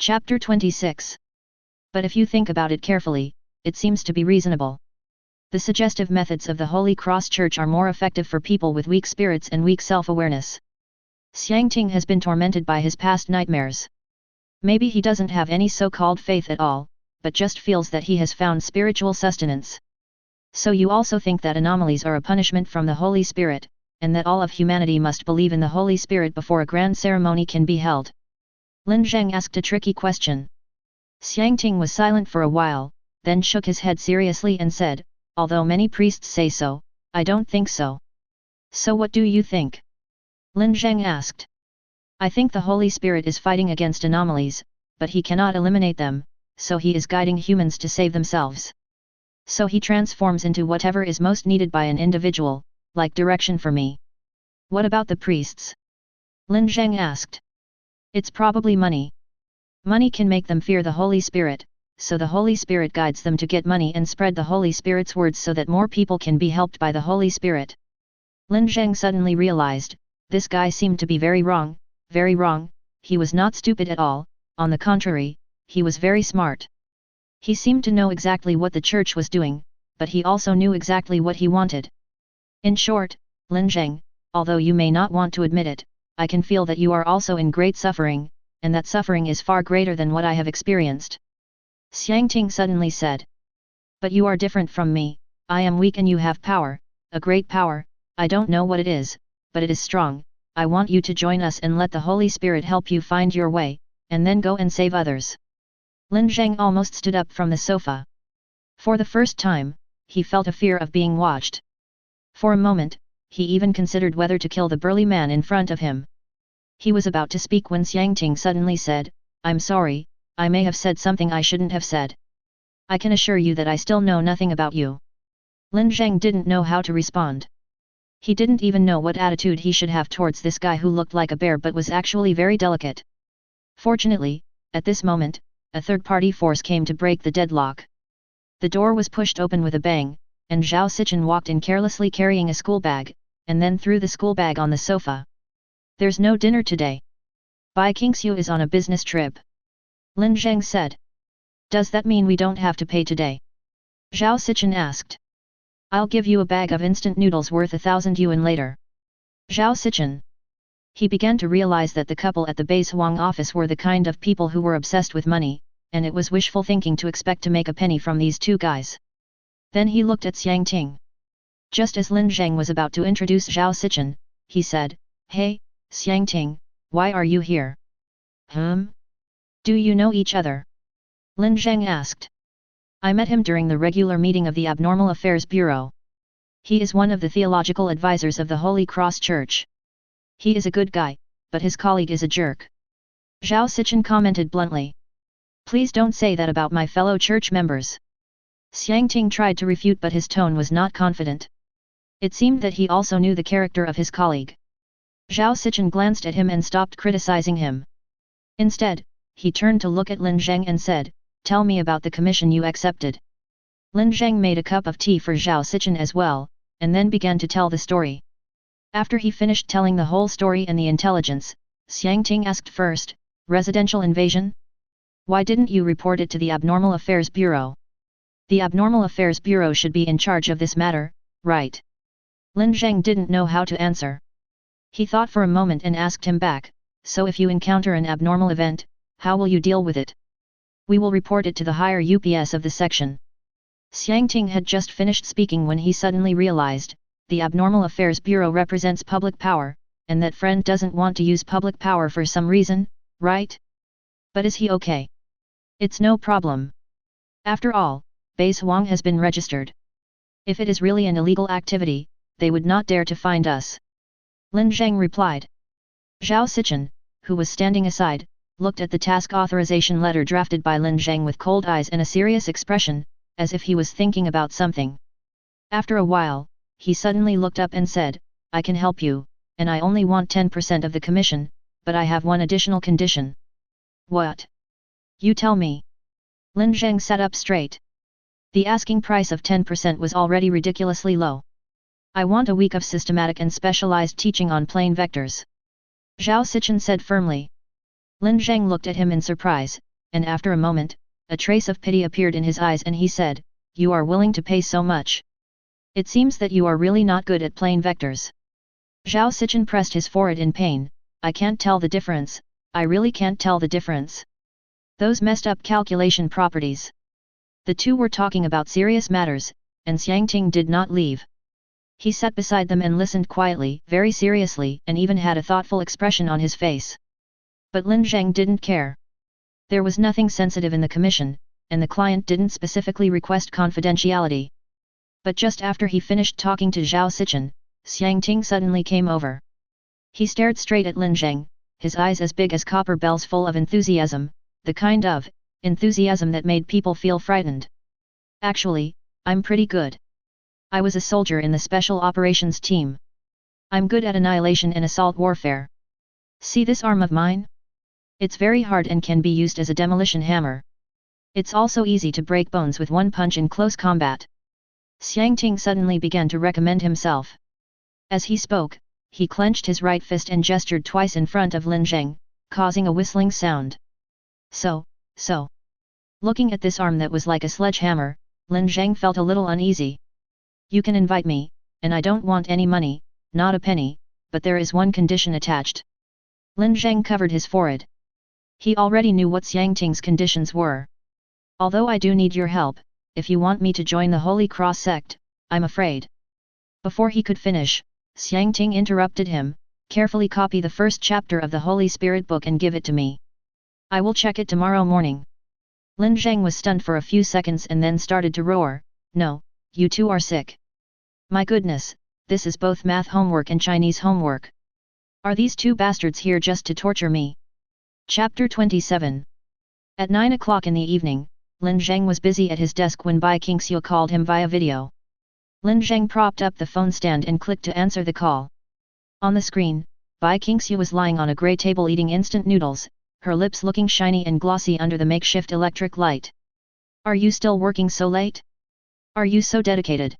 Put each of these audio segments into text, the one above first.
Chapter 26. But if you think about it carefully, it seems to be reasonable. The suggestive methods of the Holy Cross Church are more effective for people with weak spirits and weak self-awareness. Xiangting has been tormented by his past nightmares. Maybe he doesn't have any so-called faith at all, but just feels that he has found spiritual sustenance. So you also think that anomalies are a punishment from the Holy Spirit, and that all of humanity must believe in the Holy Spirit before a grand ceremony can be held? Lin Zheng asked a tricky question. Xiangting was silent for a while, then shook his head seriously and said, "Although many priests say so, I don't think so." "So what do you think?" Lin Zheng asked. "I think the Holy Spirit is fighting against anomalies, but he cannot eliminate them, so he is guiding humans to save themselves. So he transforms into whatever is most needed by an individual, like direction for me." "What about the priests?" Lin Zheng asked. "It's probably money. Money can make them fear the Holy Spirit, so the Holy Spirit guides them to get money and spread the Holy Spirit's words so that more people can be helped by the Holy Spirit." Lin Zheng suddenly realized, this guy seemed to be very wrong. He was not stupid at all, on the contrary, he was very smart. He seemed to know exactly what the church was doing, but he also knew exactly what he wanted. "In short, Lin Zheng, although you may not want to admit it, I can feel that you are also in great suffering, and that suffering is far greater than what I have experienced." Xiangting suddenly said. "But you are different from me. I am weak and you have power, a great power. I don't know what it is, but it is strong. I want you to join us and let the Holy Spirit help you find your way, and then go and save others." Lin Zheng almost stood up from the sofa. For the first time, he felt a fear of being watched. For a moment, he even considered whether to kill the burly man in front of him. He was about to speak when Xiangting suddenly said, "I'm sorry, I may have said something I shouldn't have said. I can assure you that I still know nothing about you." Lin Zheng didn't know how to respond. He didn't even know what attitude he should have towards this guy who looked like a bear but was actually very delicate. Fortunately, at this moment, a third-party force came to break the deadlock. The door was pushed open with a bang, and Zhao Sichen walked in carelessly carrying a school bag, and then threw the school bag on the sofa. "There's no dinner today. Bai Qingxiu is on a business trip," Lin Zheng said. "Does that mean we don't have to pay today?" Zhao Sichen asked. "I'll give you a bag of instant noodles worth 1,000 yuan later." Zhao Sichen. He began to realize that the couple at the Beishuang office were the kind of people who were obsessed with money, and it was wishful thinking to expect to make a penny from these two guys. Then he looked at Xiangting. Just as Lin Zheng was about to introduce Zhao Sichen, he said, "Hey, Xiangting, why are you here?" "Do you know each other?" Lin Zheng asked. "I met him during the regular meeting of the Abnormal Affairs Bureau. He is one of the theological advisors of the Holy Cross Church. He is a good guy, but his colleague is a jerk." Zhao Sichen commented bluntly. "Please don't say that about my fellow church members." Xiangting tried to refute but his tone was not confident. It seemed that he also knew the character of his colleague. Zhao Sichen glanced at him and stopped criticizing him. Instead, he turned to look at Lin Zheng and said, "Tell me about the commission you accepted." Lin Zheng made a cup of tea for Zhao Sichen as well, and then began to tell the story. After he finished telling the whole story and the intelligence, Xiangting asked first, "Residential invasion? Why didn't you report it to the Abnormal Affairs Bureau? The Abnormal Affairs Bureau should be in charge of this matter, right?" Lin Zheng didn't know how to answer. He thought for a moment and asked him back, "So if you encounter an abnormal event, how will you deal with it?" "We will report it to the higher UPS of the section." Xiangting had just finished speaking when he suddenly realized, the Abnormal Affairs Bureau represents public power, and that friend doesn't want to use public power for some reason, right? But is he okay? It's no problem. After all, Beishuang has been registered. If it is really an illegal activity, they would not dare to find us. Lin Zheng replied. Zhao Sichen, who was standing aside, looked at the task authorization letter drafted by Lin Zheng with cold eyes and a serious expression, as if he was thinking about something. After a while, he suddenly looked up and said, "I can help you, and I only want 10% of the commission, but I have one additional condition." "What? You tell me." Lin Zheng sat up straight. The asking price of 10% was already ridiculously low. "I want a week of systematic and specialized teaching on plane vectors," Zhao Sichen said firmly. Lin Zheng looked at him in surprise, and after a moment, a trace of pity appeared in his eyes and he said, "You are willing to pay so much? It seems that you are really not good at plane vectors." Zhao Sichen pressed his forehead in pain. "I can't tell the difference, I really can't tell the difference. Those messed up calculation properties." The two were talking about serious matters, and Xiang Ting did not leave. He sat beside them and listened quietly, very seriously, and even had a thoughtful expression on his face. But Lin Zheng didn't care. There was nothing sensitive in the commission, and the client didn't specifically request confidentiality. But just after he finished talking to Zhao Sichen, Xiang Ting suddenly came over. He stared straight at Lin Zheng, his eyes as big as copper bells full of enthusiasm, the kind of enthusiasm that made people feel frightened. "Actually, I'm pretty good. I was a soldier in the Special Operations Team. I'm good at annihilation and assault warfare. See this arm of mine? It's very hard and can be used as a demolition hammer. It's also easy to break bones with one punch in close combat." Xiang Ting suddenly began to recommend himself. As he spoke, he clenched his right fist and gestured twice in front of Lin Zheng, causing a whistling sound. So. Looking at this arm that was like a sledgehammer, Lin Zheng felt a little uneasy. "You can invite me, and I don't want any money, not a penny, but there is one condition attached." Lin Zheng covered his forehead. He already knew what Xiang Ting's conditions were. "Although I do need your help, if you want me to join the Holy Cross sect, I'm afraid." Before he could finish, Xiang Ting interrupted him, "Carefully copy the first chapter of the Holy Spirit book and give it to me. I will check it tomorrow morning." Lin Zheng was stunned for a few seconds and then started to roar, "No, you two are sick. My goodness, this is both math homework and Chinese homework. Are these two bastards here just to torture me?" Chapter 27. At 9 o'clock in the evening, Lin Zheng was busy at his desk when Bai Qingxiu called him via video. Lin Zheng propped up the phone stand and clicked to answer the call. On the screen, Bai Qingxiu was lying on a grey table eating instant noodles, her lips looking shiny and glossy under the makeshift electric light. "Are you still working so late? Are you so dedicated?"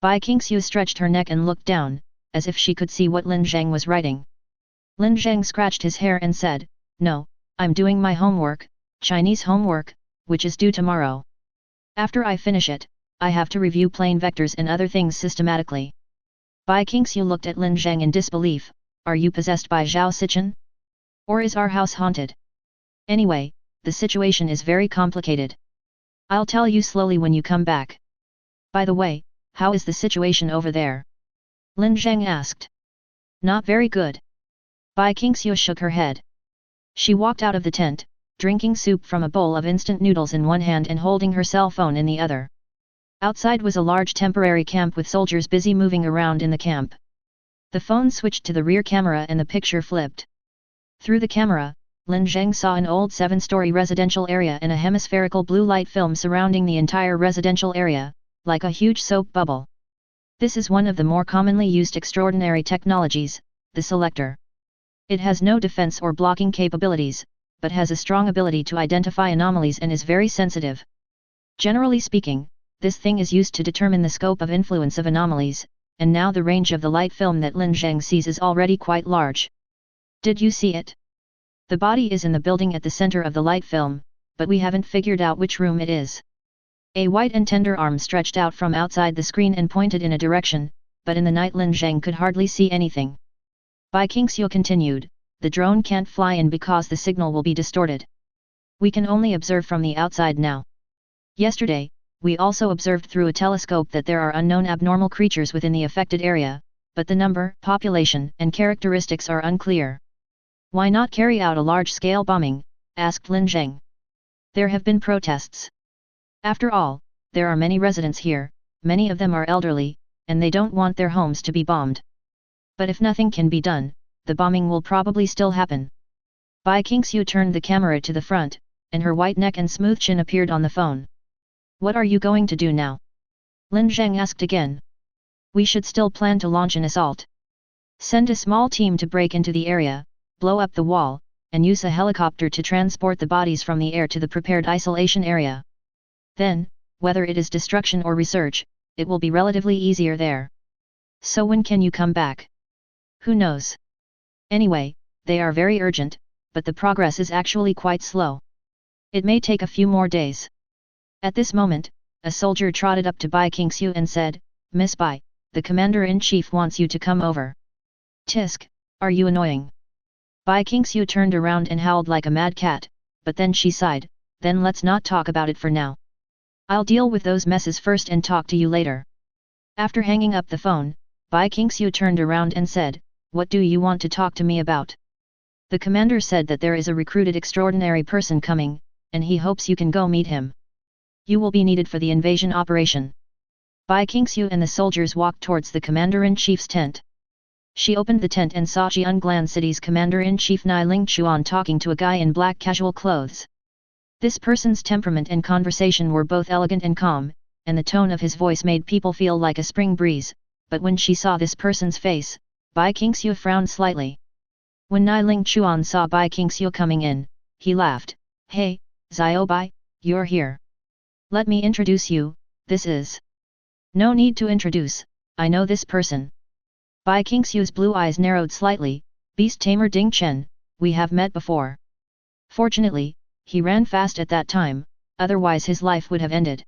Bai Qingxiu stretched her neck and looked down, as if she could see what Lin Zheng was writing. Lin Zheng scratched his hair and said, "No, I'm doing my homework, Chinese homework, which is due tomorrow. After I finish it, I have to review plane vectors and other things systematically." Bai Qingxiu looked at Lin Zheng in disbelief. "Are you possessed by Zhao Sichen? Or is our house haunted? Anyway, the situation is very complicated. I'll tell you slowly when you come back. By the way, how is the situation over there?" Lin Zheng asked. "Not very good." Bai Qingxiu shook her head. She walked out of the tent, drinking soup from a bowl of instant noodles in one hand and holding her cell phone in the other. Outside was a large temporary camp with soldiers busy moving around in the camp. The phone switched to the rear camera and the picture flipped. Through the camera, Lin Zheng saw an old 7-story residential area and a hemispherical blue light film surrounding the entire residential area, like a huge soap bubble. This is one of the more commonly used extraordinary technologies, the selector. It has no defense or blocking capabilities, but has a strong ability to identify anomalies and is very sensitive. Generally speaking, this thing is used to determine the scope of influence of anomalies, and now the range of the light film that Lin Zheng sees is already quite large. "Did you see it? The body is in the building at the center of the light film, but we haven't figured out which room it is." A white and tender arm stretched out from outside the screen and pointed in a direction, but in the night Lin Zheng could hardly see anything. Bai Qingxiu continued, "The drone can't fly in because the signal will be distorted. We can only observe from the outside now. Yesterday, we also observed through a telescope that there are unknown abnormal creatures within the affected area, but the number, population, and characteristics are unclear." "Why not carry out a large-scale bombing?" asked Lin Zheng. "There have been protests. After all, there are many residents here, many of them are elderly, and they don't want their homes to be bombed. But if nothing can be done, the bombing will probably still happen." Bai Qingxiu turned the camera to the front, and her white neck and smooth chin appeared on the phone. "What are you going to do now?" Lin Zheng asked again. "We should still plan to launch an assault. Send a small team to break into the area, blow up the wall, and use a helicopter to transport the bodies from the air to the prepared isolation area. Then, whether it is destruction or research, it will be relatively easier there. So when can you come back? Who knows? Anyway, they are very urgent, but the progress is actually quite slow." It may take a few more days. At this moment, a soldier trotted up to Bai Qingxiu and said, Miss Bai, the commander-in-chief wants you to come over. Tisk, are you annoying? Bai Qingxiu turned around and howled like a mad cat, but then she sighed, then let's not talk about it for now. I'll deal with those messes first and talk to you later. After hanging up the phone, Bai Qingxiu turned around and said, what do you want to talk to me about? The commander said that there is a recruited extraordinary person coming, and he hopes you can go meet him. You will be needed for the invasion operation. Bai Qingxiu and the soldiers walked towards the commander-in-chief's tent. She opened the tent and saw Jianglan City's commander-in-chief Nai Ling Chuan talking to a guy in black casual clothes. This person's temperament and conversation were both elegant and calm, and the tone of his voice made people feel like a spring breeze, but when she saw this person's face, Bai Qingxiu frowned slightly. When Nai Ling Chuan saw Bai Qingxiu coming in, he laughed, Hey, Xiao Bai, you're here. Let me introduce you, this is... No need to introduce, I know this person. Bai Qingxiu's blue eyes narrowed slightly, Beast Tamer Ding Chen, we have met before. Fortunately, he ran fast at that time, otherwise his life would have ended.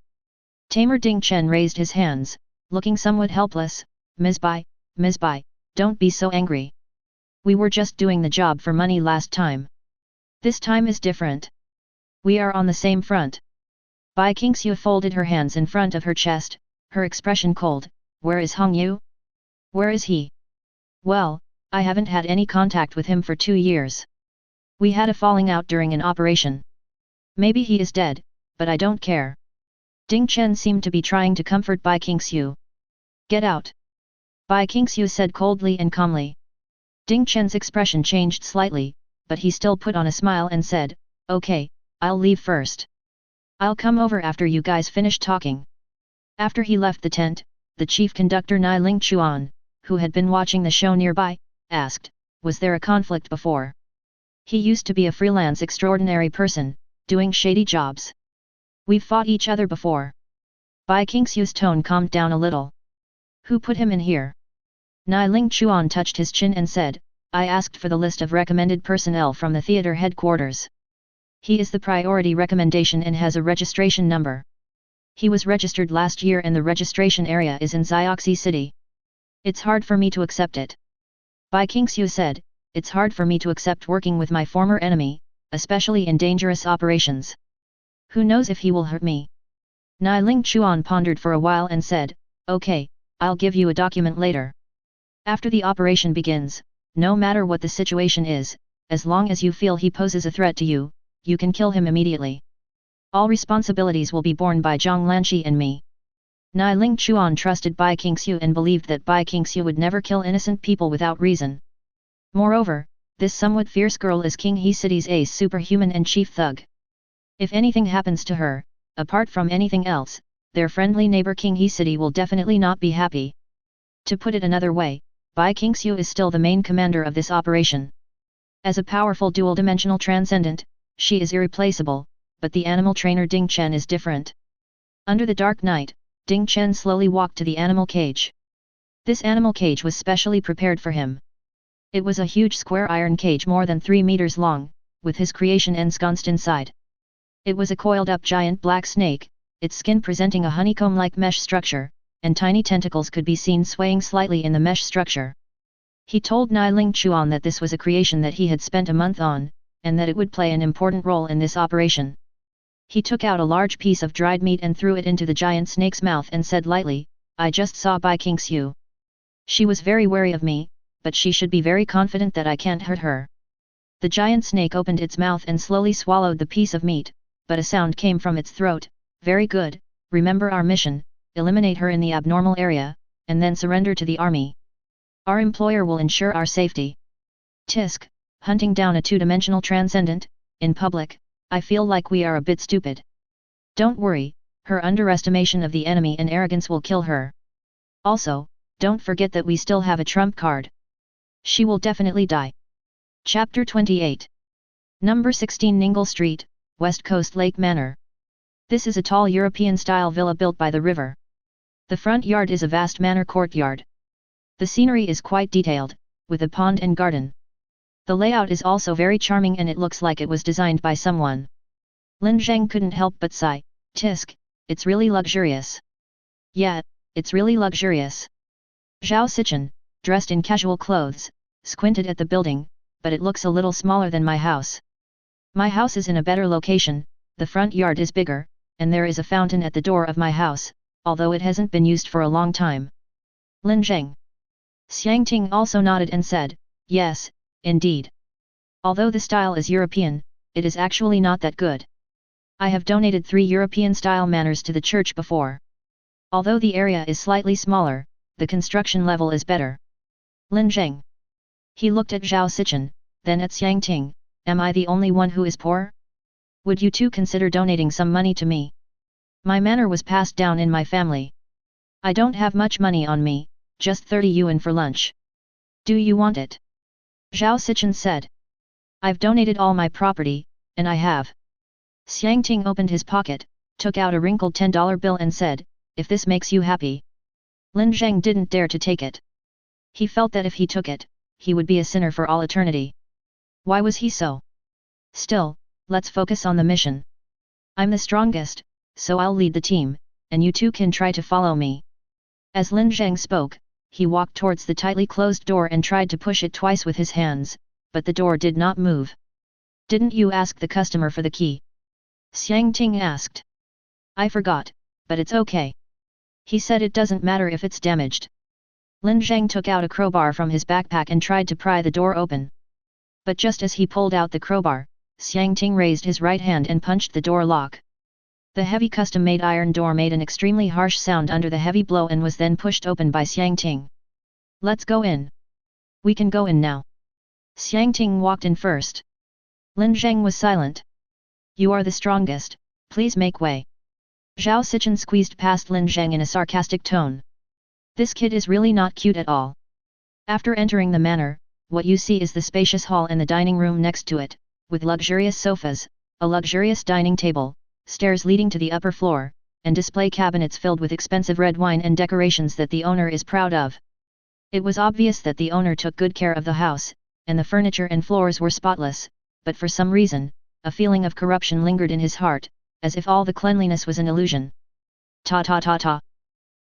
Tamer Ding Chen raised his hands, looking somewhat helpless, Ms. Bai, don't be so angry. We were just doing the job for money last time. This time is different. We are on the same front. Bai Qingxiu folded her hands in front of her chest, her expression cold, where is Hong Yu? Where is he? Well, I haven't had any contact with him for 2 years. We had a falling out during an operation. Maybe he is dead, but I don't care. Ding Chen seemed to be trying to comfort Bai Qingxiu. Get out. Bai Qingxiu said coldly and calmly. Ding Chen's expression changed slightly, but he still put on a smile and said, Okay, I'll leave first. I'll come over after you guys finish talking. After he left the tent, the chief conductor Nai Ling Chuan, who had been watching the show nearby, asked, was there a conflict before? He used to be a freelance extraordinary person, doing shady jobs. We've fought each other before. Bai Qingxiu's tone calmed down a little. Who put him in here? Nai Ling Chuan touched his chin and said, I asked for the list of recommended personnel from the theater headquarters. He is the priority recommendation and has a registration number. He was registered last year and the registration area is in Xioxi City. It's hard for me to accept it. Bai Qingxiu said, it's hard for me to accept working with my former enemy, especially in dangerous operations. Who knows if he will hurt me? Nai Ling Chuan pondered for a while and said, okay, I'll give you a document later. After the operation begins, no matter what the situation is, as long as you feel he poses a threat to you, you can kill him immediately. All responsibilities will be borne by Zhang Lanqi and me. Nai Ling Chuan trusted Bai Qingxiu and believed that Bai Qingxiu would never kill innocent people without reason. Moreover, this somewhat fierce girl is King He City's ace superhuman and chief thug. If anything happens to her, apart from anything else, their friendly neighbor King He City will definitely not be happy. To put it another way, Bai Qingxiu is still the main commander of this operation. As a powerful dual-dimensional transcendent, she is irreplaceable, but the animal trainer Ding Chen is different. Under the dark night, Ding Chen slowly walked to the animal cage. This animal cage was specially prepared for him. It was a huge square iron cage more than 3 meters long, with his creation ensconced inside. It was a coiled-up giant black snake, its skin presenting a honeycomb-like mesh structure, and tiny tentacles could be seen swaying slightly in the mesh structure. He told Nai Ling Chuan that this was a creation that he had spent a month on, and that it would play an important role in this operation. He took out a large piece of dried meat and threw it into the giant snake's mouth and said lightly, I just saw Bai Qingxiu. She was very wary of me, but she should be very confident that I can't hurt her. The giant snake opened its mouth and slowly swallowed the piece of meat, but a sound came from its throat, very good, remember our mission, eliminate her in the abnormal area, and then surrender to the army. Our employer will ensure our safety. Tisk, hunting down a two-dimensional transcendent, in public, I feel like we are a bit stupid. Don't worry, her underestimation of the enemy and arrogance will kill her. Also, don't forget that we still have a trump card. She will definitely die. Chapter 28. Number 16 Ningle Street, West Coast Lake Manor. This is a tall European-style villa built by the river. The front yard is a vast manor courtyard. The scenery is quite detailed, with a pond and garden. The layout is also very charming and it looks like it was designed by someone. Lin Zheng couldn't help but sigh. Tisk, it's really luxurious. Yeah, it's really luxurious. Zhao Sichen, dressed in casual clothes, squinted at the building, but it looks a little smaller than my house. My house is in a better location, the front yard is bigger, and there is a fountain at the door of my house, although it hasn't been used for a long time. Lin Zheng. Xiang Ting also nodded and said, yes, indeed. Although the style is European, it is actually not that good. I have donated 3 European-style manors to the church before. Although the area is slightly smaller, the construction level is better. Lin Zheng. He looked at Zhao Sichen, then at Xiang Ting. Am I the only one who is poor? Would you two consider donating some money to me? My manor was passed down in my family. I don't have much money on me, just 30 yuan for lunch. Do you want it? Zhao Sichen said. I've donated all my property, and I have. Xiang Ting opened his pocket, took out a wrinkled $10 bill and said, if this makes you happy. Lin Zheng didn't dare to take it. He felt that if he took it, he would be a sinner for all eternity. Why was he so? Still, let's focus on the mission. I'm the strongest, so I'll lead the team, and you two can try to follow me. As Lin Zheng spoke, he walked towards the tightly closed door and tried to push it twice with his hands, but the door did not move. Didn't you ask the customer for the key? Xiang Ting asked. I forgot, but it's okay. He said it doesn't matter if it's damaged. Lin Zheng took out a crowbar from his backpack and tried to pry the door open. But just as he pulled out the crowbar, Xiang Ting raised his right hand and punched the door lock. The heavy custom-made iron door made an extremely harsh sound under the heavy blow and was then pushed open by Xiang Ting. Let's go in. We can go in now. Xiang Ting walked in first. Lin Zheng was silent. You are the strongest, please make way. Zhao Sichen squeezed past Lin Zheng in a sarcastic tone. This kid is really not cute at all. After entering the manor, what you see is the spacious hall and the dining room next to it, with luxurious sofas, a luxurious dining table, stairs leading to the upper floor, and display cabinets filled with expensive red wine and decorations that the owner is proud of. It was obvious that the owner took good care of the house, and the furniture and floors were spotless, but for some reason, a feeling of corruption lingered in his heart, as if all the cleanliness was an illusion. Ta ta ta ta.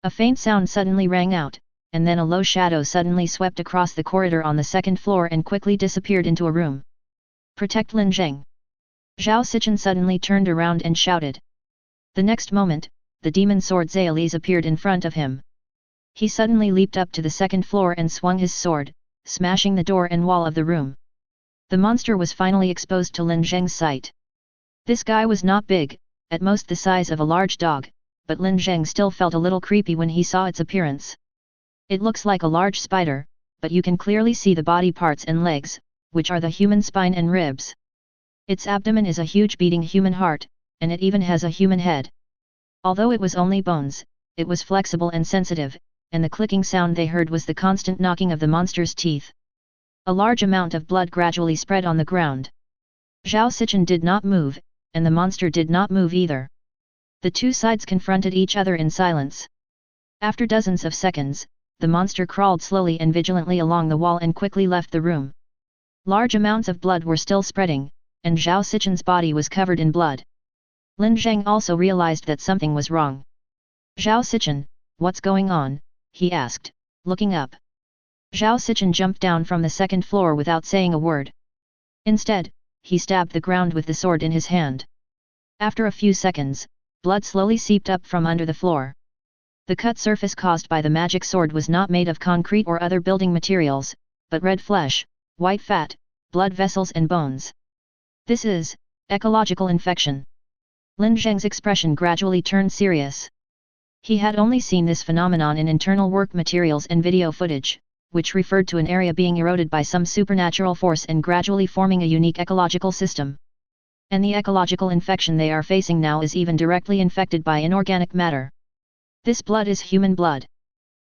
A faint sound suddenly rang out, and then a low shadow suddenly swept across the corridor on the second floor and quickly disappeared into a room. Protect Lin Zheng. Zhao Sichen suddenly turned around and shouted. The next moment, the demon sword Zayali's appeared in front of him. He suddenly leaped up to the second floor and swung his sword, smashing the door and wall of the room. The monster was finally exposed to Lin Zheng's sight. This guy was not big, at most the size of a large dog, but Lin Zheng still felt a little creepy when he saw its appearance. It looks like a large spider, but you can clearly see the body parts and legs, which are the human spine and ribs. Its abdomen is a huge beating human heart, and it even has a human head. Although it was only bones, it was flexible and sensitive, and the clicking sound they heard was the constant knocking of the monster's teeth. A large amount of blood gradually spread on the ground. Zhao Sichen did not move, and the monster did not move either. The two sides confronted each other in silence. After dozens of seconds, the monster crawled slowly and vigilantly along the wall and quickly left the room. Large amounts of blood were still spreading, and Zhao Sichen's body was covered in blood. Lin Zheng also realized that something was wrong. Zhao Sichen, what's going on? He asked, looking up. Zhao Sichen jumped down from the second floor without saying a word. Instead, he stabbed the ground with the sword in his hand. After a few seconds, blood slowly seeped up from under the floor. The cut surface caused by the magic sword was not made of concrete or other building materials, but red flesh, white fat, blood vessels and bones. This is ecological infection. Lin Zheng's expression gradually turned serious. He had only seen this phenomenon in internal work materials and video footage, which referred to an area being eroded by some supernatural force and gradually forming a unique ecological system. And the ecological infection they are facing now is even directly infected by inorganic matter. This blood is human blood.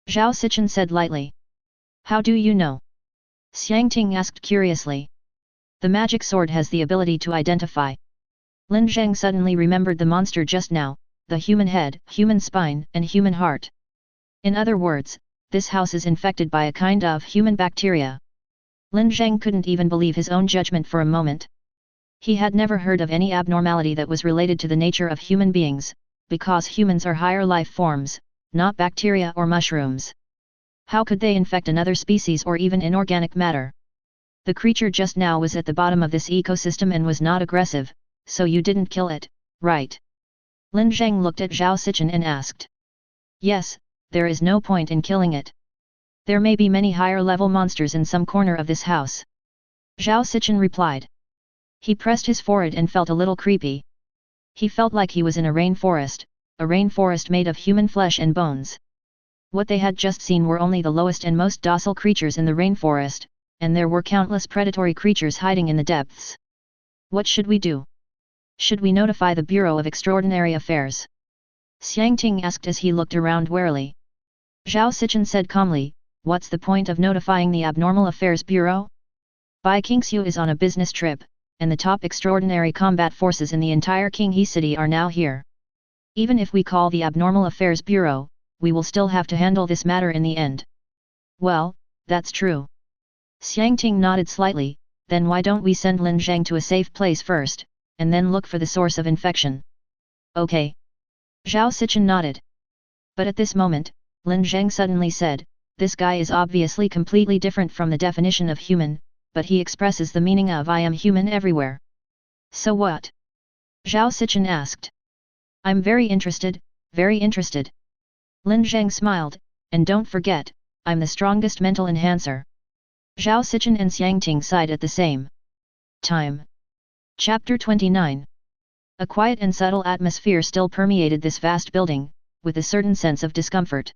Zhao Sichen said lightly. How do you know? Xiang Ting asked curiously. The magic sword has the ability to identify. Lin Zheng suddenly remembered the monster just now, the human head, human spine, and human heart. In other words, this house is infected by a kind of human bacteria. Lin Zheng couldn't even believe his own judgment for a moment. He had never heard of any abnormality that was related to the nature of human beings, because humans are higher life forms, not bacteria or mushrooms. How could they infect another species or even inorganic matter? The creature just now was at the bottom of this ecosystem and was not aggressive, so you didn't kill it, right? Lin Zheng looked at Zhao Sichen and asked. Yes, there is no point in killing it. There may be many higher-level monsters in some corner of this house. Zhao Sichen replied. He pressed his forehead and felt a little creepy. He felt like he was in a rainforest made of human flesh and bones. What they had just seen were only the lowest and most docile creatures in the rainforest, and there were countless predatory creatures hiding in the depths. What should we do? Should we notify the Bureau of Extraordinary Affairs? Xiang Ting asked as he looked around warily. Zhao Sichen said calmly, what's the point of notifying the Abnormal Affairs Bureau? Bai Qingxiu is on a business trip, and the top extraordinary combat forces in the entire Qinghe city are now here. Even if we call the Abnormal Affairs Bureau, we will still have to handle this matter in the end. Well, that's true. Xiang Ting nodded slightly, then why don't we send Lin Zheng to a safe place first, and then look for the source of infection? Okay. Zhao Sichen nodded. But at this moment, Lin Zheng suddenly said, this guy is obviously completely different from the definition of human, but he expresses the meaning of I am human everywhere. So what? Zhao Sichen asked. I'm very interested, very interested. Lin Zheng smiled, and don't forget, I'm the strongest mental enhancer. Zhao Sichen and Xiang Ting sighed at the same time. Chapter 29. A quiet and subtle atmosphere still permeated this vast building, with a certain sense of discomfort.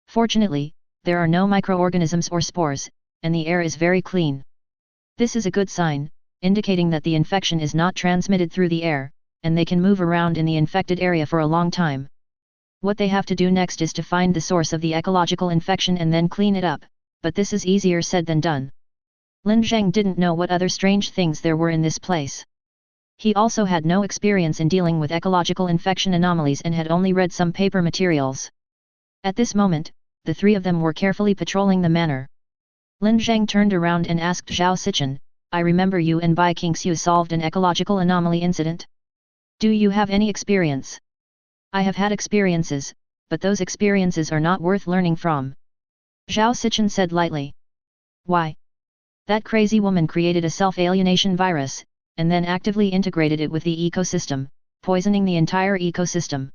Fortunately, there are no microorganisms or spores, and the air is very clean. This is a good sign, indicating that the infection is not transmitted through the air, and they can move around in the infected area for a long time. What they have to do next is to find the source of the ecological infection and then clean it up, but this is easier said than done. Lin Zheng didn't know what other strange things there were in this place. He also had no experience in dealing with ecological infection anomalies and had only read some paper materials. At this moment, the three of them were carefully patrolling the manor. Lin Zheng turned around and asked Zhao Sichen, I remember you and Bai Qingxiu solved an ecological anomaly incident. Do you have any experience? I have had experiences, but those experiences are not worth learning from. Zhao Sichen said lightly. Why? That crazy woman created a self-alienation virus, and then actively integrated it with the ecosystem, poisoning the entire ecosystem.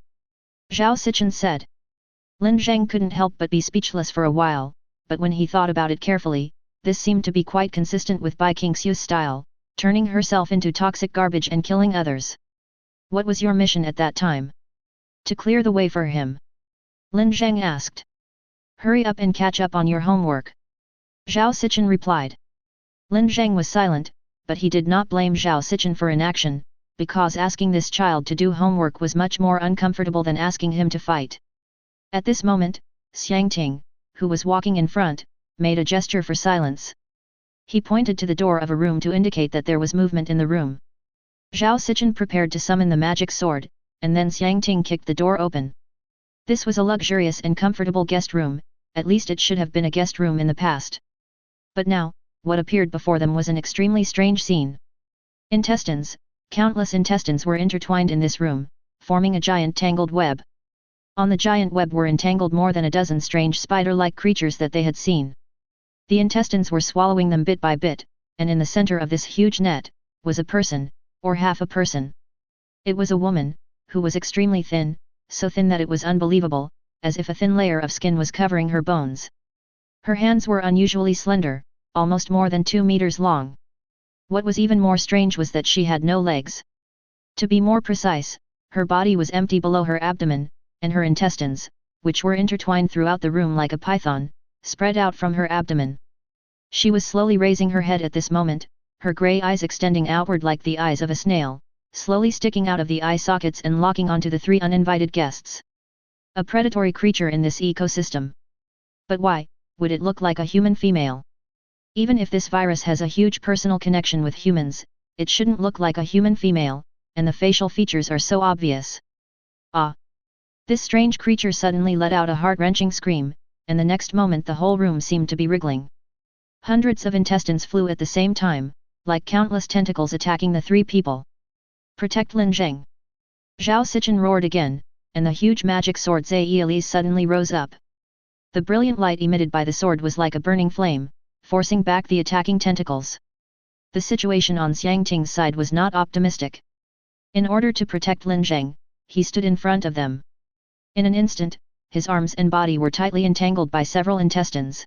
Zhao Sichen said. Lin Zheng couldn't help but be speechless for a while, but when he thought about it carefully, this seemed to be quite consistent with Bai Qingxiu's style, turning herself into toxic garbage and killing others. What was your mission at that time? To clear the way for him. Lin Zheng asked. Hurry up and catch up on your homework. Zhao Sichen replied. Lin Zheng was silent, but he did not blame Zhao Sichen for inaction, because asking this child to do homework was much more uncomfortable than asking him to fight. At this moment, Xiang Ting, who was walking in front, made a gesture for silence. He pointed to the door of a room to indicate that there was movement in the room. Zhao Sichen prepared to summon the magic sword, and then Xiang Ting kicked the door open. This was a luxurious and comfortable guest room, at least it should have been a guest room in the past. But now, what appeared before them was an extremely strange scene. Intestines, countless intestines were intertwined in this room, forming a giant tangled web. On the giant web were entangled more than a dozen strange spider-like creatures that they had seen. The intestines were swallowing them bit by bit, and in the center of this huge net, was a person, or half a person. It was a woman, who was extremely thin, so thin that it was unbelievable, as if a thin layer of skin was covering her bones. Her hands were unusually slender, almost more than 2 meters long. What was even more strange was that she had no legs. To be more precise, her body was empty below her abdomen, and her intestines, which were intertwined throughout the room like a python, spread out from her abdomen. She was slowly raising her head at this moment, her grey eyes extending outward like the eyes of a snail, slowly sticking out of the eye sockets and locking onto the three uninvited guests. A predatory creature in this ecosystem. But why would it look like a human female? Even if this virus has a huge personal connection with humans, it shouldn't look like a human female, and the facial features are so obvious. Ah! This strange creature suddenly let out a heart-wrenching scream, and the next moment the whole room seemed to be wriggling. Hundreds of intestines flew at the same time, like countless tentacles attacking the three people. Protect Lin Zheng! Zhao Sichen roared again, and the huge magic sword Zai suddenly rose up. The brilliant light emitted by the sword was like a burning flame, forcing back the attacking tentacles. The situation on Xiang Ting's side was not optimistic. In order to protect Lin Zheng, he stood in front of them. In an instant, his arms and body were tightly entangled by several intestines.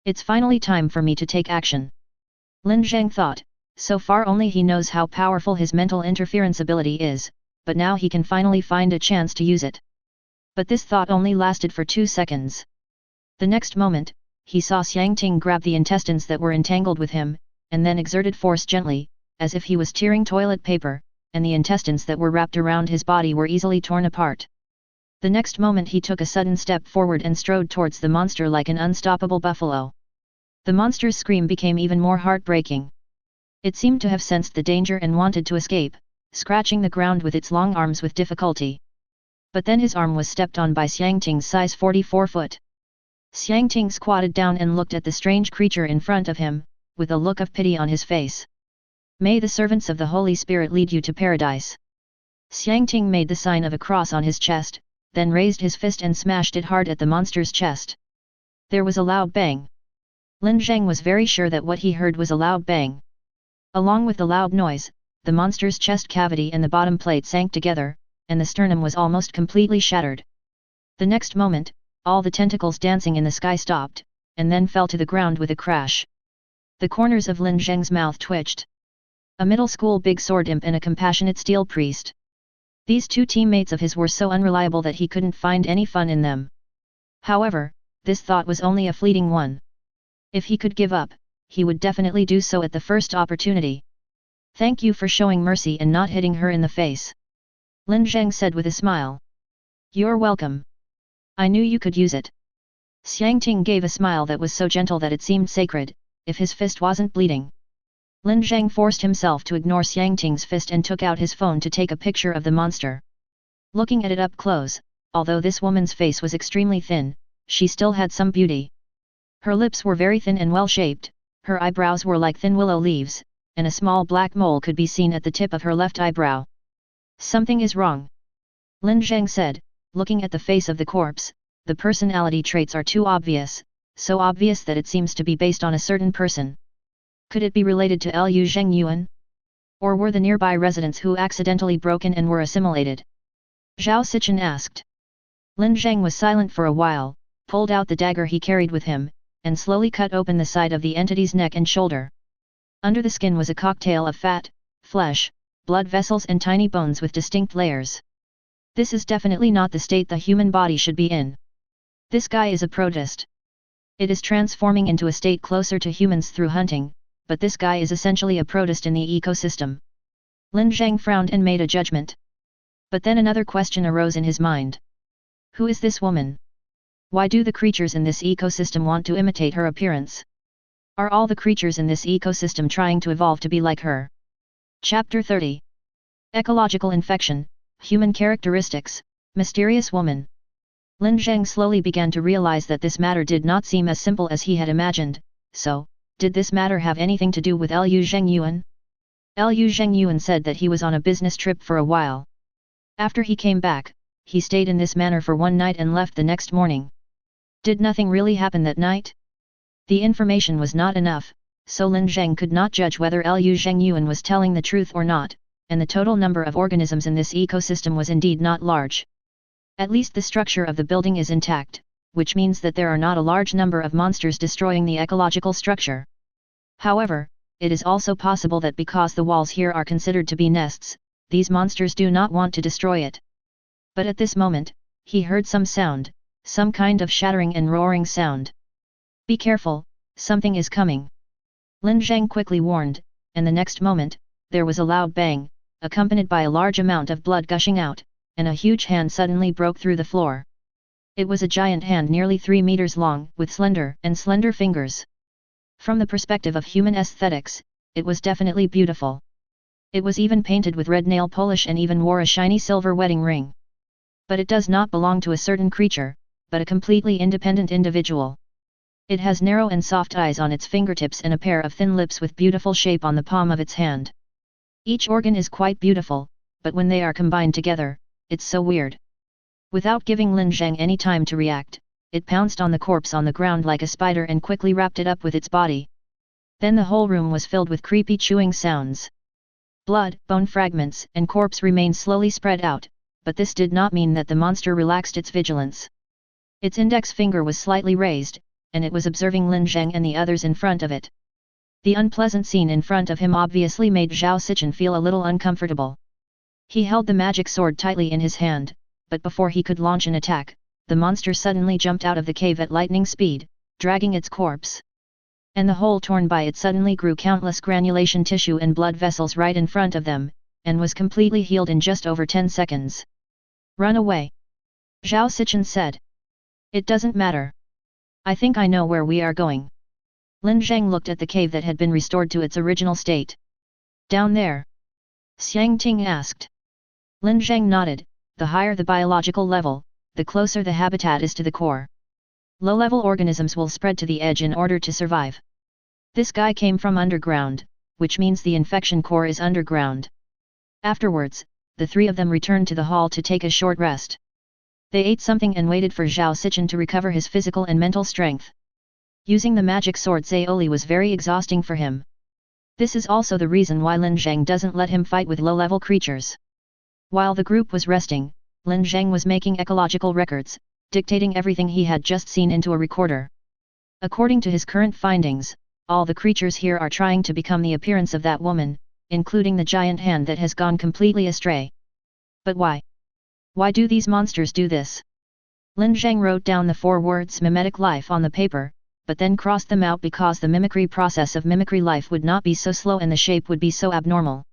It's finally time for me to take action. Lin Zheng thought, so far only he knows how powerful his mental interference ability is, but now he can finally find a chance to use it. But this thought only lasted for 2 seconds. The next moment, he saw Xiang Ting grab the intestines that were entangled with him, and then exerted force gently, as if he was tearing toilet paper, and the intestines that were wrapped around his body were easily torn apart. The next moment he took a sudden step forward and strode towards the monster like an unstoppable buffalo. The monster's scream became even more heartbreaking. It seemed to have sensed the danger and wanted to escape, scratching the ground with its long arms with difficulty. But then his arm was stepped on by Xiang Ting's size 44 foot. Xiang Ting squatted down and looked at the strange creature in front of him, with a look of pity on his face. May the servants of the Holy Spirit lead you to paradise. Xiang Ting made the sign of a cross on his chest, then raised his fist and smashed it hard at the monster's chest. There was a loud bang. Lin Zheng was very sure that what he heard was a loud bang. Along with the loud noise, the monster's chest cavity and the bottom plate sank together, and the sternum was almost completely shattered. The next moment, all the tentacles dancing in the sky stopped, and then fell to the ground with a crash. The corners of Lin Zheng's mouth twitched. A middle school big sword imp and a compassionate steel priest. These two teammates of his were so unreliable that he couldn't find any fun in them. However, this thought was only a fleeting one. If he could give up, he would definitely do so at the first opportunity. Thank you for showing mercy and not hitting her in the face. Lin Zheng said with a smile. You're welcome. I knew you could use it. Xiang Ting gave a smile that was so gentle that it seemed sacred, if his fist wasn't bleeding. Lin Zheng forced himself to ignore Xiang Ting's fist and took out his phone to take a picture of the monster. Looking at it up close, although this woman's face was extremely thin, she still had some beauty. Her lips were very thin and well-shaped, her eyebrows were like thin willow leaves, and a small black mole could be seen at the tip of her left eyebrow. Something is wrong. Lin Zheng said, looking at the face of the corpse. The personality traits are too obvious, so obvious that it seems to be based on a certain person. Could it be related to Liu Zhengyuan? Or were the nearby residents who accidentally broke in and were assimilated? Zhao Sichen asked. Lin Zheng was silent for a while, pulled out the dagger he carried with him, and slowly cut open the side of the entity's neck and shoulder. Under the skin was a cocktail of fat, flesh, blood vessels and tiny bones with distinct layers. This is definitely not the state the human body should be in. This guy is a protist. It is transforming into a state closer to humans through hunting, but this guy is essentially a protist in the ecosystem. Lin Zheng frowned and made a judgment. But then another question arose in his mind. Who is this woman? Why do the creatures in this ecosystem want to imitate her appearance? Are all the creatures in this ecosystem trying to evolve to be like her? Chapter 30. Ecological infection, human characteristics, mysterious woman. Lin Zheng slowly began to realize that this matter did not seem as simple as he had imagined, so, did this matter have anything to do with Liu Zhengyuan? Liu Zhengyuan said that he was on a business trip for a while. After he came back, he stayed in this manor for one night and left the next morning. Did nothing really happen that night? The information was not enough, so Lin Zheng could not judge whether Liu Zhengyuan was telling the truth or not, and the total number of organisms in this ecosystem was indeed not large. At least the structure of the building is intact, which means that there are not a large number of monsters destroying the ecological structure. However, it is also possible that because the walls here are considered to be nests, these monsters do not want to destroy it. But at this moment, he heard some sound, some kind of shattering and roaring sound. Be careful, something is coming. Lin Zheng quickly warned, and the next moment, there was a loud bang, accompanied by a large amount of blood gushing out, and a huge hand suddenly broke through the floor. It was a giant hand nearly 3 meters long, with slender fingers. From the perspective of human aesthetics, it was definitely beautiful. It was even painted with red nail polish and even wore a shiny silver wedding ring. But it does not belong to a certain creature, but a completely independent individual. It has narrow and soft eyes on its fingertips and a pair of thin lips with beautiful shape on the palm of its hand. Each organ is quite beautiful, but when they are combined together, it's so weird. Without giving Lin Zheng any time to react, it pounced on the corpse on the ground like a spider and quickly wrapped it up with its body. Then the whole room was filled with creepy chewing sounds. Blood, bone fragments, and corpse remained slowly spread out, but this did not mean that the monster relaxed its vigilance. Its index finger was slightly raised, and it was observing Lin Zheng and the others in front of it. The unpleasant scene in front of him obviously made Zhao Sichen feel a little uncomfortable. He held the magic sword tightly in his hand, but before he could launch an attack, the monster suddenly jumped out of the cave at lightning speed, dragging its corpse. And the hole torn by it suddenly grew countless granulation tissue and blood vessels right in front of them, and was completely healed in just over 10 seconds. "Run away," Zhao Sichen said. "It doesn't matter. I think I know where we are going." Lin Zheng looked at the cave that had been restored to its original state. "Down there?" Xiang Ting asked. Lin Zheng nodded. The higher the biological level, the closer the habitat is to the core. Low-level organisms will spread to the edge in order to survive. This guy came from underground, which means the infection core is underground. Afterwards, the three of them returned to the hall to take a short rest. They ate something and waited for Zhao Sichen to recover his physical and mental strength. Using the magic sword Zayoli was very exhausting for him. This is also the reason why Lin Zheng doesn't let him fight with low-level creatures. While the group was resting, Lin Zheng was making ecological records, dictating everything he had just seen into a recorder. According to his current findings, all the creatures here are trying to become the appearance of that woman, including the giant hand that has gone completely astray. But why? Why do these monsters do this? Lin Zheng wrote down the 4 words mimetic life on the paper, but then crossed them out because the mimicry process of mimicry life would not be so slow and the shape would be so abnormal.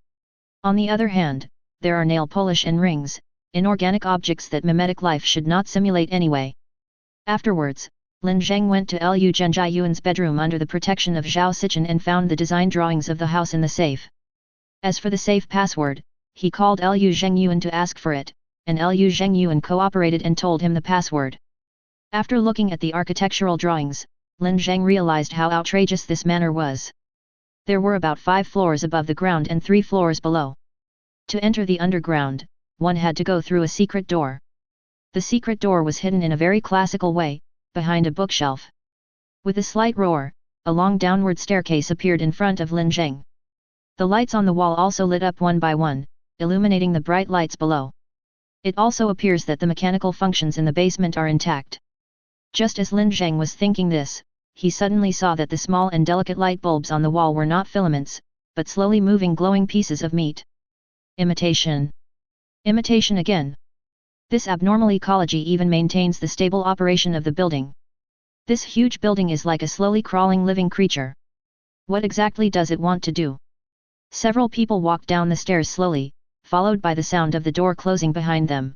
On the other hand, there are nail polish and rings, inorganic objects that mimetic life should not simulate anyway. Afterwards, Lin Zheng went to Liu Zhenjiayuan's bedroom under the protection of Zhao Sichen and found the design drawings of the house in the safe. As for the safe password, he called Liu Zhengyuan to ask for it, and Liu Zhengyuan cooperated and told him the password. After looking at the architectural drawings, Lin Zheng realized how outrageous this manor was. There were about 5 floors above the ground and 3 floors below. To enter the underground, one had to go through a secret door. The secret door was hidden in a very classical way, behind a bookshelf. With a slight roar, a long downward staircase appeared in front of Lin Zheng. The lights on the wall also lit up one by one, illuminating the bright lights below. It also appears that the mechanical functions in the basement are intact. Just as Lin Zheng was thinking this, he suddenly saw that the small and delicate light bulbs on the wall were not filaments, but slowly moving glowing pieces of meat. Imitation. Imitation again. This abnormal ecology even maintains the stable operation of the building. This huge building is like a slowly crawling living creature. What exactly does it want to do? Several people walked down the stairs slowly, followed by the sound of the door closing behind them.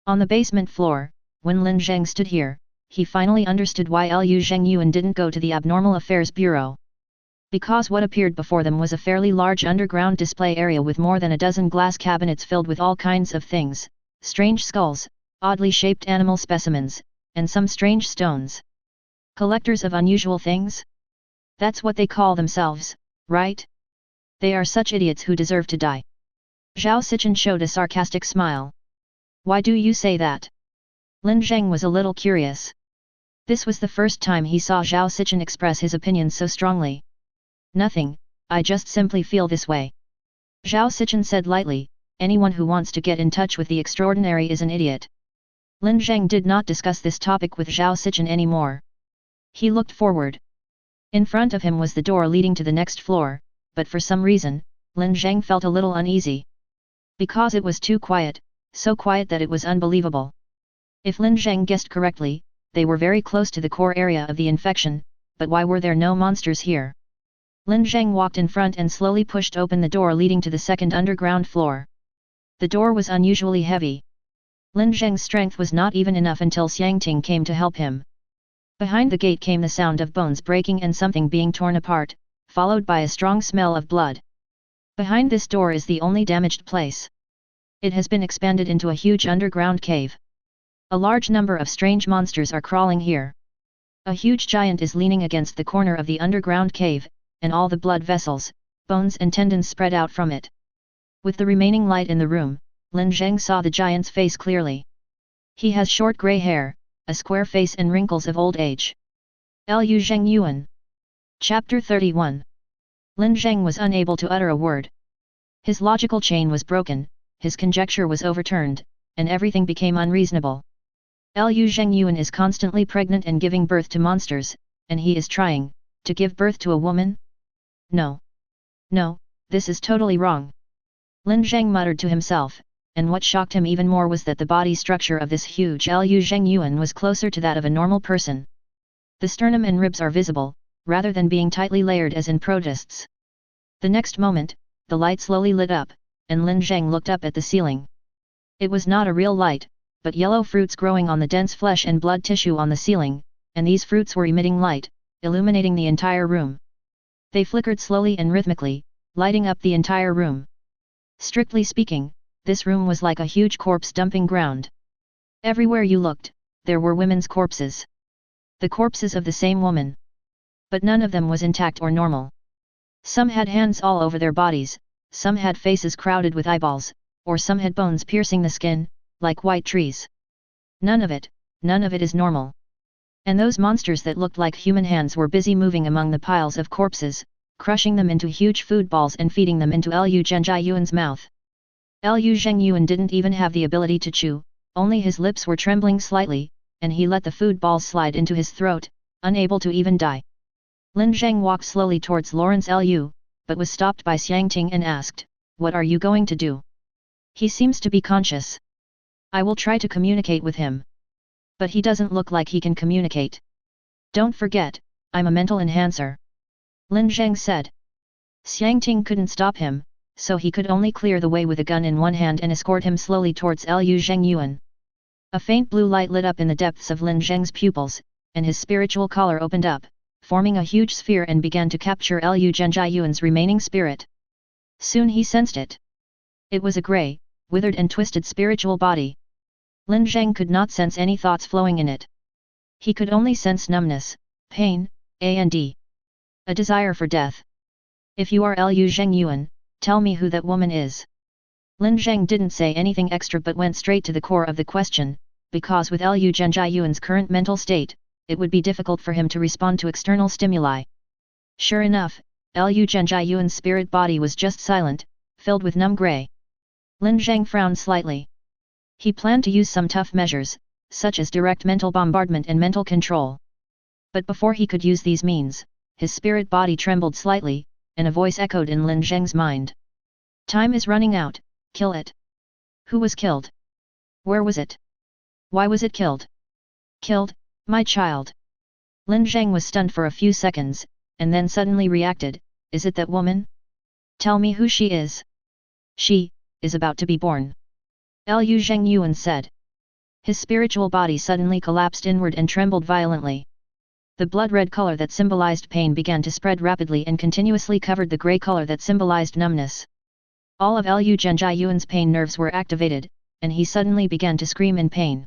On the basement floor, when Lin Zheng stood here, he finally understood why Liu Zhengyuan didn't go to the Abnormal Affairs Bureau. Because what appeared before them was a fairly large underground display area with more than a dozen glass cabinets filled with all kinds of things, strange skulls, oddly shaped animal specimens, and some strange stones. Collectors of unusual things? That's what they call themselves, right? They are such idiots who deserve to die. Zhao Sichen showed a sarcastic smile. Why do you say that? Lin Zheng was a little curious. This was the first time he saw Zhao Sichen express his opinion so strongly. Nothing, I just simply feel this way. Zhao Sichen said lightly, anyone who wants to get in touch with the extraordinary is an idiot. Lin Zheng did not discuss this topic with Zhao Sichen anymore. He looked forward. In front of him was the door leading to the next floor, but for some reason, Lin Zheng felt a little uneasy. Because it was too quiet, so quiet that it was unbelievable. If Lin Zheng guessed correctly, they were very close to the core area of the infection, but why were there no monsters here? Lin Zheng walked in front and slowly pushed open the door leading to the second underground floor. The door was unusually heavy. Lin Zheng's strength was not even enough until Xiang Ting came to help him. Behind the gate came the sound of bones breaking and something being torn apart, followed by a strong smell of blood. Behind this door is the only damaged place. It has been expanded into a huge underground cave. A large number of strange monsters are crawling here. A huge giant is leaning against the corner of the underground cave, and all the blood vessels, bones and tendons spread out from it. With the remaining light in the room, Lin Zheng saw the giant's face clearly. He has short grey hair, a square face and wrinkles of old age. Liu Zheng Yuan. Chapter 31. Lin Zheng was unable to utter a word. His logical chain was broken, his conjecture was overturned, and everything became unreasonable. Liu Zheng Yuan is constantly pregnant and giving birth to monsters, and he is trying to give birth to a woman? No. No, this is totally wrong. Lin Zheng muttered to himself, and what shocked him even more was that the body structure of this huge Liu Zheng Yuan was closer to that of a normal person. The sternum and ribs are visible, rather than being tightly layered as in protists. The next moment, the light slowly lit up, and Lin Zheng looked up at the ceiling. It was not a real light, but yellow fruits growing on the dense flesh and blood tissue on the ceiling, and these fruits were emitting light, illuminating the entire room. They flickered slowly and rhythmically, lighting up the entire room. Strictly speaking, this room was like a huge corpse dumping ground. Everywhere you looked, there were women's corpses. The corpses of the same woman. But none of them was intact or normal. Some had hands all over their bodies, some had faces crowded with eyeballs, or some had bones piercing the skin, like white trees. None of it is normal. And those monsters that looked like human hands were busy moving among the piles of corpses, crushing them into huge food balls and feeding them into Liu Zheng Yuan's mouth. Liu Zheng Yuan didn't even have the ability to chew, only his lips were trembling slightly, and he let the food balls slide into his throat, unable to even die. Lin Zheng walked slowly towards Lawrence Liu, but was stopped by Xiang Ting and asked, "What are you going to do? He seems to be conscious. I will try to communicate with him. But he doesn't look like he can communicate. Don't forget, I'm a mental enhancer," Lin Zheng said. Xiang Ting couldn't stop him, so he could only clear the way with a gun in one hand and escort him slowly towards Liu Zheng Yuan. A faint blue light lit up in the depths of Lin Zheng's pupils, and his spiritual collar opened up, forming a huge sphere and began to capture Liu Zheng Yuan's remaining spirit. Soon he sensed it. It was a grey, withered and twisted spiritual body. Lin Zheng could not sense any thoughts flowing in it. He could only sense numbness, pain, and a desire for death. "If you are Liu Zheng Yuan, tell me who that woman is." Lin Zheng didn't say anything extra but went straight to the core of the question, because with Liu Zheng Yuan's current mental state, it would be difficult for him to respond to external stimuli. Sure enough, Liu Zheng Yuan's spirit body was just silent, filled with numb grey. Lin Zheng frowned slightly. He planned to use some tough measures, such as direct mental bombardment and mental control. But before he could use these means, his spirit body trembled slightly, and a voice echoed in Lin Zheng's mind. "Time is running out, kill it." Who was killed? Where was it? Why was it killed? Killed, my child. Lin Zheng was stunned for a few seconds, and then suddenly reacted, "Is it that woman? Tell me who she is." "She is about to be born," Liu Zheng Yuan said. His spiritual body suddenly collapsed inward and trembled violently. The blood-red color that symbolized pain began to spread rapidly and continuously covered the grey color that symbolized numbness. All of Liu Zheng Yuan's pain nerves were activated, and he suddenly began to scream in pain.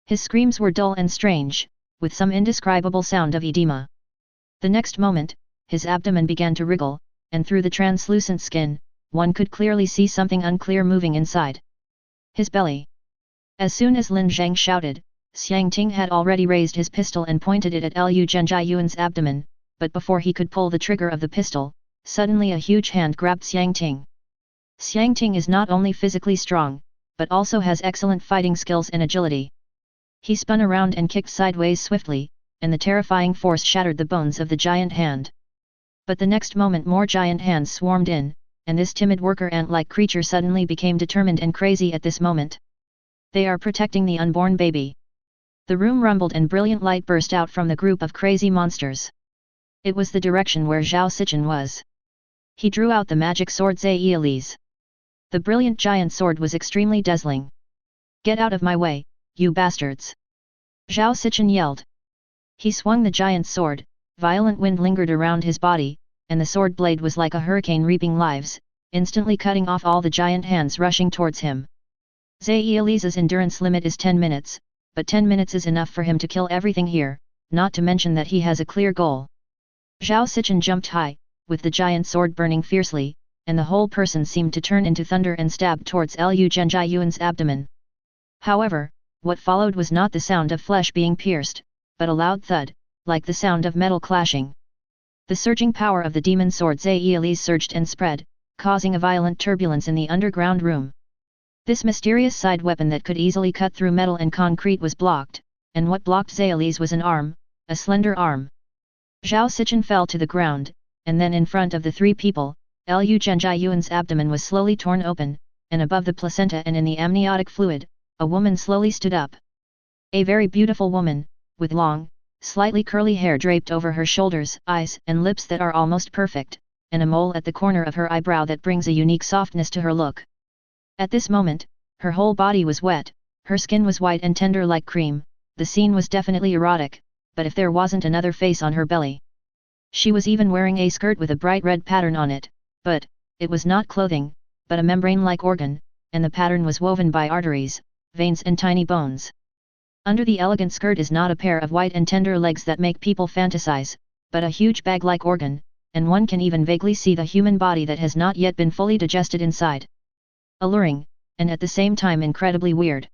His screams were dull and strange, with some indescribable sound of edema. The next moment, his abdomen began to wriggle, and through the translucent skin, one could clearly see something unclear moving inside. His belly. As soon as Lin Zheng shouted, Xiang Ting had already raised his pistol and pointed it at Liu Zheng Yuan's abdomen, but before he could pull the trigger of the pistol, suddenly a huge hand grabbed Xiang Ting. Xiang Ting is not only physically strong, but also has excellent fighting skills and agility. He spun around and kicked sideways swiftly, and the terrifying force shattered the bones of the giant hand. But the next moment more giant hands swarmed in, and this timid worker ant-like creature suddenly became determined and crazy at this moment. They are protecting the unborn baby. The room rumbled and brilliant light burst out from the group of crazy monsters. It was the direction where Zhao Sichen was. He drew out the magic sword Zaiyilis. The brilliant giant sword was extremely dazzling. "Get out of my way, you bastards!" Zhao Sichen yelled. He swung the giant sword, violent wind lingered around his body, and the sword blade was like a hurricane reaping lives, instantly cutting off all the giant hands rushing towards him. Zaiyilis's endurance limit is 10 minutes, but 10 minutes is enough for him to kill everything here, not to mention that he has a clear goal. Zhao Sichen jumped high, with the giant sword burning fiercely, and the whole person seemed to turn into thunder and stab towards Liu Zhenjiayuan's abdomen. However, what followed was not the sound of flesh being pierced, but a loud thud, like the sound of metal clashing. The surging power of the demon sword Zai'Elise surged and spread, causing a violent turbulence in the underground room. This mysterious side weapon that could easily cut through metal and concrete was blocked, and what blocked Zai'Elise was an arm, a slender arm. Zhao Sichen fell to the ground, and then in front of the three people, Liu Zhenjiayuan's abdomen was slowly torn open, and above the placenta and in the amniotic fluid, a woman slowly stood up. A very beautiful woman, with long, slightly curly hair draped over her shoulders, eyes and lips that are almost perfect, and a mole at the corner of her eyebrow that brings a unique softness to her look. At this moment, her whole body was wet, her skin was white and tender like cream. The scene was definitely erotic, but if there wasn't another face on her belly. She was even wearing a skirt with a bright red pattern on it, but it was not clothing, but a membrane-like organ, and the pattern was woven by arteries, veins and tiny bones. Under the elegant skirt is not a pair of white and tender legs that make people fantasize, but a huge bag-like organ, and one can even vaguely see the human body that has not yet been fully digested inside. Alluring, and at the same time incredibly weird.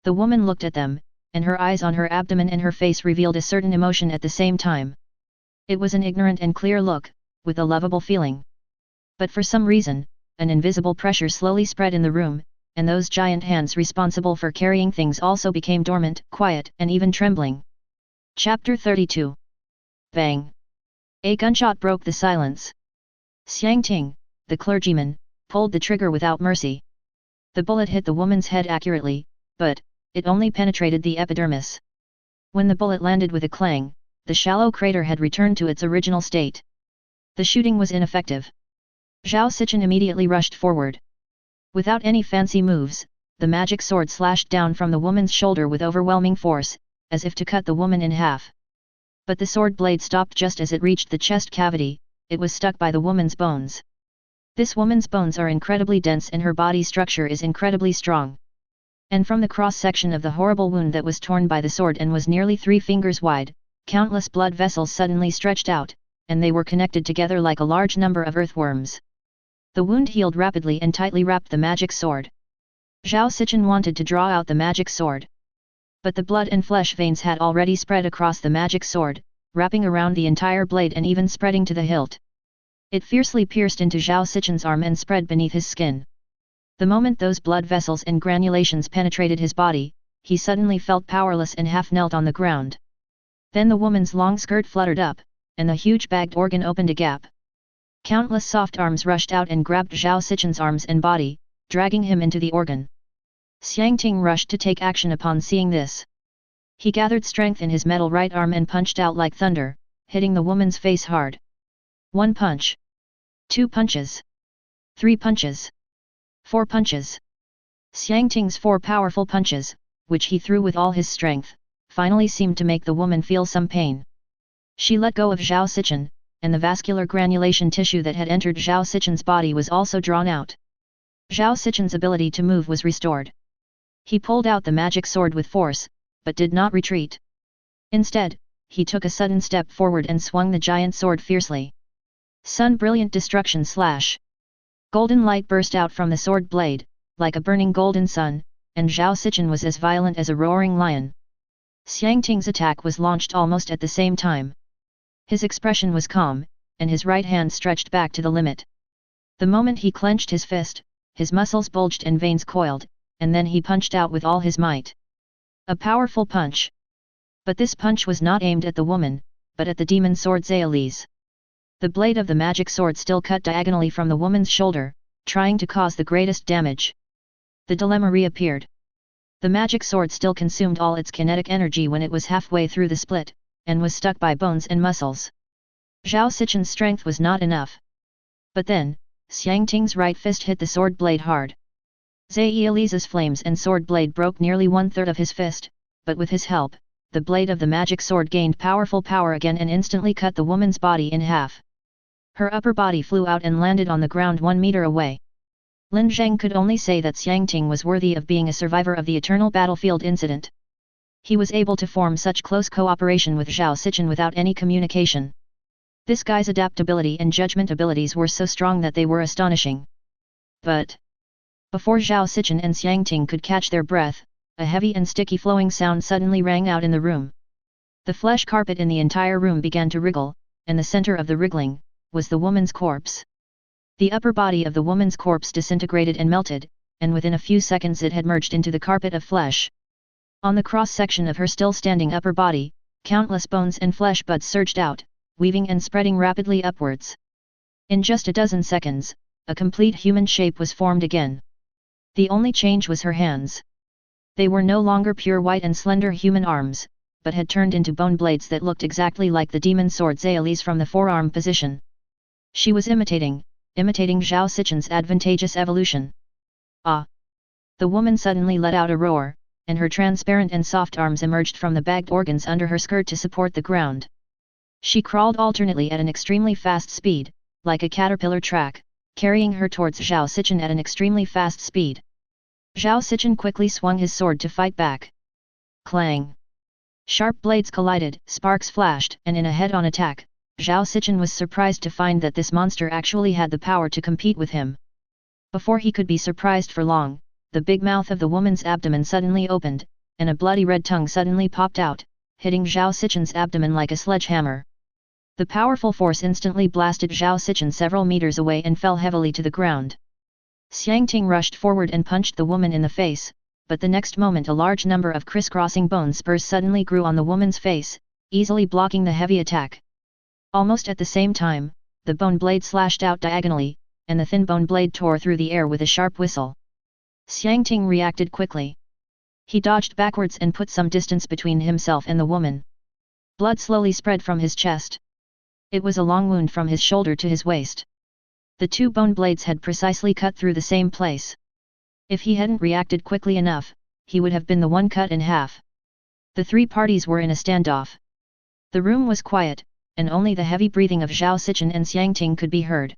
The woman looked at them, and her eyes on her abdomen and her face revealed a certain emotion at the same time. It was an ignorant and clear look, with a lovable feeling. But for some reason, an invisible pressure slowly spread in the room, and those giant hands responsible for carrying things also became dormant, quiet, and even trembling. Chapter 32. Bang! A gunshot broke the silence. Xiang Ting, the clergyman, pulled the trigger without mercy. The bullet hit the woman's head accurately, but it only penetrated the epidermis. When the bullet landed with a clang, the shallow crater had returned to its original state. The shooting was ineffective. Zhao Sichen immediately rushed forward. Without any fancy moves, the magic sword slashed down from the woman's shoulder with overwhelming force, as if to cut the woman in half. But the sword blade stopped just as it reached the chest cavity. It was stuck by the woman's bones. This woman's bones are incredibly dense and her body structure is incredibly strong. And from the cross-section of the horrible wound that was torn by the sword and was nearly 3 fingers wide, countless blood vessels suddenly stretched out, and they were connected together like a large number of earthworms. The wound healed rapidly and tightly wrapped the magic sword. Zhao Sichen wanted to draw out the magic sword. But the blood and flesh veins had already spread across the magic sword, wrapping around the entire blade and even spreading to the hilt. It fiercely pierced into Zhao Sichen's arm and spread beneath his skin. The moment those blood vessels and granulations penetrated his body, he suddenly felt powerless and half knelt on the ground. Then the woman's long skirt fluttered up, and the huge bagged organ opened a gap. Countless soft arms rushed out and grabbed Zhao Sichen's arms and body, dragging him into the organ. Xiang Ting rushed to take action upon seeing this. He gathered strength in his metal right arm and punched out like thunder, hitting the woman's face hard. 1 punch. 2 punches. 3 punches. 4 punches. Xiang Ting's 4 powerful punches, which he threw with all his strength, finally seemed to make the woman feel some pain. She let go of Zhao Sichen, and the vascular granulation tissue that had entered Zhao Sichen's body was also drawn out. Zhao Sichen's ability to move was restored. He pulled out the magic sword with force, but did not retreat. Instead, he took a sudden step forward and swung the giant sword fiercely. Sun brilliant destruction slash. Golden light burst out from the sword blade, like a burning golden sun, and Zhao Sichen was as violent as a roaring lion. Xiang Ting's attack was launched almost at the same time. His expression was calm, and his right hand stretched back to the limit. The moment he clenched his fist, his muscles bulged and veins coiled, and then he punched out with all his might. A powerful punch. But this punch was not aimed at the woman, but at the demon sword Zai'Elise. The blade of the magic sword still cut diagonally from the woman's shoulder, trying to cause the greatest damage. The dilemma reappeared. The magic sword still consumed all its kinetic energy when it was halfway through the split, and was stuck by bones and muscles. Zhao Sichen's strength was not enough. But then, Xiang Ting's right fist hit the sword blade hard. Zai'Elise's flames and sword blade broke nearly 1/3 of his fist, but with his help, the blade of the magic sword gained powerful power again and instantly cut the woman's body in half. Her upper body flew out and landed on the ground 1 meter away. Lin Zheng could only say that Xiang Ting was worthy of being a survivor of the eternal battlefield incident. He was able to form such close cooperation with Zhao Sichen without any communication. This guy's adaptability and judgment abilities were so strong that they were astonishing. But before Zhao Sichen and Xiang Ting could catch their breath, a heavy and sticky flowing sound suddenly rang out in the room. The flesh carpet in the entire room began to wriggle, and the center of the wriggling was the woman's corpse. The upper body of the woman's corpse disintegrated and melted, and within a few seconds it had merged into the carpet of flesh. On the cross-section of her still-standing upper body, countless bones and flesh buds surged out, weaving and spreading rapidly upwards. In just a dozen seconds, a complete human shape was formed again. The only change was her hands. They were no longer pure white and slender human arms, but had turned into bone blades that looked exactly like the demon sword Zayali's from the forearm position. She was imitating Zhao Sichen's advantageous evolution. Ah! The woman suddenly let out a roar, and her transparent and soft arms emerged from the bagged organs under her skirt to support the ground. She crawled alternately at an extremely fast speed, like a caterpillar track, carrying her towards Zhao Sichen at an extremely fast speed. Zhao Sichen quickly swung his sword to fight back. Clang! Sharp blades collided, sparks flashed, and in a head-on attack, Zhao Sichen was surprised to find that this monster actually had the power to compete with him. Before he could be surprised for long, the big mouth of the woman's abdomen suddenly opened, and a bloody red tongue suddenly popped out, hitting Zhao Sichen's abdomen like a sledgehammer. The powerful force instantly blasted Zhao Sichen several meters away and fell heavily to the ground. Xiang Ting rushed forward and punched the woman in the face, but the next moment a large number of crisscrossing bone spurs suddenly grew on the woman's face, easily blocking the heavy attack. Almost at the same time, the bone blade slashed out diagonally, and the thin bone blade tore through the air with a sharp whistle. Xiang Ting reacted quickly. He dodged backwards and put some distance between himself and the woman. Blood slowly spread from his chest. It was a long wound from his shoulder to his waist. The two bone blades had precisely cut through the same place. If he hadn't reacted quickly enough, he would have been the one cut in half. The three parties were in a standoff. The room was quiet, and only the heavy breathing of Zhao Sichen and Xiang Ting could be heard.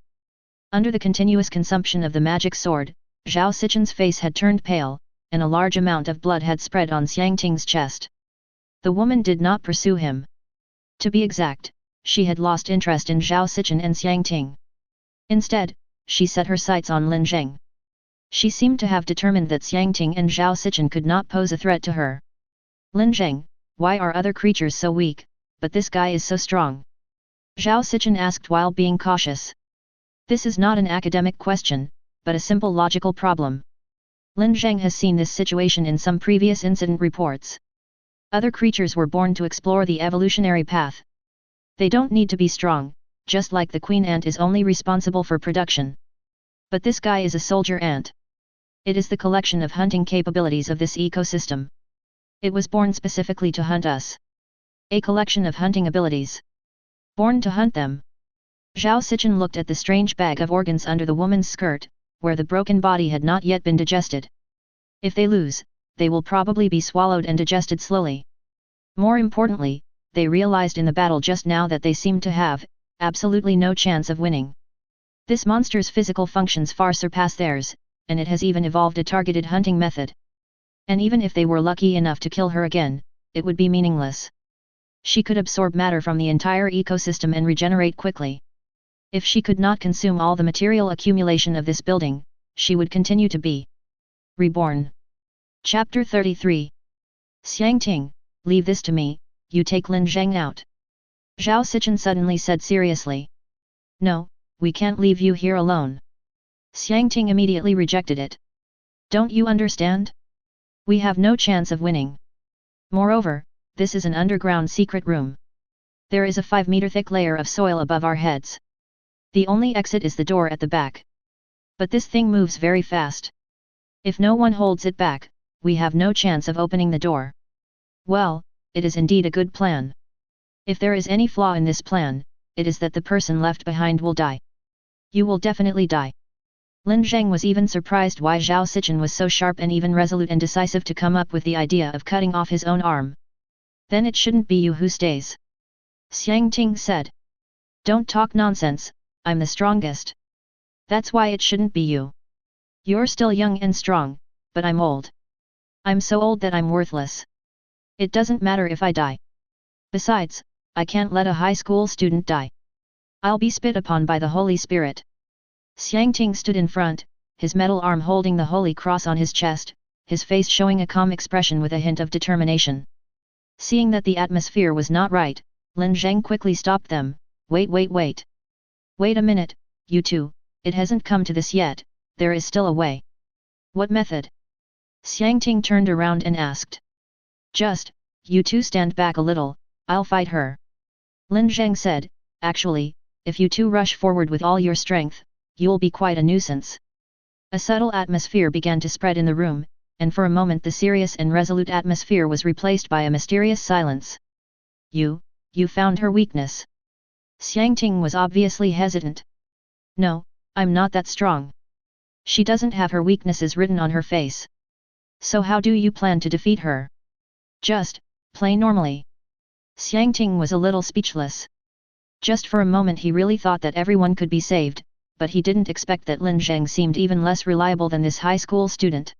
Under the continuous consumption of the magic sword, Zhao Sichen's face had turned pale, and a large amount of blood had spread on Xiang Ting's chest. The woman did not pursue him. To be exact, she had lost interest in Zhao Sichen and Xiang Ting. Instead, she set her sights on Lin Zheng. She seemed to have determined that Xiang Ting and Zhao Sichen could not pose a threat to her. Lin Zheng, why are other creatures so weak, but this guy is so strong? Zhao Sichen asked while being cautious. This is not an academic question, but a simple logical problem. Lin Zheng has seen this situation in some previous incident reports. Other creatures were born to explore the evolutionary path. They don't need to be strong, just like the queen ant is only responsible for production. But this guy is a soldier ant. It is the collection of hunting capabilities of this ecosystem. It was born specifically to hunt us. A collection of hunting abilities. Born to hunt them. Zhao Sichen looked at the strange bag of organs under the woman's skirt, where the broken body had not yet been digested. If they lose, they will probably be swallowed and digested slowly. More importantly, they realized in the battle just now that they seemed to have absolutely no chance of winning. This monster's physical functions far surpass theirs, and it has even evolved a targeted hunting method. And even if they were lucky enough to kill her again, it would be meaningless. She could absorb matter from the entire ecosystem and regenerate quickly. If she could not consume all the material accumulation of this building, she would continue to be reborn. Chapter 33. Xiang Ting, leave this to me, you take Lin Zheng out. Zhao Sichen suddenly said seriously. No, we can't leave you here alone. Xiang Ting immediately rejected it. Don't you understand? We have no chance of winning. Moreover, this is an underground secret room. There is a 5-meter thick layer of soil above our heads. The only exit is the door at the back. But this thing moves very fast. If no one holds it back, we have no chance of opening the door. Well, it is indeed a good plan. If there is any flaw in this plan, it is that the person left behind will die. You will definitely die. Lin Zheng was even surprised why Zhao Sichen was so sharp and even resolute and decisive to come up with the idea of cutting off his own arm. Then it shouldn't be you who stays. Xiang Ting said. Don't talk nonsense, I'm the strongest. That's why it shouldn't be you. You're still young and strong, but I'm old. I'm so old that I'm worthless. It doesn't matter if I die. Besides, I can't let a high school student die. I'll be spit upon by the Holy Spirit. Xiangting stood in front, his metal arm holding the holy cross on his chest, his face showing a calm expression with a hint of determination. Seeing that the atmosphere was not right, Lin Zheng quickly stopped them. Wait. Wait a minute, you two, it hasn't come to this yet, there is still a way. What method? Xiangting turned around and asked. Just, you two stand back a little, I'll fight her. Lin Zheng said, actually, if you two rush forward with all your strength, you'll be quite a nuisance. A subtle atmosphere began to spread in the room, and for a moment the serious and resolute atmosphere was replaced by a mysterious silence. You found her weakness. Xiangting was obviously hesitant. No, I'm not that strong. She doesn't have her weaknesses written on her face. So how do you plan to defeat her? Just, play normally. Xiangting was a little speechless. Just for a moment he really thought that everyone could be saved, but he didn't expect that Lin Zheng seemed even less reliable than this high school student.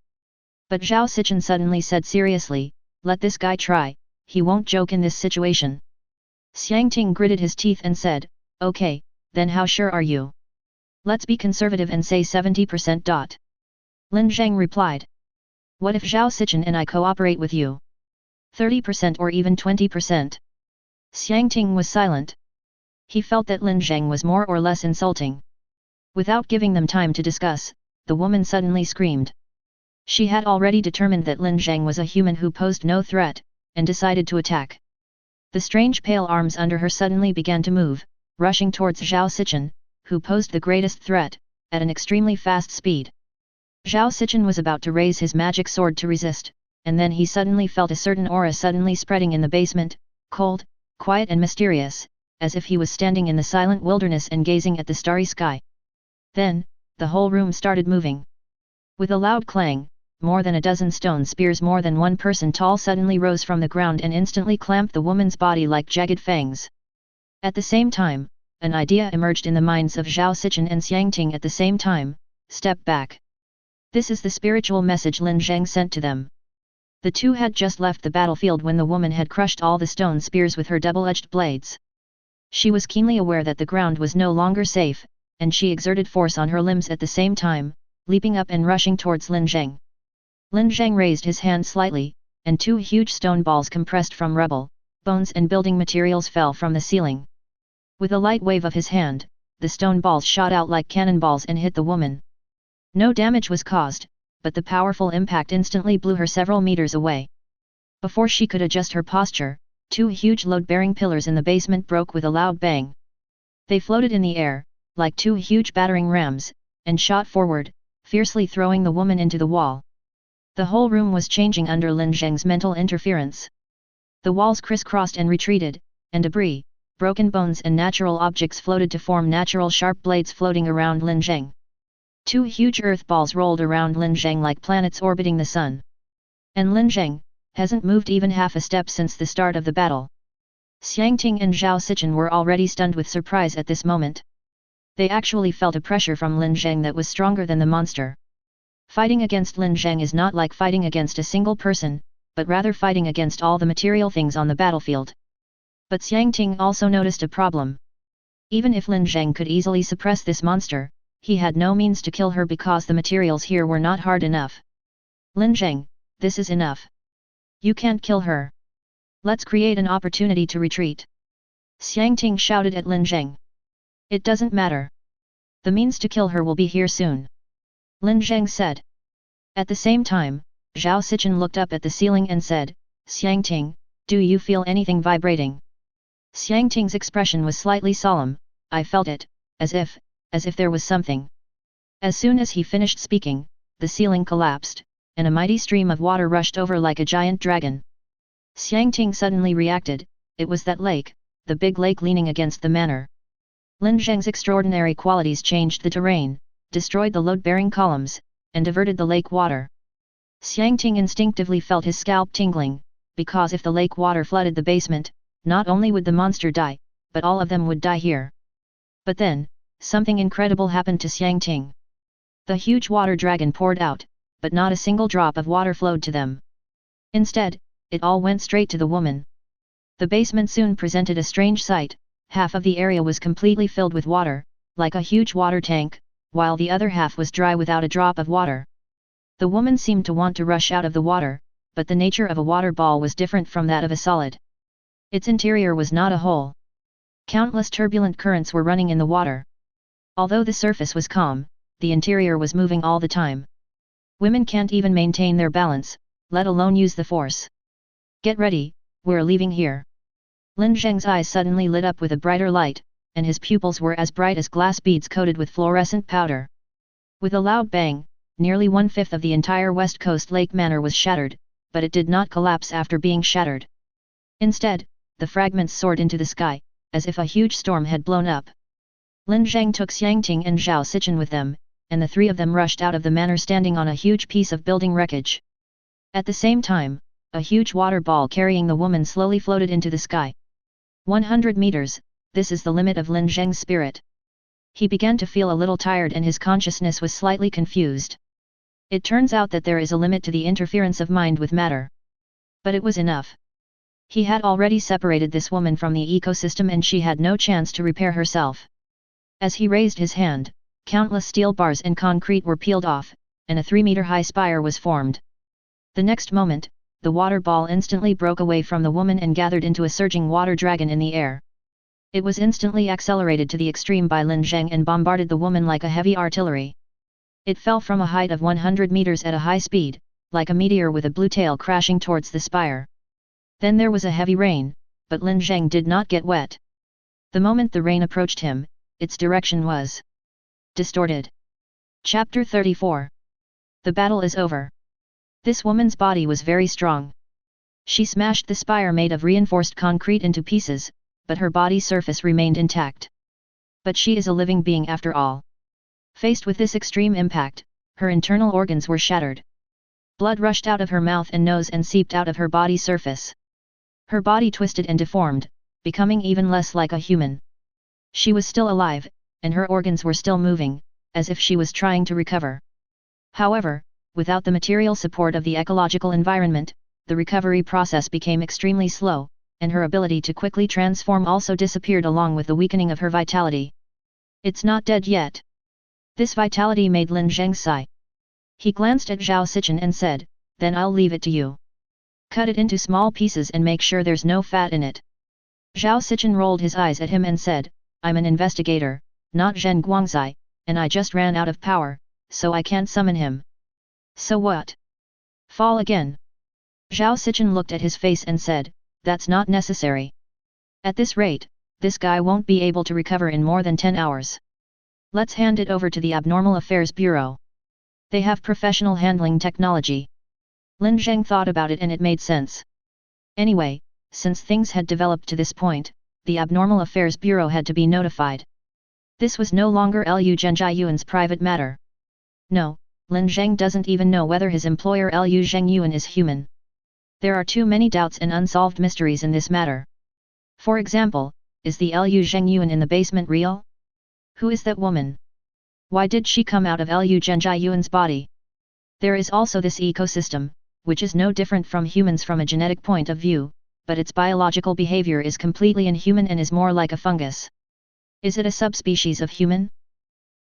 But Zhao Sichen suddenly said seriously, let this guy try, he won't joke in this situation. Xiangting gritted his teeth and said, okay, then how sure are you? Let's be conservative and say 70%. Lin Zheng replied. What if Zhao Sichen and I cooperate with you? 30% or even 20%? Xiangting was silent. He felt that Lin Zheng was more or less insulting. Without giving them time to discuss, the woman suddenly screamed. She had already determined that Lin Zheng was a human who posed no threat, and decided to attack. The strange pale arms under her suddenly began to move, rushing towards Zhao Sichen, who posed the greatest threat, at an extremely fast speed. Zhao Sichen was about to raise his magic sword to resist, and then he suddenly felt a certain aura suddenly spreading in the basement, cold, quiet and mysterious, as if he was standing in the silent wilderness and gazing at the starry sky. Then, the whole room started moving. With a loud clang, more than a dozen stone spears more than 1 person tall suddenly rose from the ground and instantly clamped the woman's body like jagged fangs. At the same time, an idea emerged in the minds of Zhao Sichen and Xiangting at the same time, step back. This is the spiritual message Lin Zheng sent to them. The two had just left the battlefield when the woman had crushed all the stone spears with her double-edged blades. She was keenly aware that the ground was no longer safe, and she exerted force on her limbs at the same time, leaping up and rushing towards Lin Zheng. Lin Zheng raised his hand slightly, and 2 huge stone balls compressed from rubble, bones and building materials fell from the ceiling. With a light wave of his hand, the stone balls shot out like cannonballs and hit the woman. No damage was caused, but the powerful impact instantly blew her several meters away. Before she could adjust her posture, 2 huge load-bearing pillars in the basement broke with a loud bang. They floated in the air, like 2 huge battering rams, and shot forward, fiercely throwing the woman into the wall. The whole room was changing under Lin Zheng's mental interference. The walls crisscrossed and retreated, and debris, broken bones and natural objects floated to form natural sharp blades floating around Lin Zheng. 2 huge earth balls rolled around Lin Zheng like planets orbiting the sun. And Lin Zheng hasn't moved even half a step since the start of the battle. Xiangting and Zhao Sichen were already stunned with surprise at this moment. They actually felt a pressure from Lin Zheng that was stronger than the monster. Fighting against Lin Zheng is not like fighting against a single person, but rather fighting against all the material things on the battlefield. But Xiangting also noticed a problem. Even if Lin Zheng could easily suppress this monster, he had no means to kill her because the materials here were not hard enough. Lin Zheng, this is enough. You can't kill her. Let's create an opportunity to retreat. Xiangting shouted at Lin Zheng. It doesn't matter. The means to kill her will be here soon. Lin Zheng said. At the same time, Zhao Sichen looked up at the ceiling and said, Xiangting, do you feel anything vibrating? Xiangting's expression was slightly solemn. I felt it, as if there was something. As soon as he finished speaking, the ceiling collapsed, and a mighty stream of water rushed over like a giant dragon. Xiangting suddenly reacted, it was that lake, the big lake leaning against the manor. Lin Zheng's extraordinary qualities changed the terrain, destroyed the load-bearing columns, and diverted the lake water. Xiangting instinctively felt his scalp tingling, because if the lake water flooded the basement, not only would the monster die, but all of them would die here. But then, something incredible happened to Xiangting. The huge water dragon poured out, but not a single drop of water flowed to them. Instead, it all went straight to the woman. The basement soon presented a strange sight. Half of the area was completely filled with water, like a huge water tank, while the other half was dry without a drop of water. The woman seemed to want to rush out of the water, but the nature of a water ball was different from that of a solid. Its interior was not a hole. Countless turbulent currents were running in the water. Although the surface was calm, the interior was moving all the time. Women can't even maintain their balance, let alone use the force. Get ready, we're leaving here. Lin Zheng's eyes suddenly lit up with a brighter light, and his pupils were as bright as glass beads coated with fluorescent powder. With a loud bang, nearly 1/5 of the entire West Coast Lake Manor was shattered, but it did not collapse after being shattered. Instead, the fragments soared into the sky, as if a huge storm had blown up. Lin Zheng took Xiangting and Zhao Sichen with them, and the three of them rushed out of the manor standing on a huge piece of building wreckage. At the same time, a huge water ball carrying the woman slowly floated into the sky. 100 meters, this is the limit of Lin Zheng's spirit. He began to feel a little tired and his consciousness was slightly confused. It turns out that there is a limit to the interference of mind with matter. But it was enough. He had already separated this woman from the ecosystem and she had no chance to repair herself. As he raised his hand, countless steel bars and concrete were peeled off, and a 3-meter-high spire was formed. The next moment, the water ball instantly broke away from the woman and gathered into a surging water dragon in the air. It was instantly accelerated to the extreme by Lin Zheng and bombarded the woman like a heavy artillery. It fell from a height of 100 meters at a high speed, like a meteor with a blue tail crashing towards the spire. Then there was a heavy rain, but Lin Zheng did not get wet. The moment the rain approached him, its direction was distorted. Chapter 34. The battle is over. This woman's body was very strong. She smashed the spire made of reinforced concrete into pieces, but her body surface remained intact. But she is a living being after all. Faced with this extreme impact, her internal organs were shattered. Blood rushed out of her mouth and nose and seeped out of her body surface. Her body twisted and deformed, becoming even less like a human. She was still alive, and her organs were still moving, as if she was trying to recover. However, without the material support of the ecological environment, the recovery process became extremely slow, and her ability to quickly transform also disappeared along with the weakening of her vitality. It's not dead yet. This vitality made Lin Zheng sigh. He glanced at Zhao Sichen and said, then I'll leave it to you. Cut it into small pieces and make sure there's no fat in it. Zhao Sichen rolled his eyes at him and said, I'm an investigator, not Zhen Guangzai, and I just ran out of power, so I can't summon him. So what? Fall again? Zhao Sichen looked at his face and said, that's not necessary. At this rate, this guy won't be able to recover in more than 10 hours. Let's hand it over to the Abnormal Affairs Bureau. They have professional handling technology. Lin Zheng thought about it and it made sense. Anyway, since things had developed to this point, the Abnormal Affairs Bureau had to be notified. This was no longer Lu Zhenjiayuan's private matter. No, Lin Zheng doesn't even know whether his employer Lu Zhengyuan is human. There are too many doubts and unsolved mysteries in this matter. For example, is the Lu Zhengyuan in the basement real? Who is that woman? Why did she come out of Lu Zhenjiayuan's body? There is also this ecosystem, which is no different from humans from a genetic point of view, but its biological behavior is completely inhuman and is more like a fungus. Is it a subspecies of human?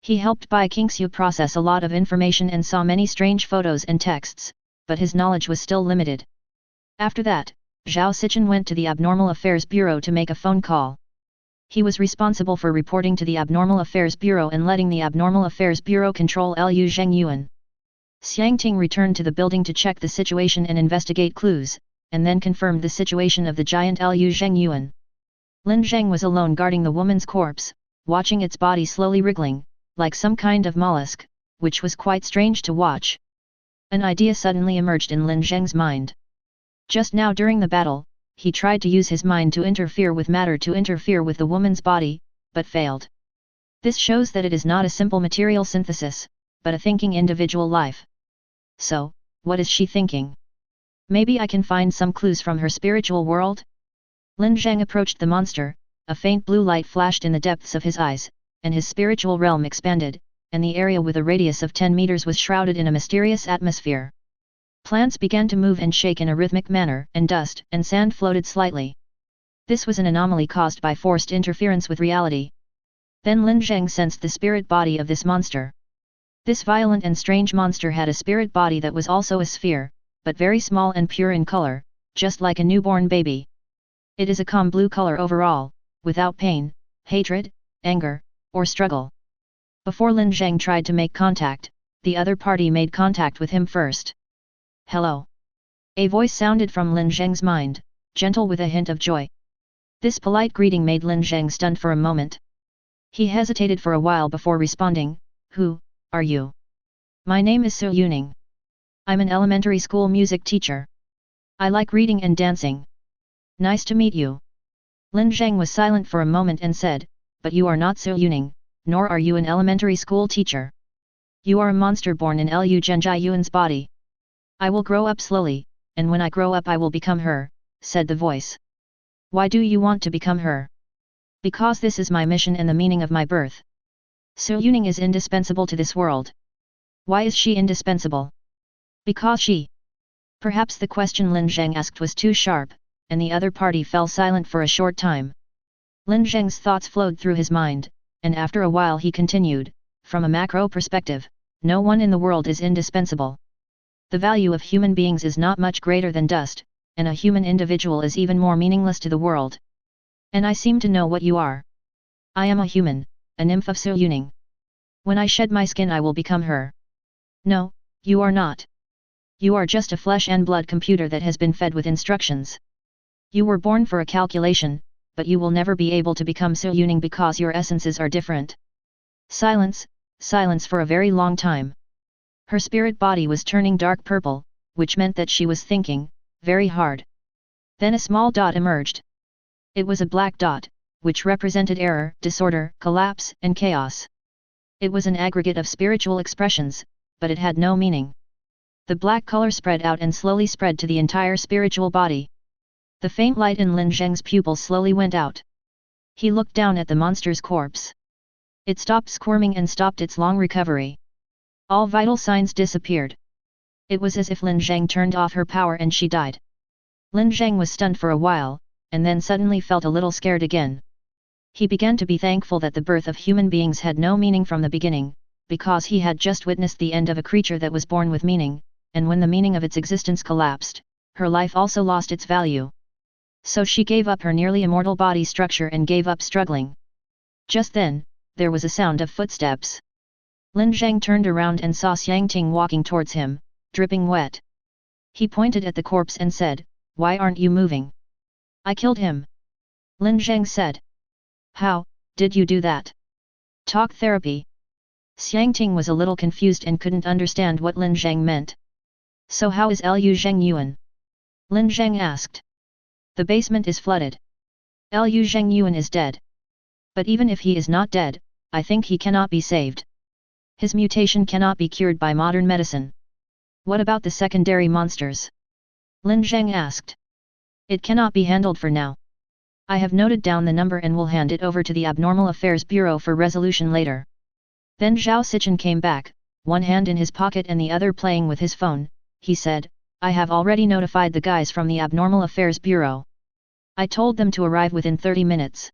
He helped Bai Qingxiu process a lot of information and saw many strange photos and texts, but his knowledge was still limited. After that, Zhao Sichen went to the Abnormal Affairs Bureau to make a phone call. He was responsible for reporting to the Abnormal Affairs Bureau and letting the Abnormal Affairs Bureau control Lu Zhengyuan. Xiangting returned to the building to check the situation and investigate clues, and then confirmed the situation of the giant Lu Zhengyuan. Lin Zheng was alone guarding the woman's corpse, watching its body slowly wriggling, like some kind of mollusk, which was quite strange to watch. An idea suddenly emerged in Lin Zheng's mind. Just now during the battle, he tried to use his mind to interfere with matter to interfere with the woman's body, but failed. This shows that it is not a simple material synthesis, but a thinking individual life. So, what is she thinking? Maybe I can find some clues from her spiritual world? Lin Zheng approached the monster, a faint blue light flashed in the depths of his eyes, and his spiritual realm expanded, and the area with a radius of 10 meters was shrouded in a mysterious atmosphere. Plants began to move and shake in a rhythmic manner, and dust and sand floated slightly. This was an anomaly caused by forced interference with reality. Then Lin Zheng sensed the spirit body of this monster. This violent and strange monster had a spirit body that was also a sphere, but very small and pure in color, just like a newborn baby. It is a calm blue color overall, without pain, hatred, anger, or struggle. Before Lin Zheng tried to make contact, the other party made contact with him first. Hello. A voice sounded from Lin Zheng's mind, gentle with a hint of joy. This polite greeting made Lin Zheng stunned for a moment. He hesitated for a while before responding, Who are you? My name is Su Yuning. I'm an elementary school music teacher. I like reading and dancing. Nice to meet you. Lin Zheng was silent for a moment and said, But you are not Su Yuning, nor are you an elementary school teacher. You are a monster born in Liu Zhenjai Yuan's body. I will grow up slowly, and when I grow up I will become her, said the voice. Why do you want to become her? Because this is my mission and the meaning of my birth. Su Yuning is indispensable to this world. Why is she indispensable? Because she. Perhaps the question Lin Zheng asked was too sharp, and the other party fell silent for a short time. Lin Zheng's thoughts flowed through his mind, and after a while he continued, From a macro perspective, no one in the world is indispensable. The value of human beings is not much greater than dust, and a human individual is even more meaningless to the world. And I seem to know what you are. I am a human, a nymph of Su Yuning. When I shed my skin I will become her. No, you are not. You are just a flesh and blood computer that has been fed with instructions. You were born for a calculation, but you will never be able to become Su Yuning because your essences are different. Silence, silence for a very long time. Her spirit body was turning dark purple, which meant that she was thinking, very hard. Then a small dot emerged. It was a black dot, which represented error, disorder, collapse, and chaos. It was an aggregate of spiritual expressions, but it had no meaning. The black color spread out and slowly spread to the entire spiritual body. The faint light in Lin Zheng's pupils slowly went out. He looked down at the monster's corpse. It stopped squirming and stopped its long recovery. All vital signs disappeared. It was as if Lin Zheng turned off her power and she died. Lin Zheng was stunned for a while, and then suddenly felt a little scared again. He began to be thankful that the birth of human beings had no meaning from the beginning, because he had just witnessed the end of a creature that was born with meaning, and when the meaning of its existence collapsed, her life also lost its value. So she gave up her nearly immortal body structure and gave up struggling. Just then, there was a sound of footsteps. Lin Zheng turned around and saw Xiangting walking towards him, dripping wet. He pointed at the corpse and said, Why aren't you moving? I killed him. Lin Zheng said. How did you do that? Talk therapy. Xiangting was a little confused and couldn't understand what Lin Zheng meant. So how is Liu Zheng Yuan? Lin Zheng asked. The basement is flooded. Liu Zheng Yuan is dead. But even if he is not dead, I think he cannot be saved. His mutation cannot be cured by modern medicine. What about the secondary monsters? Lin Zheng asked. It cannot be handled for now. I have noted down the number and will hand it over to the Abnormal Affairs Bureau for resolution later. Then Zhao Sichen came back, one hand in his pocket and the other playing with his phone. He said, I have already notified the guys from the Abnormal Affairs Bureau. I told them to arrive within 30 minutes.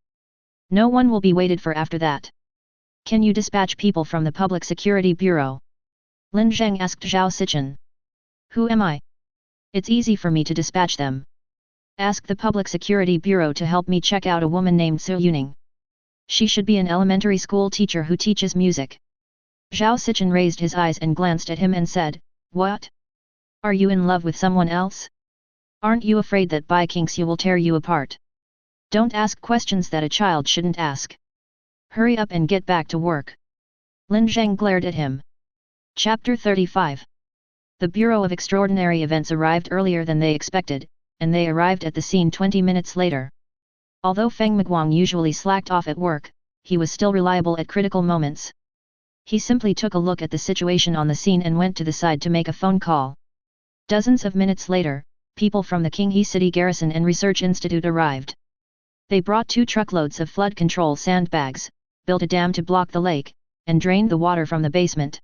No one will be waited for after that. Can you dispatch people from the Public Security Bureau? Lin Zheng asked Zhao Sichen. Who am I? It's easy for me to dispatch them. Ask the Public Security Bureau to help me check out a woman named Su Yuning. She should be an elementary school teacher who teaches music. Zhao Sichen raised his eyes and glanced at him and said, What? Are you in love with someone else? Aren't you afraid that by Kingxu will tear you apart? Don't ask questions that a child shouldn't ask. Hurry up and get back to work. Lin Zheng glared at him. Chapter 35. The Bureau of Extraordinary Events arrived earlier than they expected, and they arrived at the scene 20 minutes later. Although Feng Miguang usually slacked off at work, he was still reliable at critical moments. He simply took a look at the situation on the scene and went to the side to make a phone call. Dozens of minutes later, people from the Qinghe City Garrison and Research Institute arrived. They brought 2 truckloads of flood control sandbags, built a dam to block the lake, and drained the water from the basement.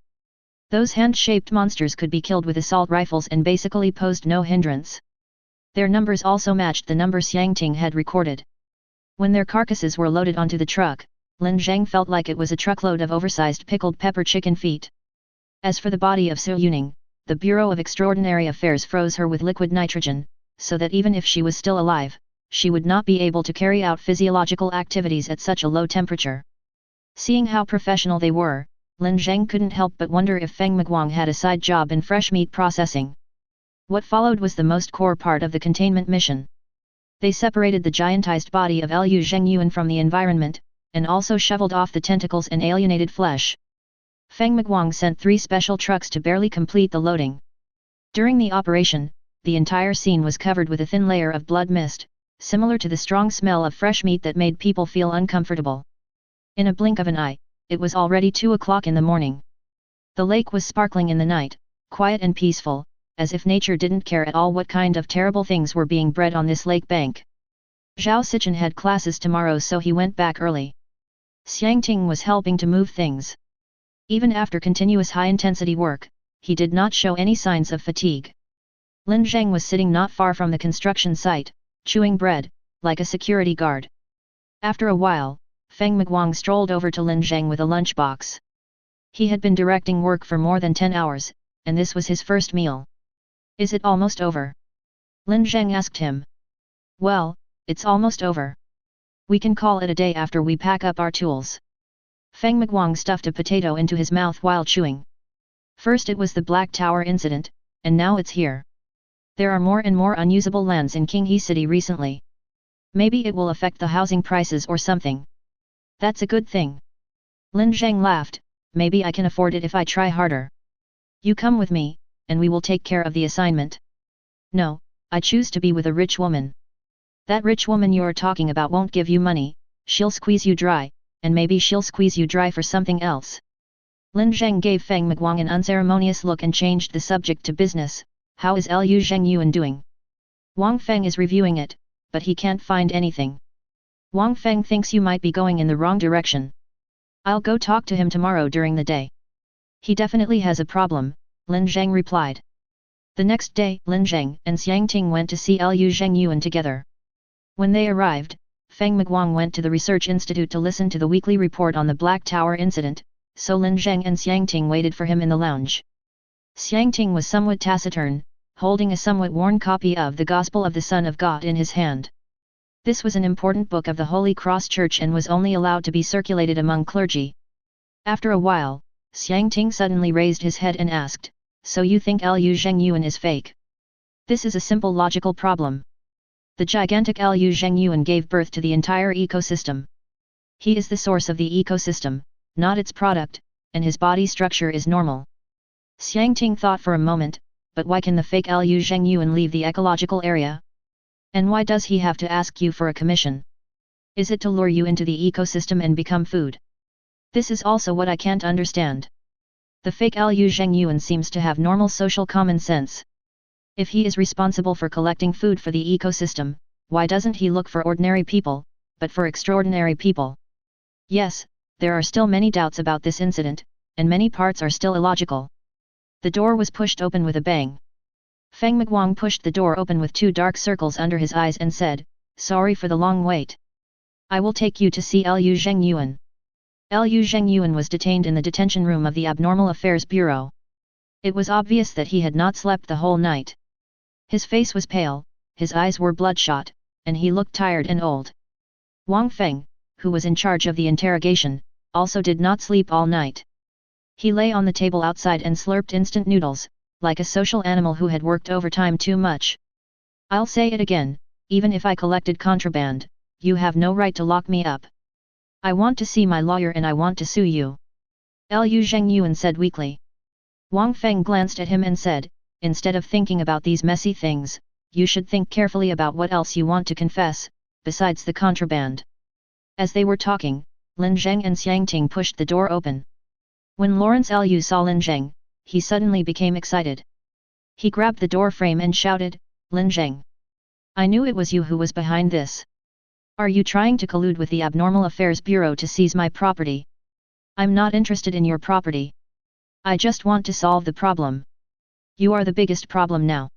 Those hand-shaped monsters could be killed with assault rifles and basically posed no hindrance. Their numbers also matched the number Xiangting had recorded. When their carcasses were loaded onto the truck, Lin Zheng felt like it was a truckload of oversized pickled pepper chicken feet. As for the body of Su Yuning, the Bureau of Extraordinary Affairs froze her with liquid nitrogen, so that even if she was still alive, she would not be able to carry out physiological activities at such a low temperature. Seeing how professional they were, Lin Zheng couldn't help but wonder if Feng Miguang had a side job in fresh meat processing. What followed was the most core part of the containment mission. They separated the giantized body of Liu Zhengyuan from the environment, and also shoveled off the tentacles and alienated flesh. Feng Miguang sent 3 special trucks to barely complete the loading. During the operation, the entire scene was covered with a thin layer of blood mist, similar to the strong smell of fresh meat that made people feel uncomfortable. In a blink of an eye, it was already 2 o'clock in the morning. The lake was sparkling in the night, quiet and peaceful, as if nature didn't care at all what kind of terrible things were being bred on this lake bank. Zhao Sichen had classes tomorrow, so he went back early. Xiangting was helping to move things. Even after continuous high-intensity work, he did not show any signs of fatigue. Lin Zheng was sitting not far from the construction site, chewing bread, like a security guard. After a while, Feng Miguang strolled over to Lin Zheng with a lunchbox. He had been directing work for more than 10 hours, and this was his first meal. "Is it almost over?" Lin Zheng asked him. "Well, it's almost over. We can call it a day after we pack up our tools." Feng Miguang stuffed a potato into his mouth while chewing. First it was the Black Tower incident, and now it's here. There are more and more unusable lands in Qinghe City recently. Maybe it will affect the housing prices or something. That's a good thing. Lin Zheng laughed. "Maybe I can afford it if I try harder. You come with me, and we will take care of the assignment." "No, I choose to be with a rich woman." "That rich woman you're talking about won't give you money, she'll squeeze you dry, and maybe she'll squeeze you dry for something else." Lin Zheng gave Feng Miguang an unceremonious look and changed the subject to business. "How is Liu Zhengyuan doing?" "Wang Feng is reviewing it, but he can't find anything. Wang Feng thinks you might be going in the wrong direction. I'll go talk to him tomorrow during the day." "He definitely has a problem," Lin Zheng replied. The next day, Lin Zheng and Xiangting went to see Liu Zhengyuan together. When they arrived, Feng Miguang went to the research institute to listen to the weekly report on the Black Tower incident, so Lin Zheng and Xiangting waited for him in the lounge. Xiangting was somewhat taciturn, holding a somewhat worn copy of the Gospel of the Son of God in his hand. This was an important book of the Holy Cross Church and was only allowed to be circulated among clergy. After a while, Xiangting suddenly raised his head and asked, "So you think Liu Zhengyuan is fake?" "This is a simple logical problem. The gigantic Liu Zhengyuan gave birth to the entire ecosystem. He is the source of the ecosystem, not its product, and his body structure is normal." Xiangting thought for a moment, "But why can the fake Liu Zhengyuan leave the ecological area? And why does he have to ask you for a commission? Is it to lure you into the ecosystem and become food? This is also what I can't understand. The fake Liu Zhengyuan seems to have normal social common sense. If he is responsible for collecting food for the ecosystem, why doesn't he look for ordinary people, but for extraordinary people?" Yes, there are still many doubts about this incident, and many parts are still illogical. The door was pushed open with a bang. Feng Miguang pushed the door open with 2 dark circles under his eyes and said, "Sorry for the long wait. I will take you to see Liu Zhengyuan." Liu Zhengyuan was detained in the detention room of the Abnormal Affairs Bureau. It was obvious that he had not slept the whole night. His face was pale, his eyes were bloodshot, and he looked tired and old. Wang Feng, who was in charge of the interrogation, also did not sleep all night. He lay on the table outside and slurped instant noodles, like a social animal who had worked overtime too much. "I'll say it again, even if I collected contraband, you have no right to lock me up. I want to see my lawyer and I want to sue you," Liu Zhengyuan said weakly. Wang Feng glanced at him and said, "Instead of thinking about these messy things, you should think carefully about what else you want to confess, besides the contraband." As they were talking, Lin Zheng and Xiangting pushed the door open. When Lawrence Liu saw Lin Zheng, he suddenly became excited. He grabbed the door frame and shouted, "Lin Zheng! I knew it was you who was behind this. Are you trying to collude with the Abnormal Affairs Bureau to seize my property? I'm not interested in your property. I just want to solve the problem. You are the biggest problem now.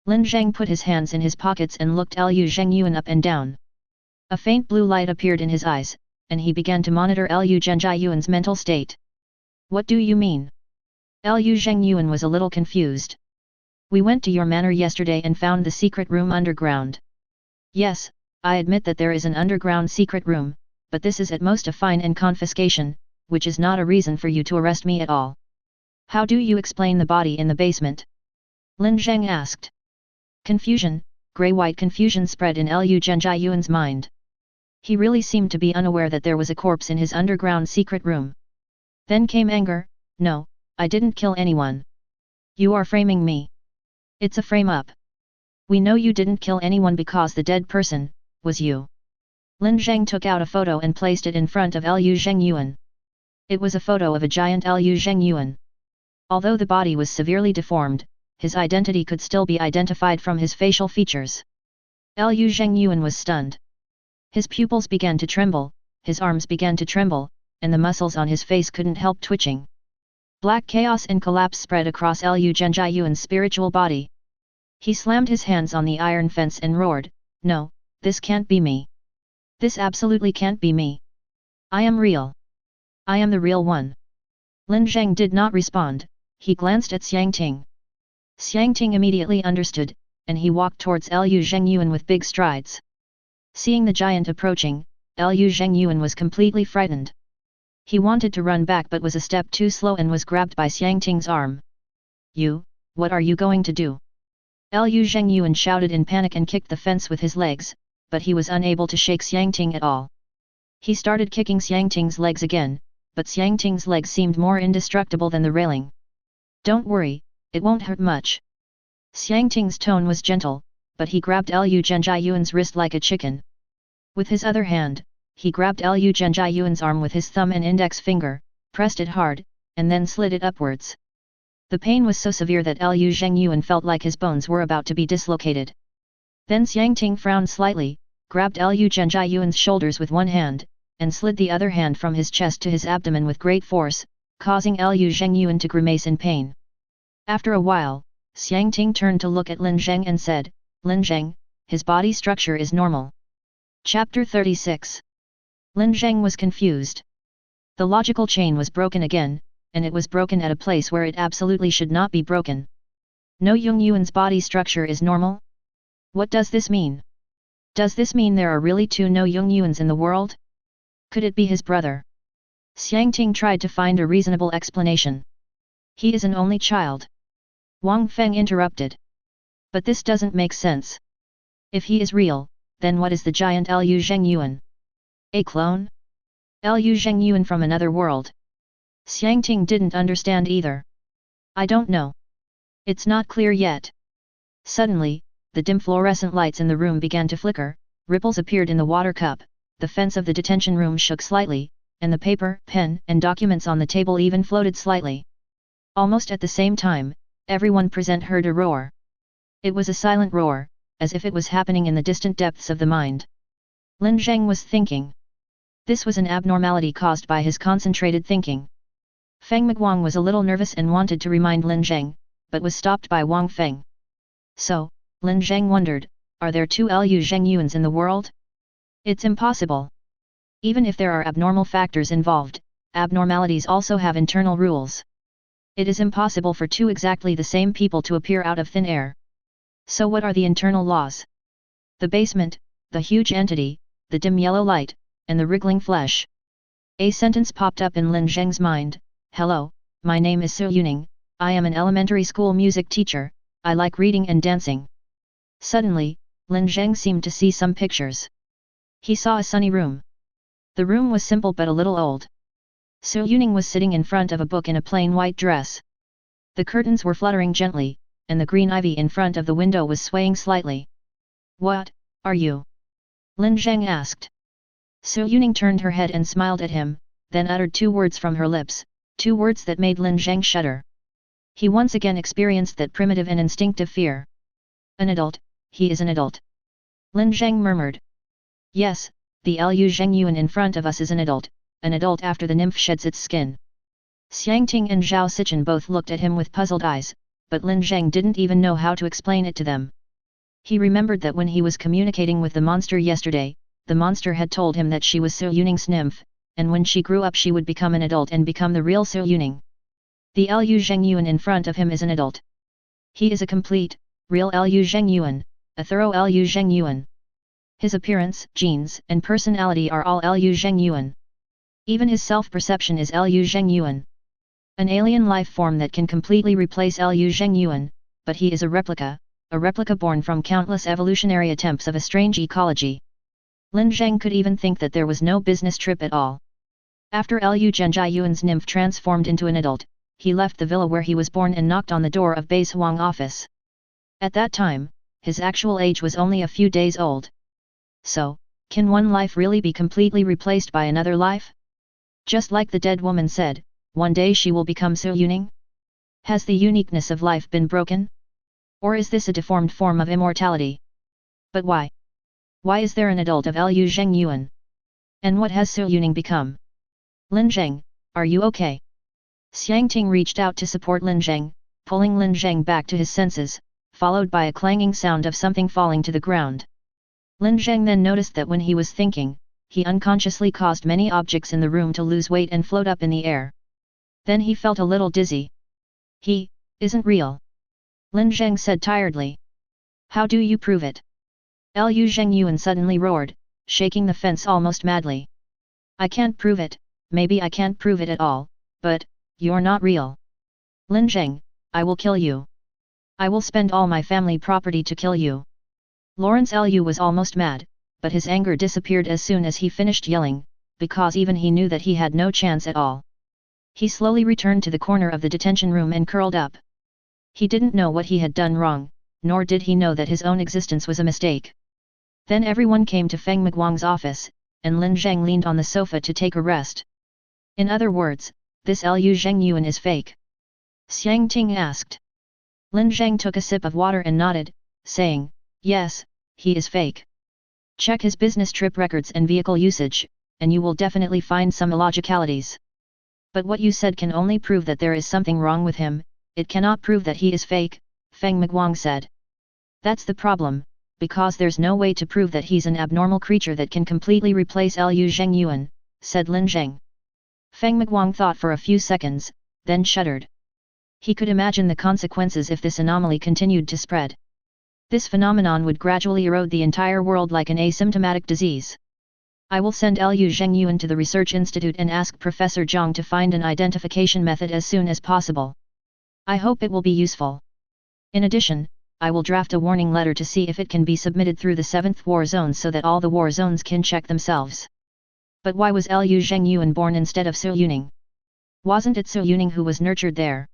Lin Zheng put his hands in his pockets and looked Liu Zhengyuan up and down. A faint blue light appeared in his eyes, and he began to monitor Liu Zhengyuan's mental state. What do you mean? Liu Zhengyuan was a little confused. We went to your manor yesterday and found the secret room underground. Yes, I admit that there is an underground secret room, but this is at most a fine and confiscation, which is not a reason for you to arrest me at all. How do you explain the body in the basement? Lin Zheng asked. Confusion, grey-white confusion spread in Liu Zhengyuan's mind. He really seemed to be unaware that there was a corpse in his underground secret room. Then came anger. No, I didn't kill anyone. You are framing me. It's a frame-up. We know you didn't kill anyone because the dead person was you. Lin Zheng took out a photo and placed it in front of Liu Zhengyuan. It was a photo of a giant Liu Zhengyuan. Although the body was severely deformed, his identity could still be identified from his facial features. Liu Zhengyuan was stunned. His pupils began to tremble, his arms began to tremble, and the muscles on his face couldn't help twitching. Black chaos and collapse spread across Liu Zhengyuan's spiritual body. He slammed his hands on the iron fence and roared, "No, this can't be me. This absolutely can't be me. I am real. I am the real one." Lin Zheng did not respond, he glanced at Xiang Ting. Xiang Ting immediately understood, and he walked towards Liu Zhengyuan with big strides. Seeing the giant approaching, Liu Zhengyuan was completely frightened. He wanted to run back but was a step too slow and was grabbed by Xiang Ting's arm. "You, what are you going to do?" Liu Zhengyuan shouted in panic and kicked the fence with his legs, but he was unable to shake Xiang Ting at all. He started kicking Xiang Ting's legs again, but Xiang Ting's legs seemed more indestructible than the railing. "Don't worry, it won't hurt much." Xiang Ting's tone was gentle, but he grabbed Liu Zhengyuan's wrist like a chicken. With his other hand, he grabbed Liu Zhengyuan's arm with his thumb and index finger, pressed it hard, and then slid it upwards. The pain was so severe that Liu Zhengyuan felt like his bones were about to be dislocated. Then Xiang Ting frowned slightly, grabbed Liu Zhengyuan's shoulders with one hand, and slid the other hand from his chest to his abdomen with great force, causing Liu Zhengyuan to grimace in pain. After a while, Xiang Ting turned to look at Lin Zheng and said, "Lin Zheng, his body structure is normal." Chapter 36. Lin Zheng was confused. The logical chain was broken again, and it was broken at a place where it absolutely should not be broken. No Yungyuan's body structure is normal? What does this mean? Does this mean there are really two No Yungyuans in the world? Could it be his brother? Xiang Ting tried to find a reasonable explanation. He is an only child. Wang Feng interrupted. But this doesn't make sense. If he is real, then what is the giant Liu Zhengyuan? A clone? Liu Zhengyuan from another world? Xiang Ting didn't understand either. "I don't know. It's not clear yet." Suddenly, the dim fluorescent lights in the room began to flicker, ripples appeared in the water cup, the fence of the detention room shook slightly, and the paper, pen, and documents on the table even floated slightly. Almost at the same time, everyone present heard a roar. It was a silent roar, as if it was happening in the distant depths of the mind. Lin Zheng was thinking. This was an abnormality caused by his concentrated thinking. Feng Miguang was a little nervous and wanted to remind Lin Zheng, but was stopped by Wang Feng. So, Lin Zheng wondered, are there two Liu Zhengyuans in the world? It's impossible. Even if there are abnormal factors involved, abnormalities also have internal rules. It is impossible for two exactly the same people to appear out of thin air. So what are the internal laws? The basement, the huge entity, the dim yellow light, and the wriggling flesh. A sentence popped up in Lin Zheng's mind. "Hello, my name is Su Yuning, I am an elementary school music teacher, I like reading and dancing." Suddenly, Lin Zheng seemed to see some pictures. He saw a sunny room. The room was simple but a little old. Su Yuning was sitting in front of a book in a plain white dress. The curtains were fluttering gently, and the green ivy in front of the window was swaying slightly. "What are you?" Lin Zheng asked. Su Yuning turned her head and smiled at him, then uttered two words from her lips, two words that made Lin Zheng shudder. He once again experienced that primitive and instinctive fear. "An adult, he is an adult." Lin Zheng murmured. "Yes, the Liu Zhengyuan in front of us is an adult after the nymph sheds its skin." Xiangting and Zhao Sichen both looked at him with puzzled eyes, but Lin Zheng didn't even know how to explain it to them. He remembered that when he was communicating with the monster yesterday, the monster had told him that she was Su Yuning's nymph, and when she grew up she would become an adult and become the real Su Yuning. The Liu Zhengyuan in front of him is an adult. He is a complete, real Liu Zhengyuan, a thorough Liu Zhengyuan. His appearance, genes, and personality are all Liu Zhengyuan. Even his self-perception is Liu Zhengyuan. An alien life form that can completely replace Liu Zhengyuan, but he is a replica born from countless evolutionary attempts of a strange ecology. Lin Zheng could even think that there was no business trip at all. After Liu Zhengyuan's nymph transformed into an adult, he left the villa where he was born and knocked on the door of Bei's Huang office. At that time, his actual age was only a few days old. So, can one life really be completely replaced by another life? Just like the dead woman said, one day she will become Su Yuning? Has the uniqueness of life been broken? Or is this a deformed form of immortality? But why? Why is there an adult of Liu Zhengyuan? And what has Su Yuning become? Lin Zheng, are you okay? Xiangting reached out to support Lin Zheng, pulling Lin Zheng back to his senses, followed by a clanging sound of something falling to the ground. Lin Zheng then noticed that when he was thinking, he unconsciously caused many objects in the room to lose weight and float up in the air. Then he felt a little dizzy. He isn't real. Lin Zheng said tiredly. How do you prove it? Liu Zhengyuan suddenly roared, shaking the fence almost madly. I can't prove it, maybe I can't prove it at all, but you're not real. Lin Zheng, I will kill you. I will spend all my family property to kill you. Lawrence Liu was almost mad, but his anger disappeared as soon as he finished yelling, because even he knew that he had no chance at all. He slowly returned to the corner of the detention room and curled up. He didn't know what he had done wrong, nor did he know that his own existence was a mistake. Then everyone came to Feng Miguang's office, and Lin Zheng leaned on the sofa to take a rest. In other words, this Liu Zhengyuan is fake? Xiangting asked. Lin Zheng took a sip of water and nodded, saying, yes, he is fake. Check his business trip records and vehicle usage, and you will definitely find some illogicalities. But what you said can only prove that there is something wrong with him, it cannot prove that he is fake, Feng Miguang said. That's the problem, because there's no way to prove that he's an abnormal creature that can completely replace Liu Zhengyuan, said Lin Zheng. Feng Miguang thought for a few seconds, then shuddered. He could imagine the consequences if this anomaly continued to spread. This phenomenon would gradually erode the entire world like an asymptomatic disease. I will send Liu Zhengyuan to the Research Institute and ask Professor Zhang to find an identification method as soon as possible. I hope it will be useful. In addition, I will draft a warning letter to see if it can be submitted through the 7th War Zone so that all the war zones can check themselves. But why was Liu Zhengyuan born instead of Su Yuning? Wasn't it Su Yuning who was nurtured there?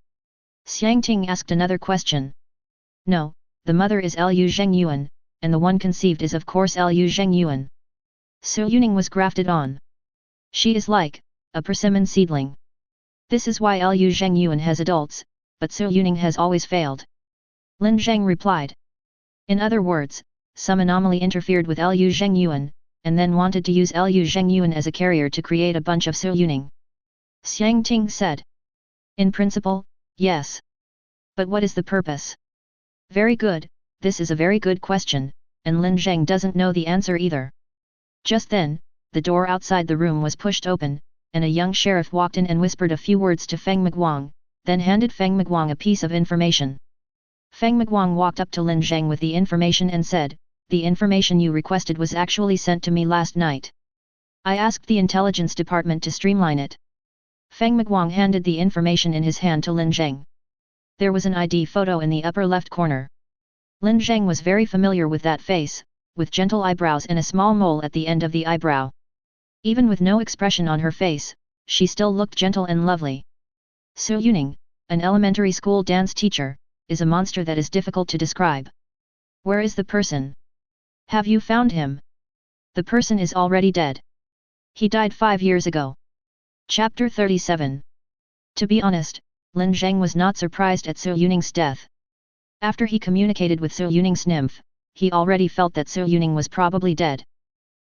Xiangting asked another question. No, the mother is Liu Zhengyuan, and the one conceived is of course Liu Zhengyuan. Su Yuning was grafted on. She is like a persimmon seedling. This is why Liu Zhengyuan has adults, but Su Yuning has always failed. Lin Zheng replied. In other words, some anomaly interfered with Liu Zhengyuan, and then wanted to use Liu Zhengyuan as a carrier to create a bunch of Su Yuning. Xiangting said. In principle, yes. But what is the purpose? Very good, this is a very good question, and Lin Zheng doesn't know the answer either. Just then, the door outside the room was pushed open, and a young sheriff walked in and whispered a few words to Feng Miguang, then handed Feng Miguang a piece of information. Feng Miguang walked up to Lin Zheng with the information and said, the information you requested was actually sent to me last night. I asked the intelligence department to streamline it. Feng Miguang handed the information in his hand to Lin Zheng. There was an ID photo in the upper left corner. Lin Zheng was very familiar with that face, with gentle eyebrows and a small mole at the end of the eyebrow. Even with no expression on her face, she still looked gentle and lovely. Su Yuning, an elementary school dance teacher, is a monster that is difficult to describe. Where is the person? Have you found him? The person is already dead. He died 5 years ago. Chapter 37. To be honest, Lin Zheng was not surprised at Su Yuning's death. After he communicated with Su Yuning's nymph, he already felt that Su Yuning was probably dead.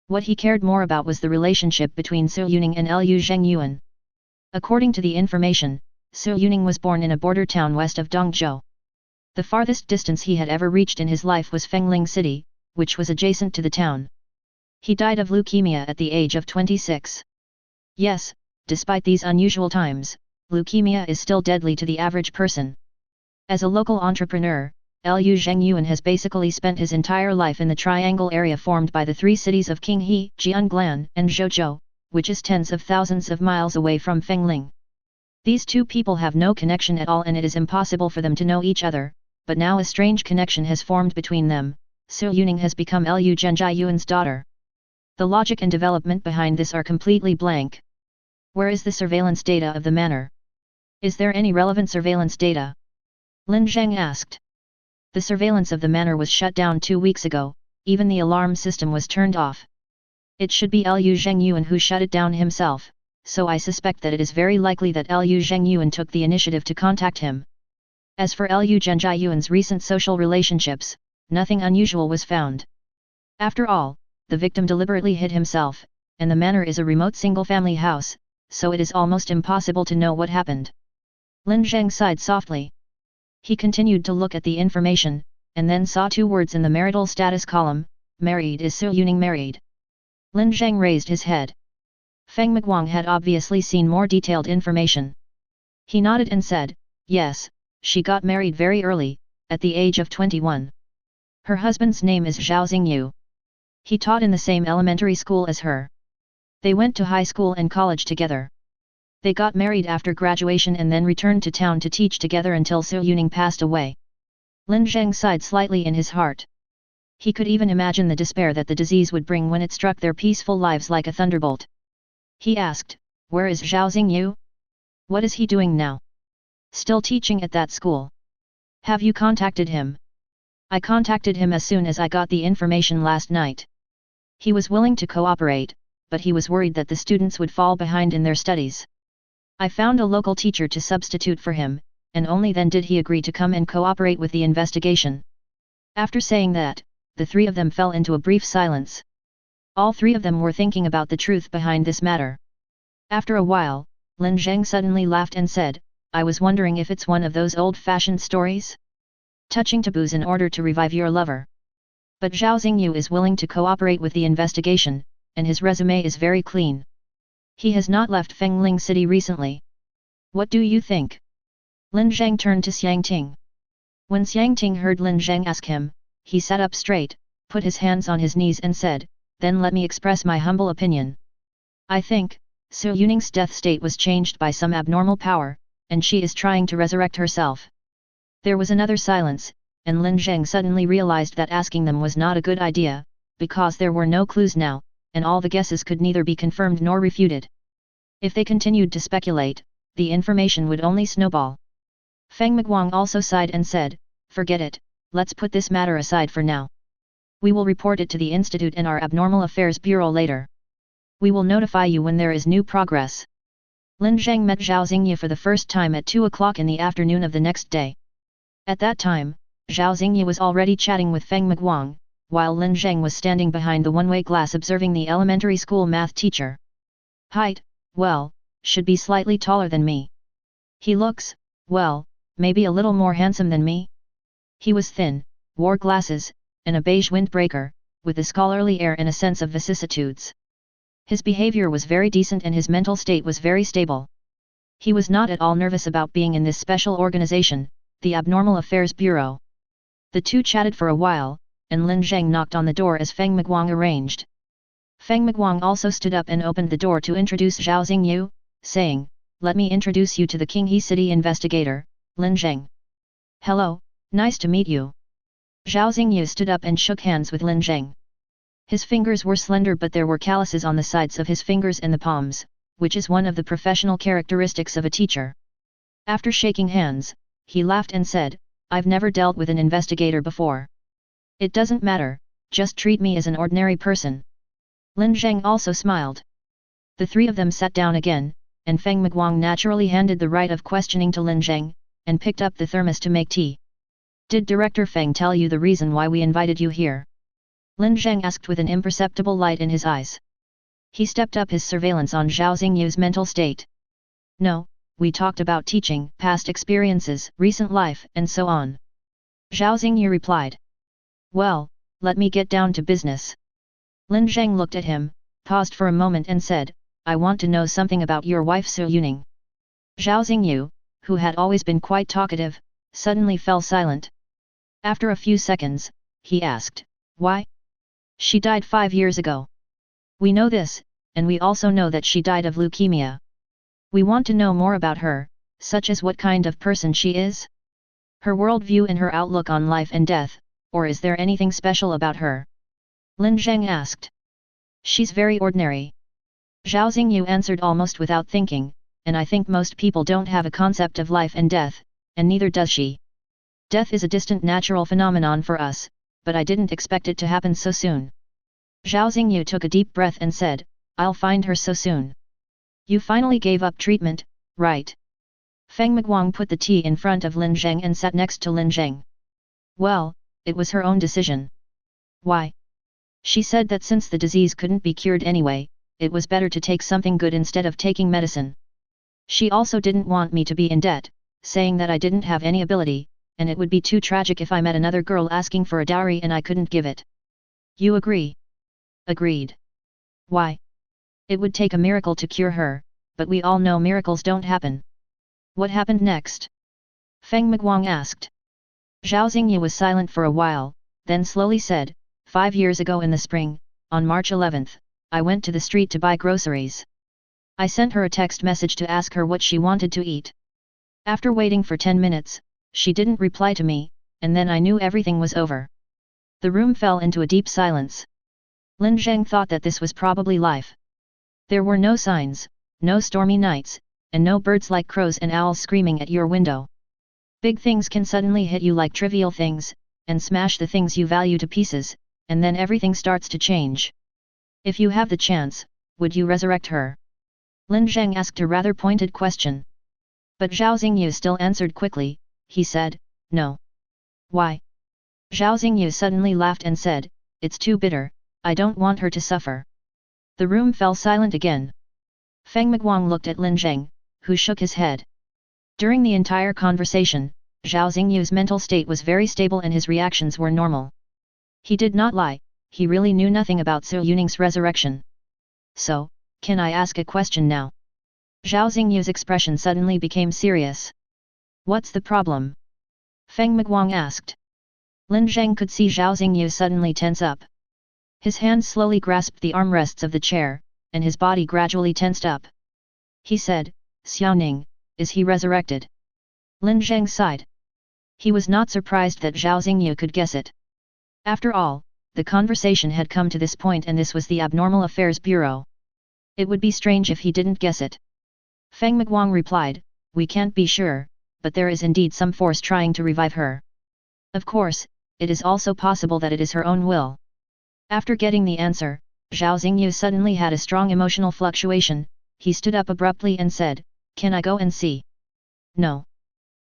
What he cared more about was the relationship between Su Yuning and Liu Zhengyuan. According to the information, Su Yuning was born in a border town west of Dongzhou. The farthest distance he had ever reached in his life was Fengling City, which was adjacent to the town. He died of leukemia at the age of 26. Yes, despite these unusual times, leukemia is still deadly to the average person. As a local entrepreneur, Liu Zhengyuan has basically spent his entire life in the triangle area formed by the three cities of Qinghe, Jianglan, and Zhouzhou, which is tens of thousands of miles away from Fengling. These two people have no connection at all and it is impossible for them to know each other, but now a strange connection has formed between them. Su Yuning has become Liu Zhengyuan's daughter. The logic and development behind this are completely blank. Where is the surveillance data of the manor? Is there any relevant surveillance data? Lin Zheng asked. The surveillance of the manor was shut down 2 weeks ago, even the alarm system was turned off. It should be Liu Zhengyuan who shut it down himself, so I suspect that it is very likely that Liu Zhengyuan took the initiative to contact him. As for Liu Zhengyuan's recent social relationships, nothing unusual was found. After all, the victim deliberately hid himself, and the manor is a remote single-family house, so it is almost impossible to know what happened. Lin Zheng sighed softly. He continued to look at the information, and then saw 2 words in the marital status column, married is Su Yuning married. Lin Zheng raised his head. Feng Miguang had obviously seen more detailed information. He nodded and said, yes, she got married very early, at the age of 21. Her husband's name is Zhao Xingyu. He taught in the same elementary school as her. They went to high school and college together. They got married after graduation and then returned to town to teach together until Su Yuning passed away. Lin Zheng sighed slightly in his heart. He could even imagine the despair that the disease would bring when it struck their peaceful lives like a thunderbolt. He asked, where is Zhao Xingyu? What is he doing now? Still teaching at that school. Have you contacted him? I contacted him as soon as I got the information last night. He was willing to cooperate, but he was worried that the students would fall behind in their studies. I found a local teacher to substitute for him, and only then did he agree to come and cooperate with the investigation. After saying that, the 3 of them fell into a brief silence. All 3 of them were thinking about the truth behind this matter. After a while, Lin Zheng suddenly laughed and said, I was wondering if it's one of those old-fashioned stories? Touching taboos in order to revive your lover. But Zhao Xingyu is willing to cooperate with the investigation, and his resume is very clean. He has not left Fengling City recently. What do you think? Lin Zheng turned to Xiang Ting. When Xiang Ting heard Lin Zheng ask him, he sat up straight, put his hands on his knees and said, then let me express my humble opinion. I think, Su Yuning's death state was changed by some abnormal power, and she is trying to resurrect herself. There was another silence, and Lin Zheng suddenly realized that asking them was not a good idea, because there were no clues now, and all the guesses could neither be confirmed nor refuted. If they continued to speculate, the information would only snowball. Feng Miguang also sighed and said, forget it, let's put this matter aside for now. We will report it to the Institute and our Abnormal Affairs Bureau later. We will notify you when there is new progress. Lin Zheng met Zhao Xingyu for the first time at 2 o'clock in the afternoon of the next day. At that time, Zhao Xingyu was already chatting with Feng Miguang, while Lin Zheng was standing behind the one-way glass observing the elementary school math teacher. Height, well, should be slightly taller than me. He looks, well, maybe a little more handsome than me. He was thin, wore glasses, and a beige windbreaker, with a scholarly air and a sense of vicissitudes. His behavior was very decent and his mental state was very stable. He was not at all nervous about being in this special organization, the Abnormal Affairs Bureau. The two chatted for a while, and Lin Zheng knocked on the door as Feng Miguang arranged. Feng Miguang also stood up and opened the door to introduce Zhao Xingyu, saying, let me introduce you to the Qinghe City investigator, Lin Zheng. Hello, nice to meet you. Zhao Xingyu stood up and shook hands with Lin Zheng. His fingers were slender but there were calluses on the sides of his fingers and the palms, which is one of the professional characteristics of a teacher. After shaking hands, he laughed and said, I've never dealt with an investigator before. It doesn't matter, just treat me as an ordinary person. Lin Zheng also smiled. The 3 of them sat down again, and Feng Miguang naturally handed the right of questioning to Lin Zheng, and picked up the thermos to make tea. Did Director Feng tell you the reason why we invited you here? Lin Zheng asked with an imperceptible light in his eyes. He stepped up his surveillance on Zhao Xingyu's mental state. No, we talked about teaching, past experiences, recent life, and so on. Zhao Xingyu replied. Well, let me get down to business. Lin Zheng looked at him, paused for a moment and said, I want to know something about your wife Su Yuning. Zhao Xingyu, who had always been quite talkative, suddenly fell silent. After a few seconds, he asked, why? She died 5 years ago. We know this, and we also know that she died of leukemia. We want to know more about her, such as what kind of person she is? Her worldview and her outlook on life and death, or is there anything special about her? Lin Zheng asked. She's very ordinary. Zhao Xingyu answered almost without thinking, and I think most people don't have a concept of life and death, and neither does she. Death is a distant natural phenomenon for us, but I didn't expect it to happen so soon. Zhao Xingyu took a deep breath and said, I'll find her so soon. You finally gave up treatment, right? Feng Miguang put the tea in front of Lin Zheng and sat next to Lin Zheng. Well, it was her own decision. Why? She said that since the disease couldn't be cured anyway, it was better to take something good instead of taking medicine. She also didn't want me to be in debt, saying that I didn't have any ability, and it would be too tragic if I met another girl asking for a dowry and I couldn't give it. You agree? Agreed. Why? It would take a miracle to cure her, but we all know miracles don't happen. What happened next? Feng Miguang asked. Zhao Xingyu was silent for a while, then slowly said, 5 years ago in the spring, on March 11th, I went to the street to buy groceries. I sent her a text message to ask her what she wanted to eat. After waiting for 10 minutes, she didn't reply to me, and then I knew everything was over. The room fell into a deep silence. Lin Zheng thought that this was probably life. There were no signs, no stormy nights, and no birds like crows and owls screaming at your window. Big things can suddenly hit you like trivial things, and smash the things you value to pieces, and then everything starts to change. If you have the chance, would you resurrect her? Lin Zheng asked a rather pointed question. But Zhao Xingyu still answered quickly, he said, no. Why? Zhao Xingyu suddenly laughed and said, it's too bitter, I don't want her to suffer. The room fell silent again. Feng Miguang looked at Lin Zheng, who shook his head. During the entire conversation, Zhao Xingyu's mental state was very stable and his reactions were normal. He did not lie, he really knew nothing about Su Yuning's resurrection. So, can I ask a question now? Zhao Xingyu's expression suddenly became serious. What's the problem? Feng Miguang asked. Lin Zheng could see Zhao Xingyu suddenly tense up. His hands slowly grasped the armrests of the chair, and his body gradually tensed up. He said, Xiaoning, is he resurrected? Lin Zheng sighed. He was not surprised that Zhao Xingyu could guess it. After all, the conversation had come to this point and this was the Abnormal Affairs Bureau. It would be strange if he didn't guess it. Feng Miguang replied, we can't be sure, but there is indeed some force trying to revive her. Of course, it is also possible that it is her own will. After getting the answer, Zhao Xingyu suddenly had a strong emotional fluctuation, he stood up abruptly and said, can I go and see? No.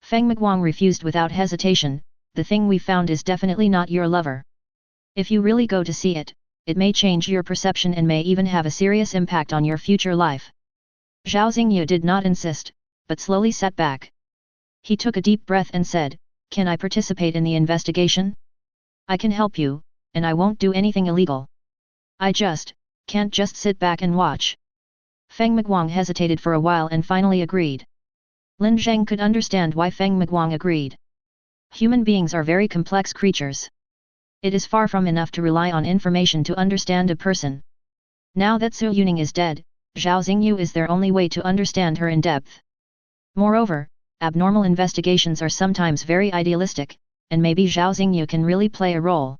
Feng Miguang refused without hesitation, the thing we found is definitely not your lover. If you really go to see it, it may change your perception and may even have a serious impact on your future life. Zhao Xingyu did not insist, but slowly sat back. He took a deep breath and said, can I participate in the investigation? I can help you, and I won't do anything illegal. I can't just sit back and watch. Feng Miguang hesitated for a while and finally agreed. Lin Zheng could understand why Feng Miguang agreed. Human beings are very complex creatures. It is far from enough to rely on information to understand a person. Now that Su Yuning is dead, Zhao Xingyu is their only way to understand her in depth. Moreover, abnormal investigations are sometimes very idealistic, and maybe Zhao Xingyu can really play a role.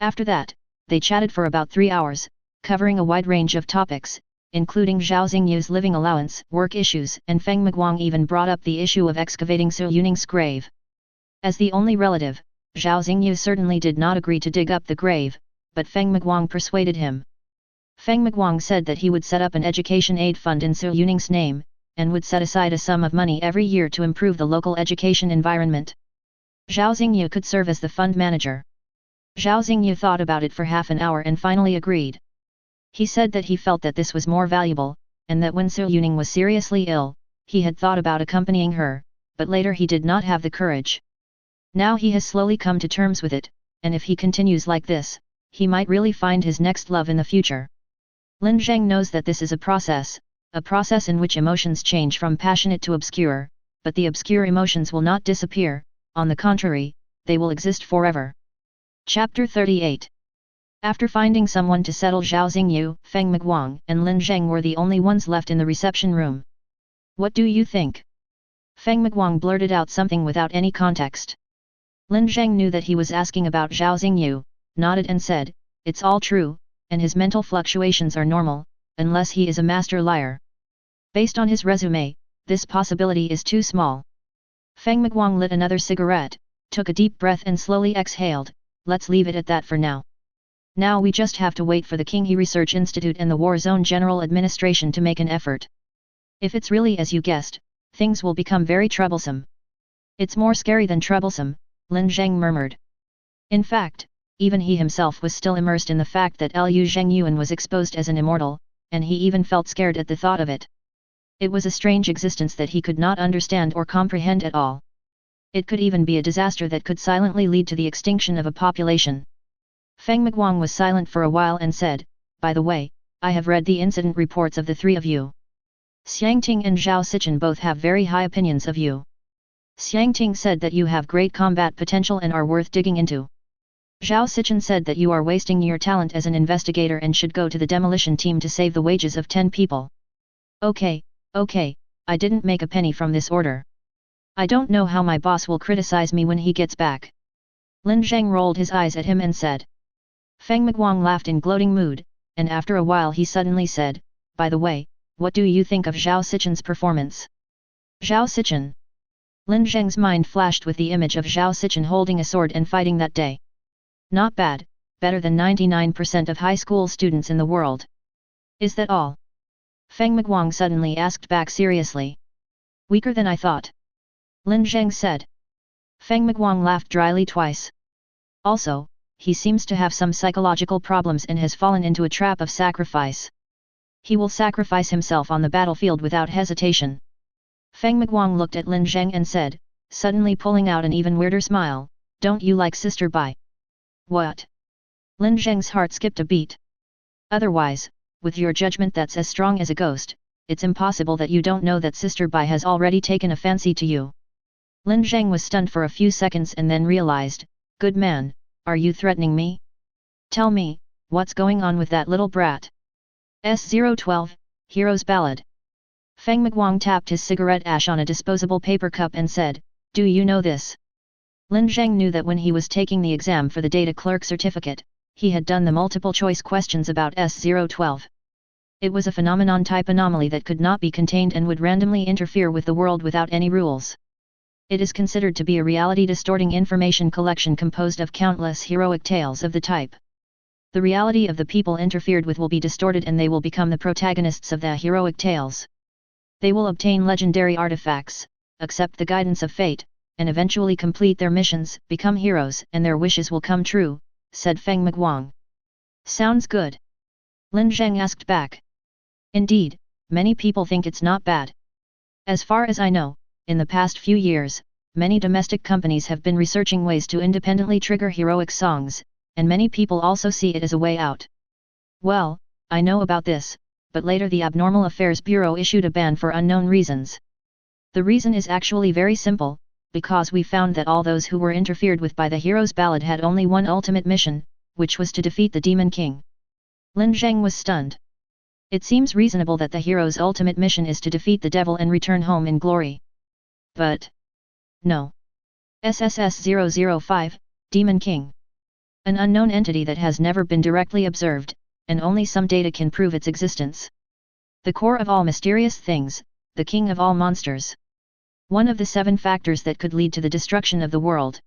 After that, they chatted for about 3 hours, covering a wide range of topics, including Zhao Xingyu's living allowance, work issues, and Feng Miguang even brought up the issue of excavating Su Yuning's grave. As the only relative, Zhao Xingyu certainly did not agree to dig up the grave, but Feng Miguang persuaded him. Feng Miguang said that he would set up an education aid fund in Su Yuning's name, and would set aside a sum of money every year to improve the local education environment. Zhao Xingyu could serve as the fund manager. Zhao Xingyu thought about it for half an hour and finally agreed. He said that he felt that this was more valuable, and that when Su Yuning was seriously ill, He had thought about accompanying her, but later he did not have the courage. Now he has slowly come to terms with it, and if he continues like this, he might really find his next love in the future. Lin Zheng knows that this is a process in which emotions change from passionate to obscure, but the obscure emotions will not disappear, on the contrary, they will exist forever. Chapter 38. After finding someone to settle, Zhao Xingyu, Feng Miguang and Lin Zheng were the only ones left in the reception room. What do you think? Feng Miguang blurted out something without any context. Lin Zheng knew that he was asking about Zhao Xingyu, nodded and said, "It's all true, and his mental fluctuations are normal, unless he is a master liar. Based on his resume, this possibility is too small." Feng Miguang lit another cigarette, took a deep breath and slowly exhaled. "Let's leave it at that for now. Now we just have to wait for the Qinghe Research Institute and the War Zone General Administration to make an effort. If it's really as you guessed, things will become very troublesome." "It's more scary than troublesome," Lin Zheng murmured. In fact, even he himself was still immersed in the fact that Liu Zhengyuan was exposed as an immortal, and he even felt scared at the thought of it. It was a strange existence that he could not understand or comprehend at all. It could even be a disaster that could silently lead to the extinction of a population. Feng Miguang was silent for a while and said, "By the way, I have read the incident reports of the three of you. Xiangting and Zhao Sichen both have very high opinions of you. Xiangting said that you have great combat potential and are worth digging into. Zhao Sichen said that you are wasting your talent as an investigator and should go to the demolition team to save the wages of 10 people. Okay, I didn't make a penny from this order. I don't know how my boss will criticize me when he gets back." Lin Zheng rolled his eyes at him and said. Feng Miguang laughed in gloating mood, and after a while he suddenly said, "By the way, what do you think of Zhao Sichen's performance?" Zhao Sichen. Lin Zheng's mind flashed with the image of Zhao Sichen holding a sword and fighting that day. "Not bad, better than 99% of high school students in the world." "Is that all?" Feng Miguang suddenly asked back seriously. "Weaker than I thought," Lin Zheng said. Feng Miguang laughed dryly twice. "Also, he seems to have some psychological problems and has fallen into a trap of sacrifice. He will sacrifice himself on the battlefield without hesitation." Feng Miguang looked at Lin Zheng and said, suddenly pulling out an even weirder smile, "Don't you like Sister Bai?" "What?" Lin Zheng's heart skipped a beat. "Otherwise, with your judgment that's as strong as a ghost, it's impossible that you don't know that Sister Bai has already taken a fancy to you." Lin Zheng was stunned for a few seconds and then realized, "Good man, are you threatening me? Tell me, what's going on with that little brat?" S012, Hero's Ballad. Feng Miguang tapped his cigarette ash on a disposable paper cup and said, "Do you know this?" Lin Zheng knew that when he was taking the exam for the data clerk certificate, he had done the multiple choice questions about S012. It was a phenomenon-type anomaly that could not be contained and would randomly interfere with the world without any rules. It is considered to be a reality-distorting information collection composed of countless heroic tales of the type. The reality of the people interfered with will be distorted and they will become the protagonists of the heroic tales. They will obtain legendary artifacts, accept the guidance of fate, and eventually complete their missions, become heroes, and their wishes will come true, said Feng Miguang. Sounds good. Lin Zheng asked back. Indeed, many people think it's not bad. As far as I know, in the past few years, many domestic companies have been researching ways to independently trigger heroic songs, and many people also see it as a way out. Well, I know about this, but later the Abnormal Affairs Bureau issued a ban for unknown reasons. The reason is actually very simple, because we found that all those who were interfered with by the hero's ballad had only one ultimate mission, which was to defeat the Demon King. Lin Zheng was stunned. It seems reasonable that the hero's ultimate mission is to defeat the devil and return home in glory. But no. SSS-005, Demon King. An unknown entity that has never been directly observed, and only some data can prove its existence. The core of all mysterious things, the king of all monsters. One of the 7 factors that could lead to the destruction of the world.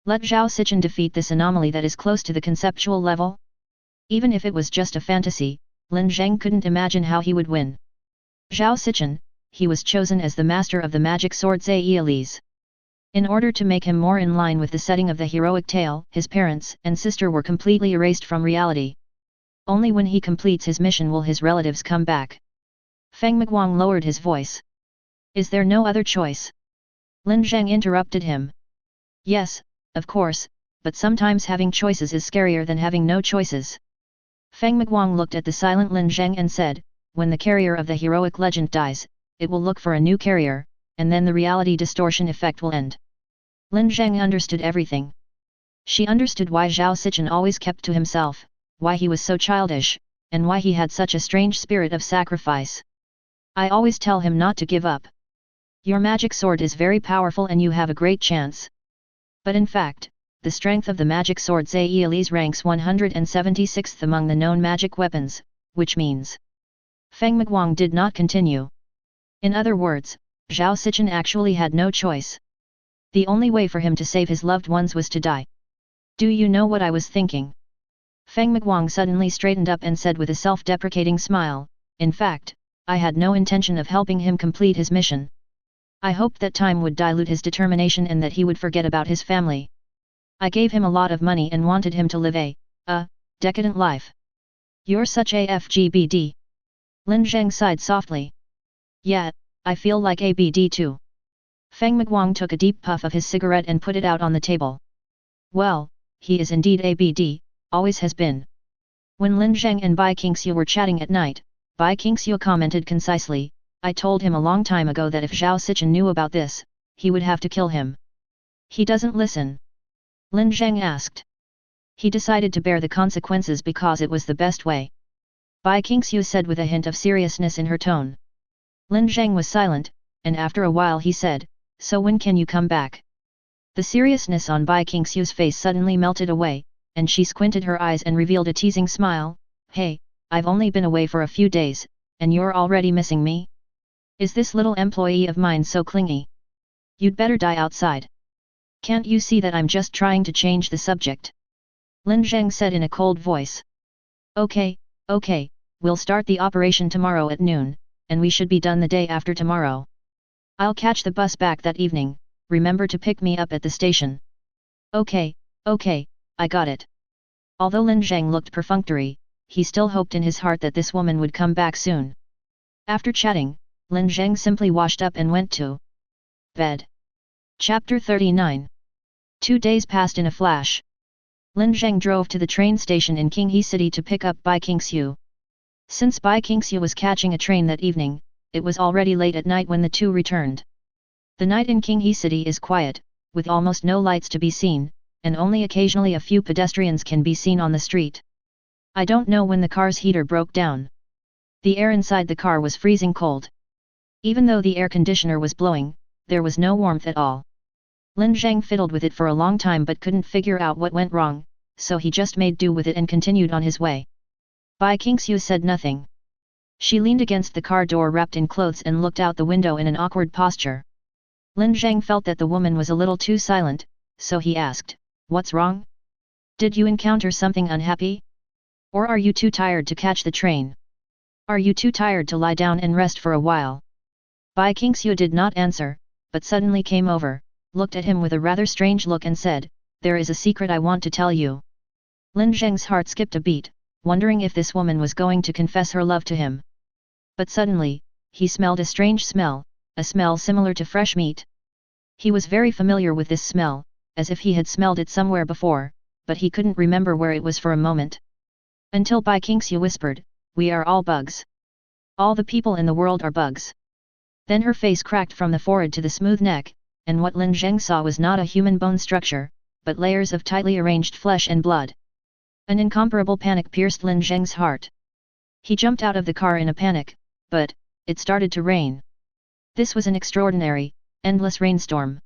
Let Zhao Sichen defeat this anomaly that is close to the conceptual level? Even if it was just a fantasy, Lin Zheng couldn't imagine how he would win. Zhao Sichen, he was chosen as the master of the magic sword Zai'elis. In order to make him more in line with the setting of the heroic tale, his parents and sister were completely erased from reality. Only when he completes his mission will his relatives come back. Feng Miguang lowered his voice. Is there no other choice? Lin Zheng interrupted him. Yes, of course, but sometimes having choices is scarier than having no choices. Feng Miguang looked at the silent Lin Zheng and said, when the carrier of the heroic legend dies, it will look for a new carrier, and then the reality distortion effect will end. Lin Zheng understood everything. She understood why Zhao Sichen always kept to himself, why he was so childish, and why he had such a strange spirit of sacrifice. I always tell him not to give up. Your magic sword is very powerful and you have a great chance. But in fact, the strength of the magic sword Zai'Li's ranks 176th among the known magic weapons, which means. Feng Miguang did not continue. In other words, Zhao Sichen actually had no choice. The only way for him to save his loved ones was to die. Do you know what I was thinking? Feng Miguang suddenly straightened up and said with a self-deprecating smile, in fact, I had no intention of helping him complete his mission. I hoped that time would dilute his determination and that he would forget about his family. I gave him a lot of money and wanted him to live a decadent life. You're such a FGBD. Lin Zheng sighed softly. Yeah, I feel like a BD too. Feng Miguang took a deep puff of his cigarette and put it out on the table. Well, he is indeed a BD, always has been. When Lin Zheng and Bai Qingxiu were chatting at night, Bai Qingxiu commented concisely, I told him a long time ago that if Zhao Sichen knew about this, he would have to kill him. He doesn't listen. Lin Zheng asked. He decided to bear the consequences because it was the best way. Bai Qingxiu said with a hint of seriousness in her tone. Lin Zheng was silent, and after a while he said, so when can you come back? The seriousness on Bai Qingxiu's face suddenly melted away, and she squinted her eyes and revealed a teasing smile. Hey, I've only been away for a few days, and you're already missing me? Is this little employee of mine so clingy? You'd better die outside. Can't you see that I'm just trying to change the subject? Lin Zheng said in a cold voice. Okay, we'll start the operation tomorrow at noon, and we should be done the day after tomorrow. I'll catch the bus back that evening, remember to pick me up at the station. Okay, I got it. Although Lin Zheng looked perfunctory, he still hoped in his heart that this woman would come back soon. After chatting, Lin Zheng simply washed up and went to bed. Chapter 39. 2 days passed in a flash. Lin Zheng drove to the train station in Qinghe City to pick up Bai Qingxiu. Since Bai Qingxiu was catching a train that evening, it was already late at night when the two returned. The night in Qinghe City is quiet, with almost no lights to be seen, and only occasionally a few pedestrians can be seen on the street. I don't know when the car's heater broke down. The air inside the car was freezing cold. Even though the air conditioner was blowing, there was no warmth at all. Lin Zheng fiddled with it for a long time but couldn't figure out what went wrong, so he just made do with it and continued on his way. Bai Qingxiu said nothing. She leaned against the car door wrapped in clothes and looked out the window in an awkward posture. Lin Zheng felt that the woman was a little too silent, so he asked, What's wrong? Did you encounter something unhappy? Or are you too tired to catch the train? Are you too tired to lie down and rest for a while? Bai Qingxiu did not answer, but suddenly came over, looked at him with a rather strange look and said, There is a secret I want to tell you. Lin Zheng's heart skipped a beat, wondering if this woman was going to confess her love to him. But suddenly, he smelled a strange smell, a smell similar to fresh meat. He was very familiar with this smell, as if he had smelled it somewhere before, but he couldn't remember where it was for a moment. Until Bai Qingxiu whispered, We are all bugs. All the people in the world are bugs. Then her face cracked from the forehead to the smooth neck, and what Lin Zheng saw was not a human bone structure, but layers of tightly arranged flesh and blood. An incomparable panic pierced Lin Zheng's heart. He jumped out of the car in a panic, but it started to rain. This was an extraordinary, endless rainstorm.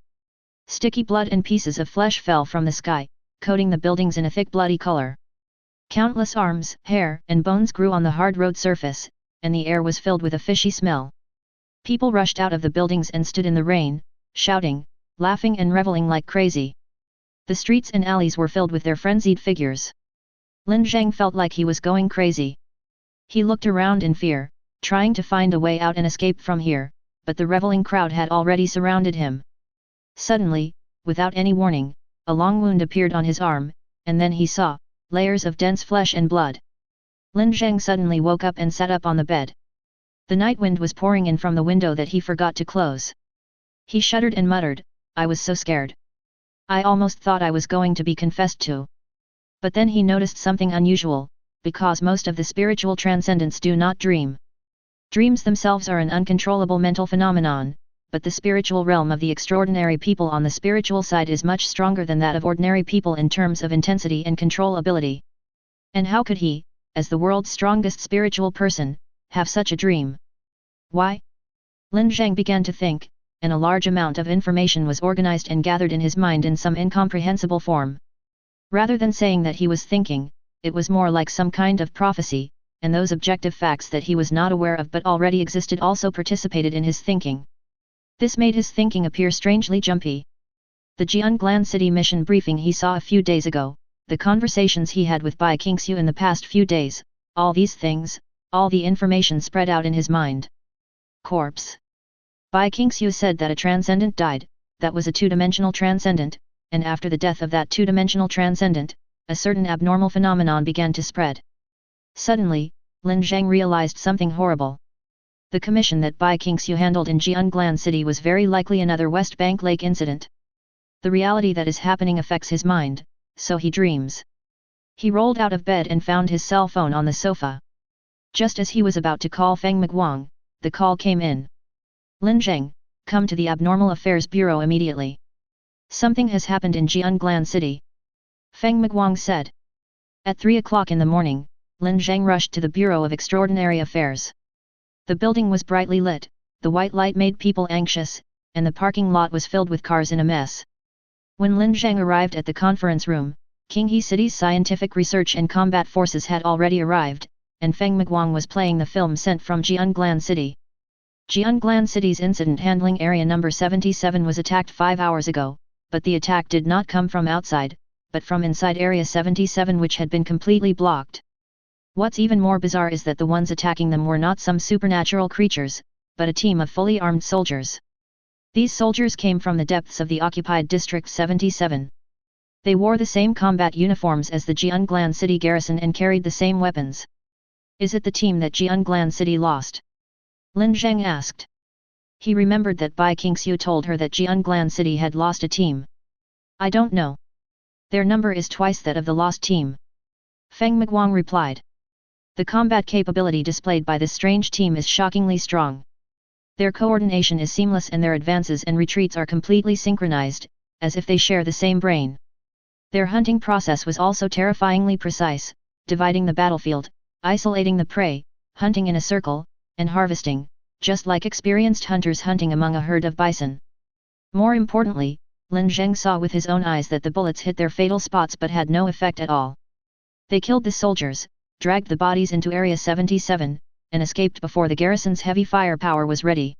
Sticky blood and pieces of flesh fell from the sky, coating the buildings in a thick bloody color. Countless arms, hair, and bones grew on the hard road surface, and the air was filled with a fishy smell. People rushed out of the buildings and stood in the rain, shouting, laughing and reveling like crazy. The streets and alleys were filled with their frenzied figures. Lin Zheng felt like he was going crazy. He looked around in fear, trying to find a way out and escape from here, but the reveling crowd had already surrounded him. Suddenly, without any warning, a long wound appeared on his arm, and then he saw layers of dense flesh and blood. Lin Zheng suddenly woke up and sat up on the bed. The night wind was pouring in from the window that he forgot to close. He shuddered and muttered, "I was so scared. I almost thought I was going to be confessed to." But then he noticed something unusual, because most of the spiritual transcendents do not dream. Dreams themselves are an uncontrollable mental phenomenon, but the spiritual realm of the extraordinary people on the spiritual side is much stronger than that of ordinary people in terms of intensity and controllability. And how could he, as the world's strongest spiritual person, have such a dream? Why? Lin Zheng began to think, and a large amount of information was organized and gathered in his mind in some incomprehensible form. Rather than saying that he was thinking, it was more like some kind of prophecy, and those objective facts that he was not aware of but already existed also participated in his thinking. This made his thinking appear strangely jumpy. The Jianglan City mission briefing he saw a few days ago, the conversations he had with Bai Qingxiu in the past few days, all these things, all the information spread out in his mind. Corpse. Bai Qingxiu said that a transcendent died, that was a two-dimensional transcendent, and after the death of that two-dimensional transcendent, a certain abnormal phenomenon began to spread. Suddenly, Lin Zheng realized something horrible. The commission that Bai Qingxiu handled in Jianglan City was very likely another West Bank Lake incident. The reality that is happening affects his mind, so he dreams. He rolled out of bed and found his cell phone on the sofa. Just as he was about to call Feng Miguang, the call came in. "Lin Zheng, come to the Abnormal Affairs Bureau immediately. Something has happened in Jianglan City," Feng Miguang said. At 3 o'clock in the morning, Lin Zheng rushed to the Bureau of Extraordinary Affairs. The building was brightly lit, the white light made people anxious, and the parking lot was filled with cars in a mess. When Lin Zheng arrived at the conference room, Qinghe City's scientific research and combat forces had already arrived, and Feng Miguang was playing the film sent from Jianglan City. Jianglan City's incident handling area number 77 was attacked 5 hours ago, but the attack did not come from outside, but from inside area 77, which had been completely blocked. What's even more bizarre is that the ones attacking them were not some supernatural creatures, but a team of fully armed soldiers. These soldiers came from the depths of the occupied District 77. They wore the same combat uniforms as the Jianglan City garrison and carried the same weapons. "Is it the team that Jianglan City lost?" Lin Zheng asked. He remembered that Bai Qingxiu told her that Jianglan City had lost a team. "I don't know. Their number is twice that of the lost team," Feng Miguang replied. "The combat capability displayed by this strange team is shockingly strong. Their coordination is seamless and their advances and retreats are completely synchronized, as if they share the same brain. Their hunting process was also terrifyingly precise, dividing the battlefield, isolating the prey, hunting in a circle, and harvesting, just like experienced hunters hunting among a herd of bison." More importantly, Lin Zheng saw with his own eyes that the bullets hit their fatal spots but had no effect at all. They killed the soldiers, dragged the bodies into Area 77, and escaped before the garrison's heavy firepower was ready.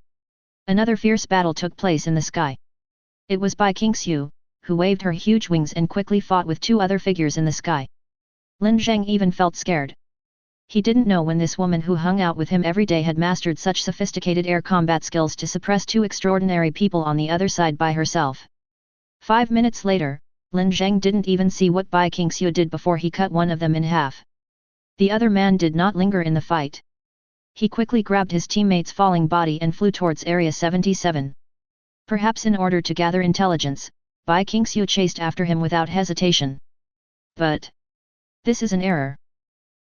Another fierce battle took place in the sky. It was Bai Qingxiu, who waved her huge wings and quickly fought with 2 other figures in the sky. Lin Zheng even felt scared. He didn't know when this woman who hung out with him every day had mastered such sophisticated air combat skills to suppress 2 extraordinary people on the other side by herself. 5 minutes later, Lin Zheng didn't even see what Bai Qingxiu did before he cut one of them in half. The other man did not linger in the fight. He quickly grabbed his teammate's falling body and flew towards Area 77. Perhaps in order to gather intelligence, Bai Qingxiu chased after him without hesitation. But this is an error.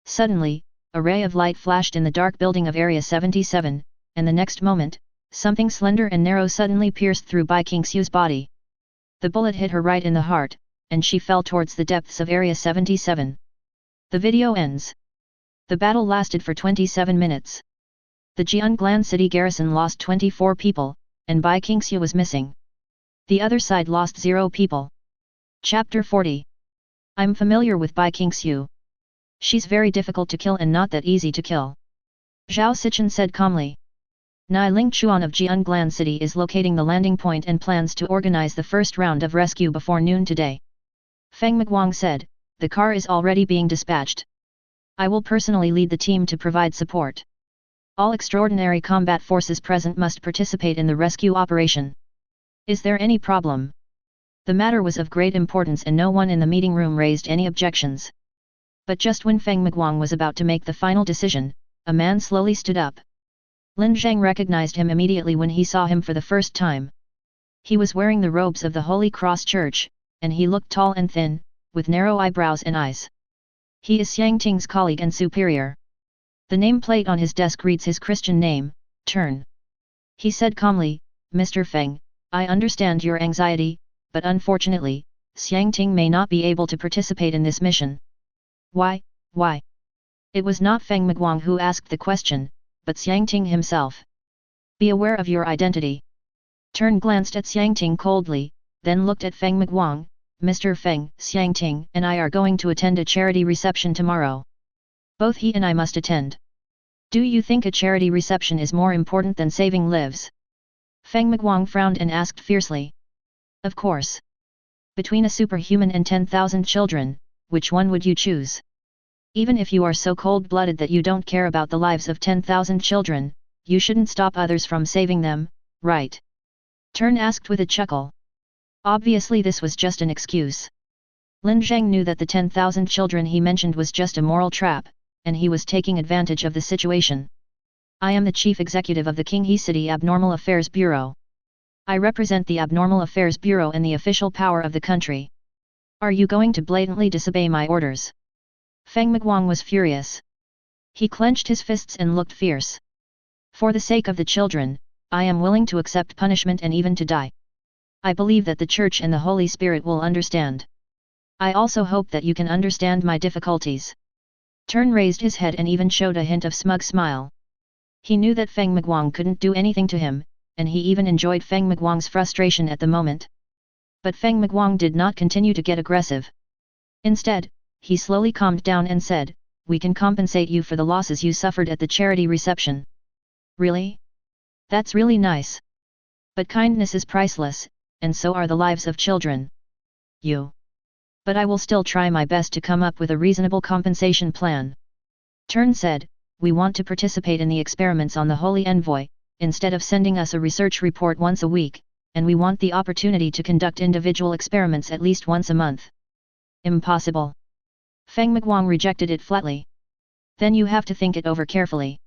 Suddenly, a ray of light flashed in the dark building of Area 77, and the next moment, something slender and narrow suddenly pierced through Bai Qingxiu's body. The bullet hit her right in the heart, and she fell towards the depths of Area 77. The video ends. The battle lasted for 27 minutes. The Jianglan City garrison lost 24 people, and Bai Qingxiu was missing. The other side lost 0 people. Chapter 40. I'm familiar with Bai Qingxiu. She's very difficult to kill and not that easy to kill. Zhao Sichen said calmly. Nai Ling Chuan of Jianglan City is locating the landing point and plans to organize the first round of rescue before noon today. Feng Miguang said, the car is already being dispatched. I will personally lead the team to provide support. All extraordinary combat forces present must participate in the rescue operation. Is there any problem? The matter was of great importance and no one in the meeting room raised any objections. But just when Feng Miguang was about to make the final decision, a man slowly stood up. Lin Zheng recognized him immediately when he saw him for the first time. He was wearing the robes of the Holy Cross Church, and he looked tall and thin, with narrow eyebrows and eyes. He is Xiangting's colleague and superior. The nameplate on his desk reads his Christian name, Turn. He said calmly, Mr. Feng, I understand your anxiety, but unfortunately, Xiangting may not be able to participate in this mission. Why? It was not Feng Miguang who asked the question, but Xiangting himself. Be aware of your identity. Turn glanced at Xiangting coldly, then looked at Feng Miguang. Mr. Feng, Xiangting and I are going to attend a charity reception tomorrow. Both he and I must attend. Do you think a charity reception is more important than saving lives? Feng Miguang frowned and asked fiercely. Of course. Between a superhuman and 10,000 children, which one would you choose? Even if you are so cold-blooded that you don't care about the lives of 10,000 children, you shouldn't stop others from saving them, right? Turn asked with a chuckle. Obviously this was just an excuse. Lin Zheng knew that the 10,000 children he mentioned was just a moral trap, and he was taking advantage of the situation. I am the chief executive of the Qinghe City Abnormal Affairs Bureau. I represent the Abnormal Affairs Bureau and the official power of the country. Are you going to blatantly disobey my orders? Feng Miguang was furious. He clenched his fists and looked fierce. For the sake of the children, I am willing to accept punishment and even to die. I believe that the Church and the Holy Spirit will understand. I also hope that you can understand my difficulties. Turn raised his head and even showed a hint of smug smile. He knew that Feng Miguang couldn't do anything to him, and he even enjoyed Feng Miguang's frustration at the moment. But Feng Miguang did not continue to get aggressive. Instead, he slowly calmed down and said, We can compensate you for the losses you suffered at the charity reception. Really? That's really nice. But kindness is priceless, and so are the lives of children. But I will still try my best to come up with a reasonable compensation plan. Turn said, We want to participate in the experiments on the Holy Envoy, instead of sending us a research report once a week, and we want the opportunity to conduct individual experiments at least once a month. Impossible. Feng Miguang rejected it flatly. Then you have to think it over carefully.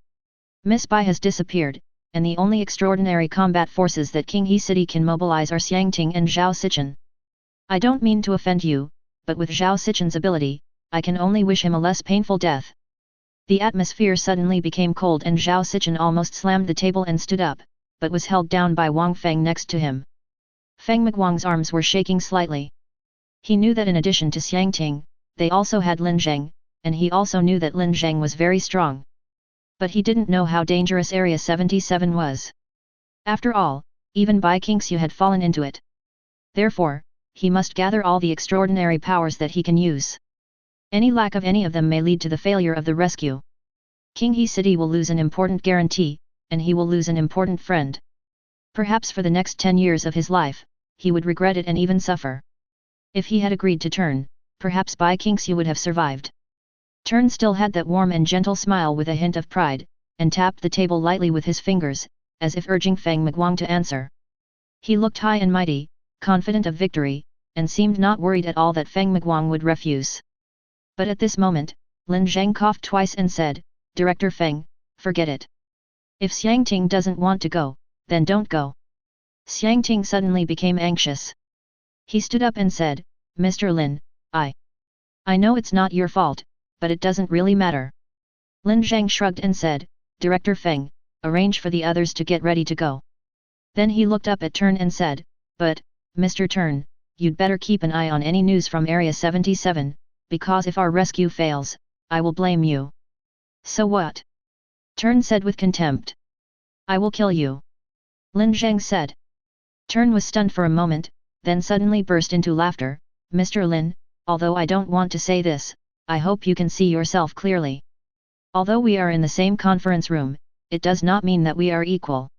Miss Bai has disappeared, and the only extraordinary combat forces that Qinghe City can mobilize are Xiangting and Zhao Sichen. I don't mean to offend you, but with Zhao Sichen's ability, I can only wish him a less painful death. The atmosphere suddenly became cold and Zhao Sichen almost slammed the table and stood up, but was held down by Wang Feng next to him. Feng Miguang's arms were shaking slightly. He knew that in addition to Xiangting, they also had Lin Zheng, and he also knew that Lin Zheng was very strong. But he didn't know how dangerous Area 77 was. After all, even Bai Qingxiu had fallen into it. Therefore, he must gather all the extraordinary powers that he can use. Any lack of any of them may lead to the failure of the rescue. Qinghe City will lose an important guarantee, and he will lose an important friend. Perhaps for the next 10 years of his life, he would regret it and even suffer. If he had agreed to turn, perhaps Bai Qingxiu would have survived. Turn still had that warm and gentle smile with a hint of pride, and tapped the table lightly with his fingers, as if urging Feng Miguang to answer. He looked high and mighty, confident of victory, and seemed not worried at all that Feng Miguang would refuse. But at this moment, Lin Zheng coughed twice and said, Director Feng, forget it. If Xiangting doesn't want to go, then don't go. Xiangting suddenly became anxious. He stood up and said, Mr. Lin, I know it's not your fault, but it doesn't really matter. Lin Zheng shrugged and said, Director Feng, arrange for the others to get ready to go. Then he looked up at Turn and said, But, Mr. Turn, you'd better keep an eye on any news from Area 77, because if our rescue fails, I will blame you. So what? Turn said with contempt. I will kill you. Lin Zheng said. Turn was stunned for a moment, then suddenly burst into laughter. Mr. Lin, although I don't want to say this, I hope you can see yourself clearly. Although we are in the same conference room, it does not mean that we are equal.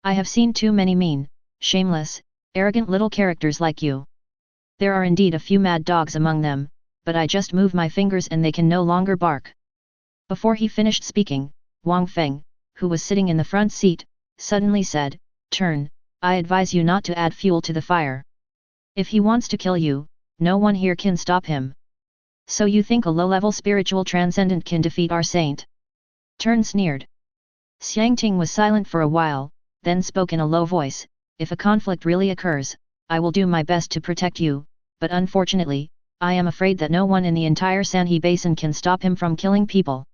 I have seen too many mean, shameless, arrogant little characters like you. There are indeed a few mad dogs among them, but I just move my fingers and they can no longer bark. Before he finished speaking, Wang Feng, who was sitting in the front seat, suddenly said, Turn, I advise you not to add fuel to the fire. If he wants to kill you, no one here can stop him. So you think a low-level spiritual transcendent can defeat our saint? Turn sneered. Xiangting was silent for a while, then spoke in a low voice, "If a conflict really occurs, I will do my best to protect you, but unfortunately, I am afraid that no one in the entire Sanhe Basin can stop him from killing people.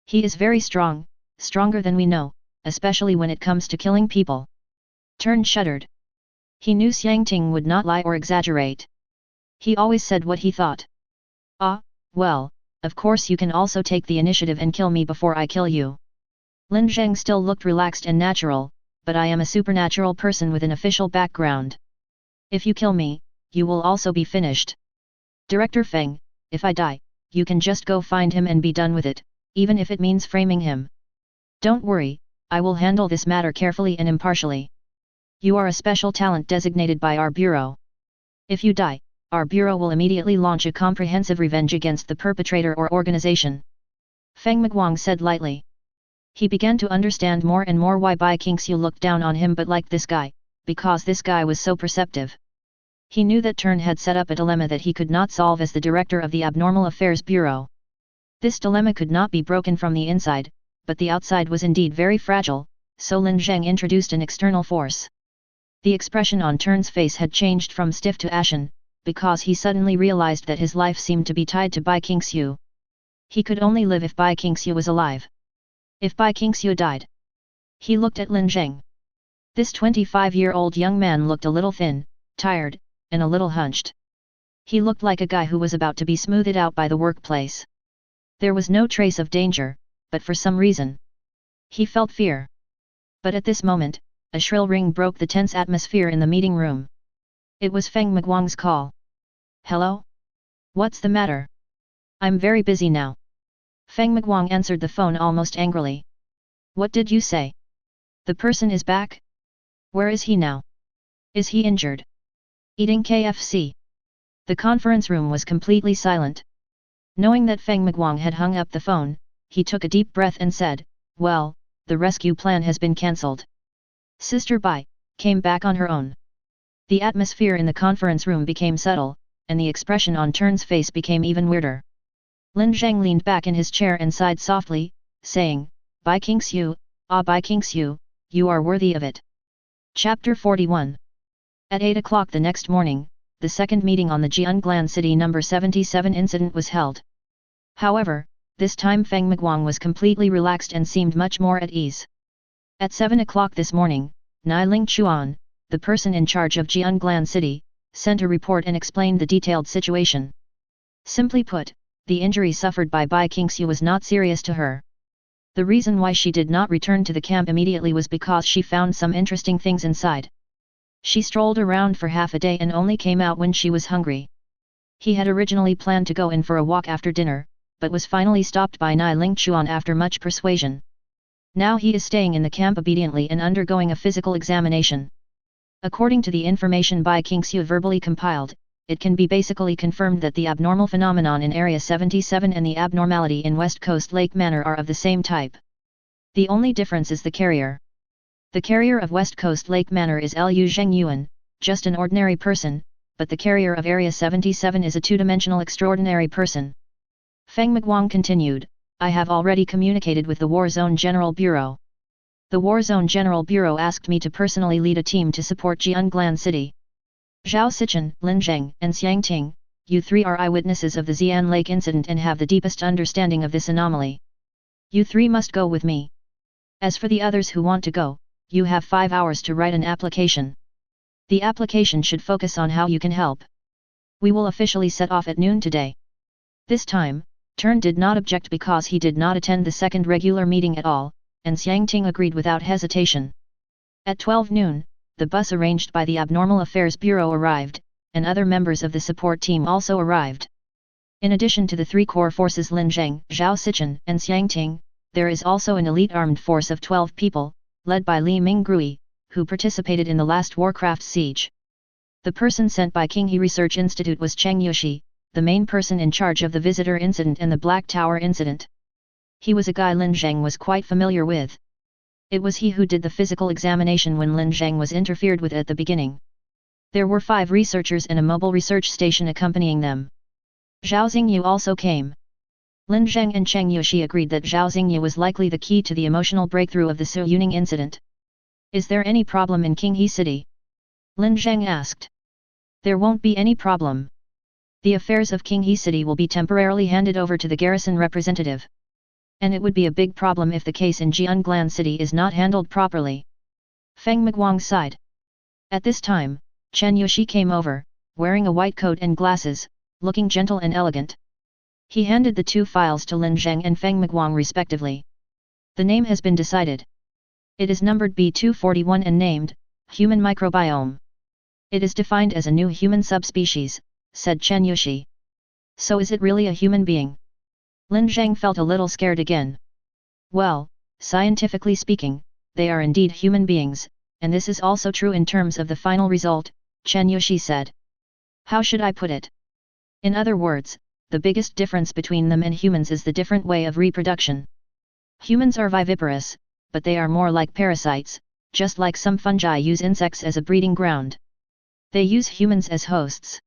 He is very strong, stronger than we know, especially when it comes to killing people." Turn shuddered. He knew Xiangting would not lie or exaggerate. He always said what he thought. "Ah, well, of course you can also take the initiative and kill me before I kill you." Lin Zheng still looked relaxed and natural, "But I am a supernatural person with an official background. If you kill me, you will also be finished. Director Feng, if I die, you can just go find him and be done with it, even if it means framing him. Don't worry, I will handle this matter carefully and impartially. You are a special talent designated by our bureau. If you die, our bureau will immediately launch a comprehensive revenge against the perpetrator or organization." Feng Miguang said lightly. He began to understand more and more why Bai Qingxiu looked down on him but liked this guy, because this guy was so perceptive. He knew that Turn had set up a dilemma that he could not solve as the director of the Abnormal Affairs Bureau. This dilemma could not be broken from the inside, but the outside was indeed very fragile, so Lin Zheng introduced an external force. The expression on Turn's face had changed from stiff to ashen, because he suddenly realized that his life seemed to be tied to Bai Qingxiu. He could only live if Bai Qingxiu was alive. If Bai Qingxiu died. He looked at Lin Zheng. This 25-year-old young man looked a little thin, tired, and a little hunched. He looked like a guy who was about to be smoothed out by the workplace. There was no trace of danger, but for some reason, he felt fear. But at this moment, a shrill ring broke the tense atmosphere in the meeting room. It was Feng Miguang's call. "Hello? What's the matter? I'm very busy now." Feng Miguang answered the phone almost angrily. "What did you say? The person is back? Where is he now? Is he injured? Eating KFC?" The conference room was completely silent. Knowing that Feng Miguang had hung up the phone, he took a deep breath and said, "Well, the rescue plan has been cancelled. Sister Bai came back on her own." The atmosphere in the conference room became subtle, and the expression on Turn's face became even weirder. Lin Zheng leaned back in his chair and sighed softly, saying, "Bai Qingxiu, ah Bai Qingxiu, you are worthy of it." Chapter 41. At 8 o'clock the next morning, the second meeting on the Jianglan City No. 77 incident was held. However, this time Feng Miguang was completely relaxed and seemed much more at ease. At 7 o'clock this morning, Nai Ling Chuan, the person in charge of Jianglan City, sent a report and explained the detailed situation. Simply put, the injury suffered by Bai Qingxiu was not serious to her. The reason why she did not return to the camp immediately was because she found some interesting things inside. She strolled around for half a day and only came out when she was hungry. He had originally planned to go in for a walk after dinner, but was finally stopped by Nai Ling Chuan after much persuasion. Now he is staying in the camp obediently and undergoing a physical examination. According to the information Bai Qingxiu verbally compiled, it can be basically confirmed that the abnormal phenomenon in Area 77 and the abnormality in West Coast Lake Manor are of the same type. The only difference is the carrier. The carrier of West Coast Lake Manor is Lu Zhengyuan, just an ordinary person, but the carrier of Area 77 is a two-dimensional extraordinary person. Feng Miguang continued, "I have already communicated with the War Zone General Bureau. The War Zone General Bureau asked me to personally lead a team to support Jianglan City. Zhao Sichen, Lin Zheng, and Xiangting, you three are eyewitnesses of the Xian Lake incident and have the deepest understanding of this anomaly. You three must go with me. As for the others who want to go, you have 5 hours to write an application. The application should focus on how you can help. We will officially set off at noon today." This time, Turn did not object because he did not attend the second regular meeting at all, and Xiangting agreed without hesitation. At 12 noon, the bus arranged by the Abnormal Affairs Bureau arrived, and other members of the support team also arrived. In addition to the three core forces Lin Zheng, Zhao Sichen, and Xiangting, there is also an elite armed force of 12 people, led by Li Minggrui, who participated in the last Warcraft siege. The person sent by Qinghe Research Institute was Cheng Yushi, the main person in charge of the Visitor incident and the Black Tower incident. He was a guy Lin Zheng was quite familiar with. It was he who did the physical examination when Lin Zheng was interfered with at the beginning. There were 5 researchers and a mobile research station accompanying them. Zhao Xingyu also came. Lin Zheng and Cheng Yushi agreed that Zhao Xingye was likely the key to the emotional breakthrough of the Su Yuning incident. Is there any problem in Qinghe City? Lin Zheng asked. There won't be any problem. The affairs of Qinghe City will be temporarily handed over to the garrison representative. And it would be a big problem if the case in Jianglan City is not handled properly. Feng Miguang sighed. At this time, Chen Yushi came over, wearing a white coat and glasses, looking gentle and elegant. He handed the two files to Lin Zheng and Feng Miguang respectively. The name has been decided. It is numbered B241 and named, Human Microbiome. It is defined as a new human subspecies, said Chen Yushi. So is it really a human being? Lin Zheng felt a little scared again. Well, scientifically speaking, they are indeed human beings, and this is also true in terms of the final result, Chen Yushi said. How should I put it? In other words, the biggest difference between them and humans is the different way of reproduction. Humans are viviparous, but they are more like parasites, just like some fungi use insects as a breeding ground. They use humans as hosts.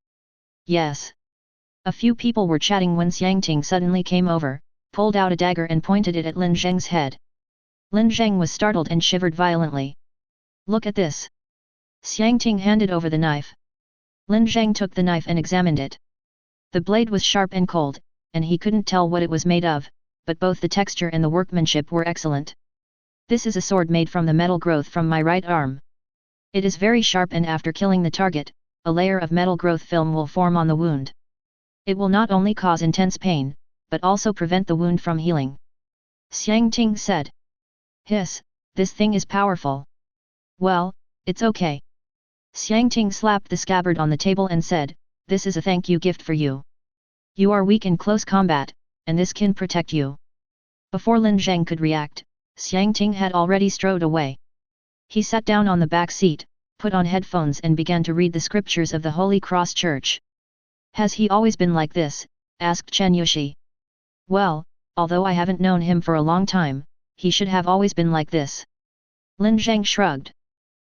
Yes. A few people were chatting when Xiangting suddenly came over, pulled out a dagger and pointed it at Lin Zheng's head. Lin Zheng was startled and shivered violently. Look at this. Xiangting handed over the knife. Lin Zheng took the knife and examined it. The blade was sharp and cold, and he couldn't tell what it was made of, but both the texture and the workmanship were excellent. This is a sword made from the metal growth from my right arm. It is very sharp, and after killing the target, a layer of metal growth film will form on the wound. It will not only cause intense pain, but also prevent the wound from healing. Xiangting said. Hiss, this thing is powerful. Well, it's okay. Xiangting slapped the scabbard on the table and said, this is a thank you gift for you. You are weak in close combat, and this can protect you. Before Lin Zheng could react, Xiangting had already strode away. He sat down on the back seat, put on headphones and began to read the scriptures of the Holy Cross Church. Has he always been like this? Asked Chen Yushi. Well, although I haven't known him for a long time, he should have always been like this. Lin Zheng shrugged.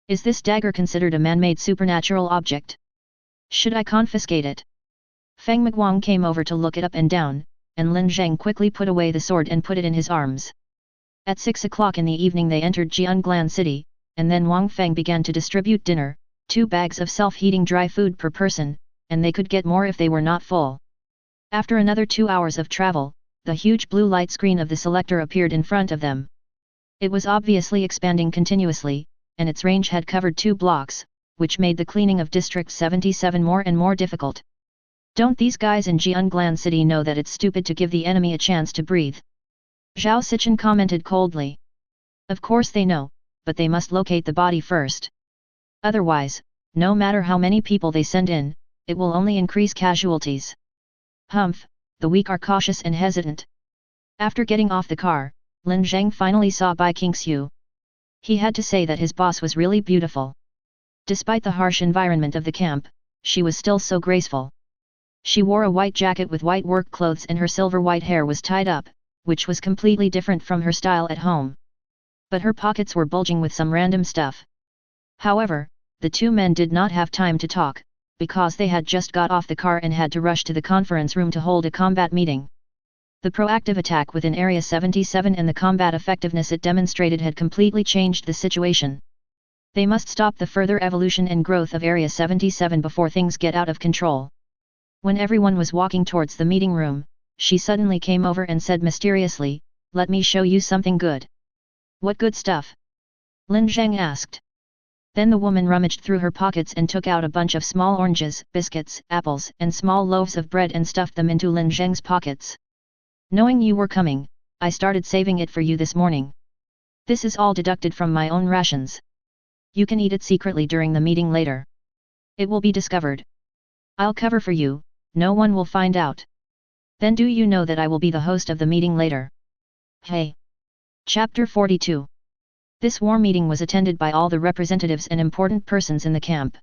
Is this dagger considered a man-made supernatural object? Should I confiscate it? Feng Miguang came over to look it up and down, and Lin Zheng quickly put away the sword and put it in his arms. At 6 o'clock in the evening they entered Jianglan City, and then Wang Feng began to distribute dinner, 2 bags of self-heating dry food per person, and they could get more if they were not full. After another 2 hours of travel, the huge blue light screen of the selector appeared in front of them. It was obviously expanding continuously, and its range had covered 2 blocks, which made the cleaning of District 77 more and more difficult. Don't these guys in Jianglan City know that it's stupid to give the enemy a chance to breathe? Zhao Sichen commented coldly. Of course they know, but they must locate the body first. Otherwise, no matter how many people they send in, it will only increase casualties. Humph, the weak are cautious and hesitant. After getting off the car, Lin Zheng finally saw Bai Qingxiu. He had to say that his boss was really beautiful. Despite the harsh environment of the camp, she was still so graceful. She wore a white jacket with white work clothes and her silver white hair was tied up, which was completely different from her style at home. But her pockets were bulging with some random stuff. However, the 2 men did not have time to talk, because they had just got off the car and had to rush to the conference room to hold a combat meeting. The proactive attack within Area 77 and the combat effectiveness it demonstrated had completely changed the situation. They must stop the further evolution and growth of Area 77 before things get out of control. When everyone was walking towards the meeting room, she suddenly came over and said mysteriously, "Let me show you something good." "What good stuff?" Lin Zheng asked. Then the woman rummaged through her pockets and took out a bunch of small oranges, biscuits, apples, and small loaves of bread and stuffed them into Lin Zheng's pockets. "Knowing you were coming, I started saving it for you this morning. This is all deducted from my own rations. You can eat it secretly during the meeting later. It will be discovered. I'll cover for you, no one will find out. Then do you know that I will be the host of the meeting later?" Hey! Chapter 42. This war meeting was attended by all the representatives and important persons in the camp.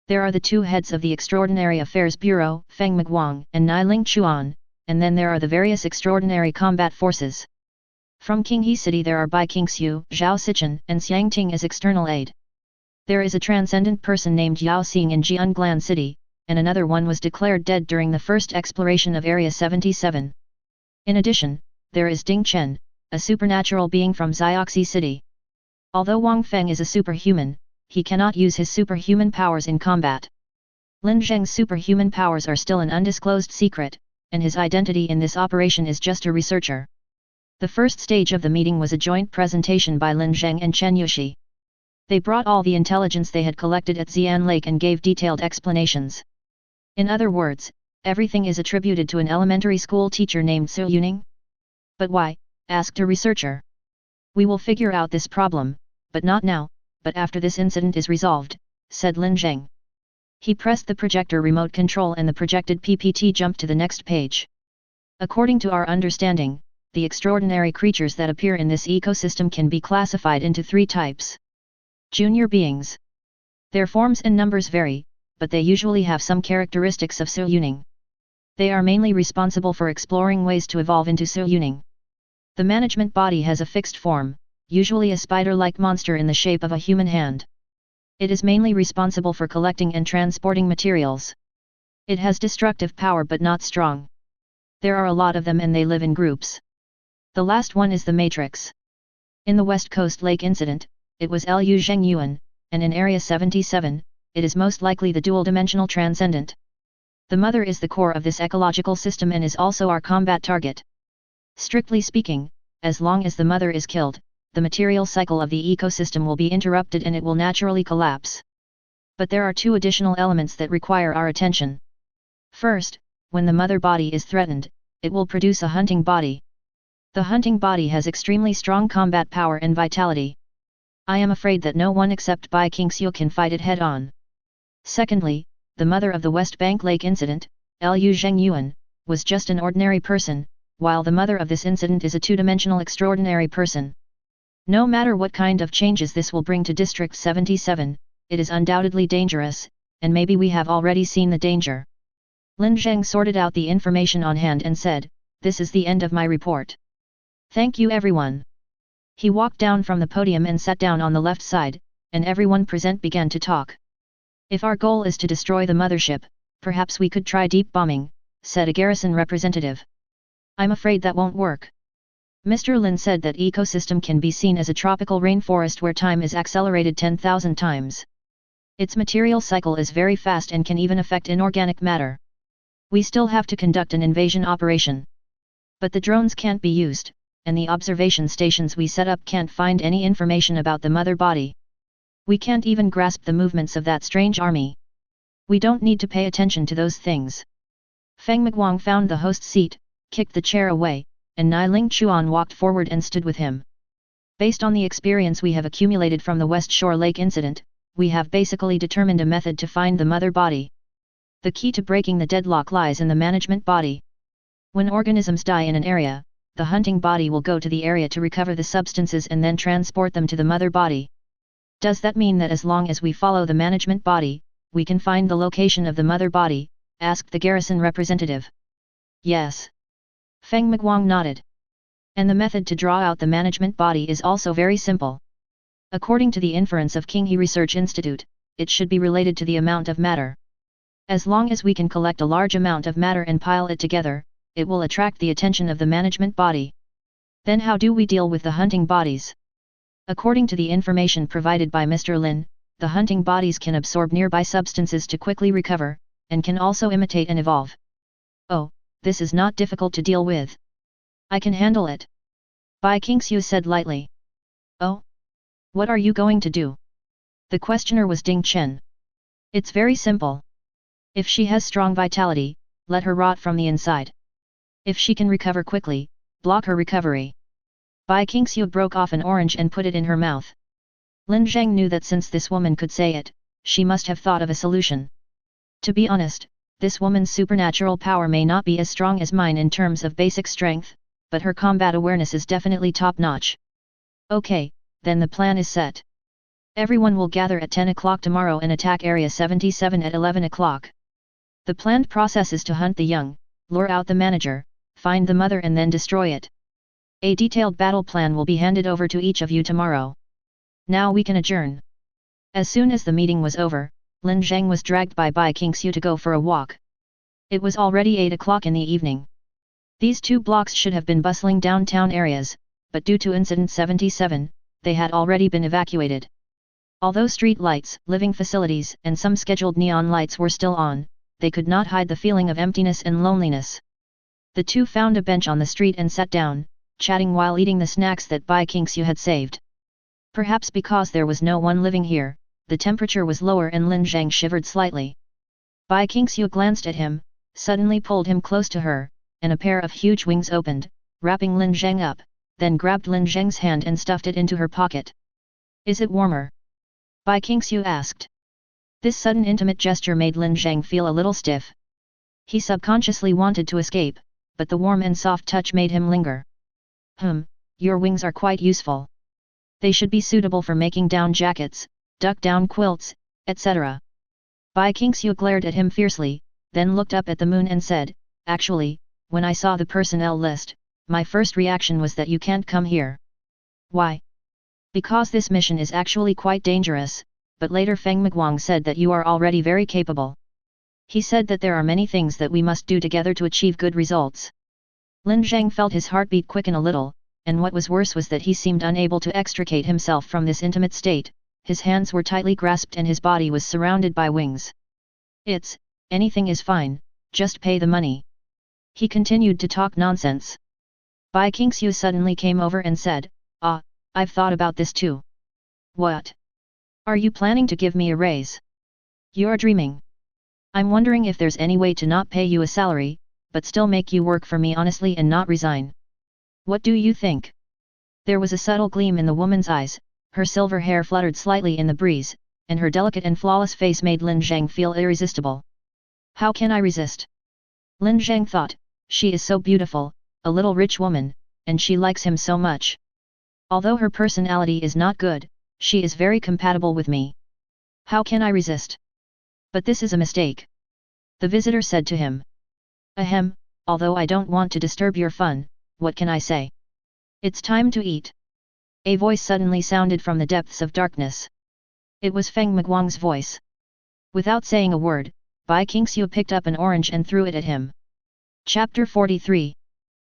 There are the 2 heads of the Extraordinary Affairs Bureau, Feng Miguang and Niling Chuan, and then there are the various extraordinary combat forces. From Qinghe City there are Bai Qingxiu, Zhao Sichen, and Xiangting as external aid. There is a transcendent person named Yao Xing in Jianglan City, and another one was declared dead during the first exploration of Area 77. In addition, there is Ding Chen, a supernatural being from Xioxi City. Although Wang Feng is a superhuman, he cannot use his superhuman powers in combat. Lin Zheng's superhuman powers are still an undisclosed secret, and his identity in this operation is just a researcher. The first stage of the meeting was a joint presentation by Lin Zheng and Chen Yushi. They brought all the intelligence they had collected at Xian Lake and gave detailed explanations. In other words, everything is attributed to an elementary school teacher named Su Yuning. But why? Asked a researcher. We will figure out this problem, but not now, but after this incident is resolved, said Lin Zheng. He pressed the projector remote control and the projected PPT jumped to the next page. According to our understanding, the extraordinary creatures that appear in this ecosystem can be classified into 3 types. Junior beings. Their forms and numbers vary, but they usually have some characteristics of Su Yuning. They are mainly responsible for exploring ways to evolve into Su Yuning. The management body has a fixed form, usually a spider-like monster in the shape of a human hand. It is mainly responsible for collecting and transporting materials. It has destructive power but not strong. There are a lot of them and they live in groups. The last one is the Matrix. In the West Coast Lake incident, it was Liu Zhengyuan, and in Area 77, it is most likely the dual-dimensional transcendent. The mother is the core of this ecological system and is also our combat target. Strictly speaking, as long as the mother is killed, the material cycle of the ecosystem will be interrupted and it will naturally collapse. But there are 2 additional elements that require our attention. First, when the mother body is threatened, it will produce a hunting body. The hunting body has extremely strong combat power and vitality. I am afraid that no one except Bai Qingxiu can fight it head-on. Secondly, the mother of the West Bank Lake incident, Liu Zhengyuan, was just an ordinary person, while the mother of this incident is a 2-dimensional extraordinary person. No matter what kind of changes this will bring to District 77, it is undoubtedly dangerous, and maybe we have already seen the danger. Lin Zheng sorted out the information on hand and said, "This is the end of my report. Thank you everyone." He walked down from the podium and sat down on the left side, and everyone present began to talk. "If our goal is to destroy the mothership, perhaps we could try deep bombing," said a garrison representative. "I'm afraid that won't work." Mr. Lin said that ecosystem can be seen as a tropical rainforest where time is accelerated 10,000 times. Its material cycle is very fast and can even affect inorganic matter. We still have to conduct an invasion operation. But the drones can't be used, and the observation stations we set up can't find any information about the mother body. We can't even grasp the movements of that strange army. We don't need to pay attention to those things. Feng Miguang found the host seat, kicked the chair away, and Nai Ling Chuan walked forward and stood with him. Based on the experience we have accumulated from the West Shore Lake incident, we have basically determined a method to find the mother body. The key to breaking the deadlock lies in the management body. When organisms die in an area, the hunting body will go to the area to recover the substances and then transport them to the mother body. Does that mean that as long as we follow the management body, we can find the location of the mother body? Asked the garrison representative. Yes. Feng Miguang nodded. And the method to draw out the management body is also very simple. According to the inference of Qinghe Research Institute, it should be related to the amount of matter. As long as we can collect a large amount of matter and pile it together, it will attract the attention of the management body. Then how do we deal with the hunting bodies? According to the information provided by Mr. Lin, the hunting bodies can absorb nearby substances to quickly recover, and can also imitate and evolve. Oh, this is not difficult to deal with. I can handle it. Bai Qingxiu said lightly. Oh? What are you going to do? The questioner was Ding Chen. It's very simple. If she has strong vitality, let her rot from the inside. If she can recover quickly, block her recovery. Bai Qingxiu broke off an orange and put it in her mouth. Lin Zheng knew that since this woman could say it, she must have thought of a solution. To be honest, this woman's supernatural power may not be as strong as mine in terms of basic strength, but her combat awareness is definitely top-notch. Okay, then the plan is set. Everyone will gather at 10 o'clock tomorrow and attack Area 77 at 11 o'clock. The planned process is to hunt the young, lure out the manager, find the mother and then destroy it. A detailed battle plan will be handed over to each of you tomorrow. Now we can adjourn. As soon as the meeting was over, Lin Zheng was dragged by Bai Qingxiu to go for a walk. It was already 8 o'clock in the evening. These two blocks should have been bustling downtown areas, but due to Incident 77, they had already been evacuated. Although street lights, living facilities, and some scheduled neon lights were still on, they could not hide the feeling of emptiness and loneliness. The two found a bench on the street and sat down, chatting while eating the snacks that Bai Qingxiu had saved. Perhaps because there was no one living here, the temperature was lower and Lin Zheng shivered slightly. Bai Qingxiu glanced at him, suddenly pulled him close to her, and a pair of huge wings opened, wrapping Lin Zheng up, then grabbed Lin Zheng's hand and stuffed it into her pocket. Is it warmer? Bai Qingxiu asked. This sudden intimate gesture made Lin Zheng feel a little stiff. He subconsciously wanted to escape, but the warm and soft touch made him linger. Your wings are quite useful. They should be suitable for making down jackets, duck-down quilts, etc. Bai Qingxiu glared at him fiercely, then looked up at the moon and said, Actually, when I saw the personnel list, my first reaction was that you can't come here. Why? Because this mission is actually quite dangerous, but later Feng Miguang said that you are already very capable. He said that there are many things that we must do together to achieve good results. Lin Zheng felt his heartbeat quicken a little, and what was worse was that he seemed unable to extricate himself from this intimate state. His hands were tightly grasped and his body was surrounded by wings. Anything is fine, just pay the money. He continued to talk nonsense. Bai Qingxiu suddenly came over and said, I've thought about this too. What? Are you planning to give me a raise? You're dreaming. I'm wondering if there's any way to not pay you a salary, but still make you work for me honestly and not resign. What do you think? There was a subtle gleam in the woman's eyes, her silver hair fluttered slightly in the breeze, and her delicate and flawless face made Lin Zheng feel irresistible. How can I resist? Lin Zheng thought, she is so beautiful, a little rich woman, and she likes him so much. Although her personality is not good, she is very compatible with me. How can I resist? But this is a mistake. The visitor said to him. Ahem, although I don't want to disturb your fun, what can I say? It's time to eat. A voice suddenly sounded from the depths of darkness. It was Feng Miguang's voice. Without saying a word, Bai Qingxiu picked up an orange and threw it at him. Chapter 43.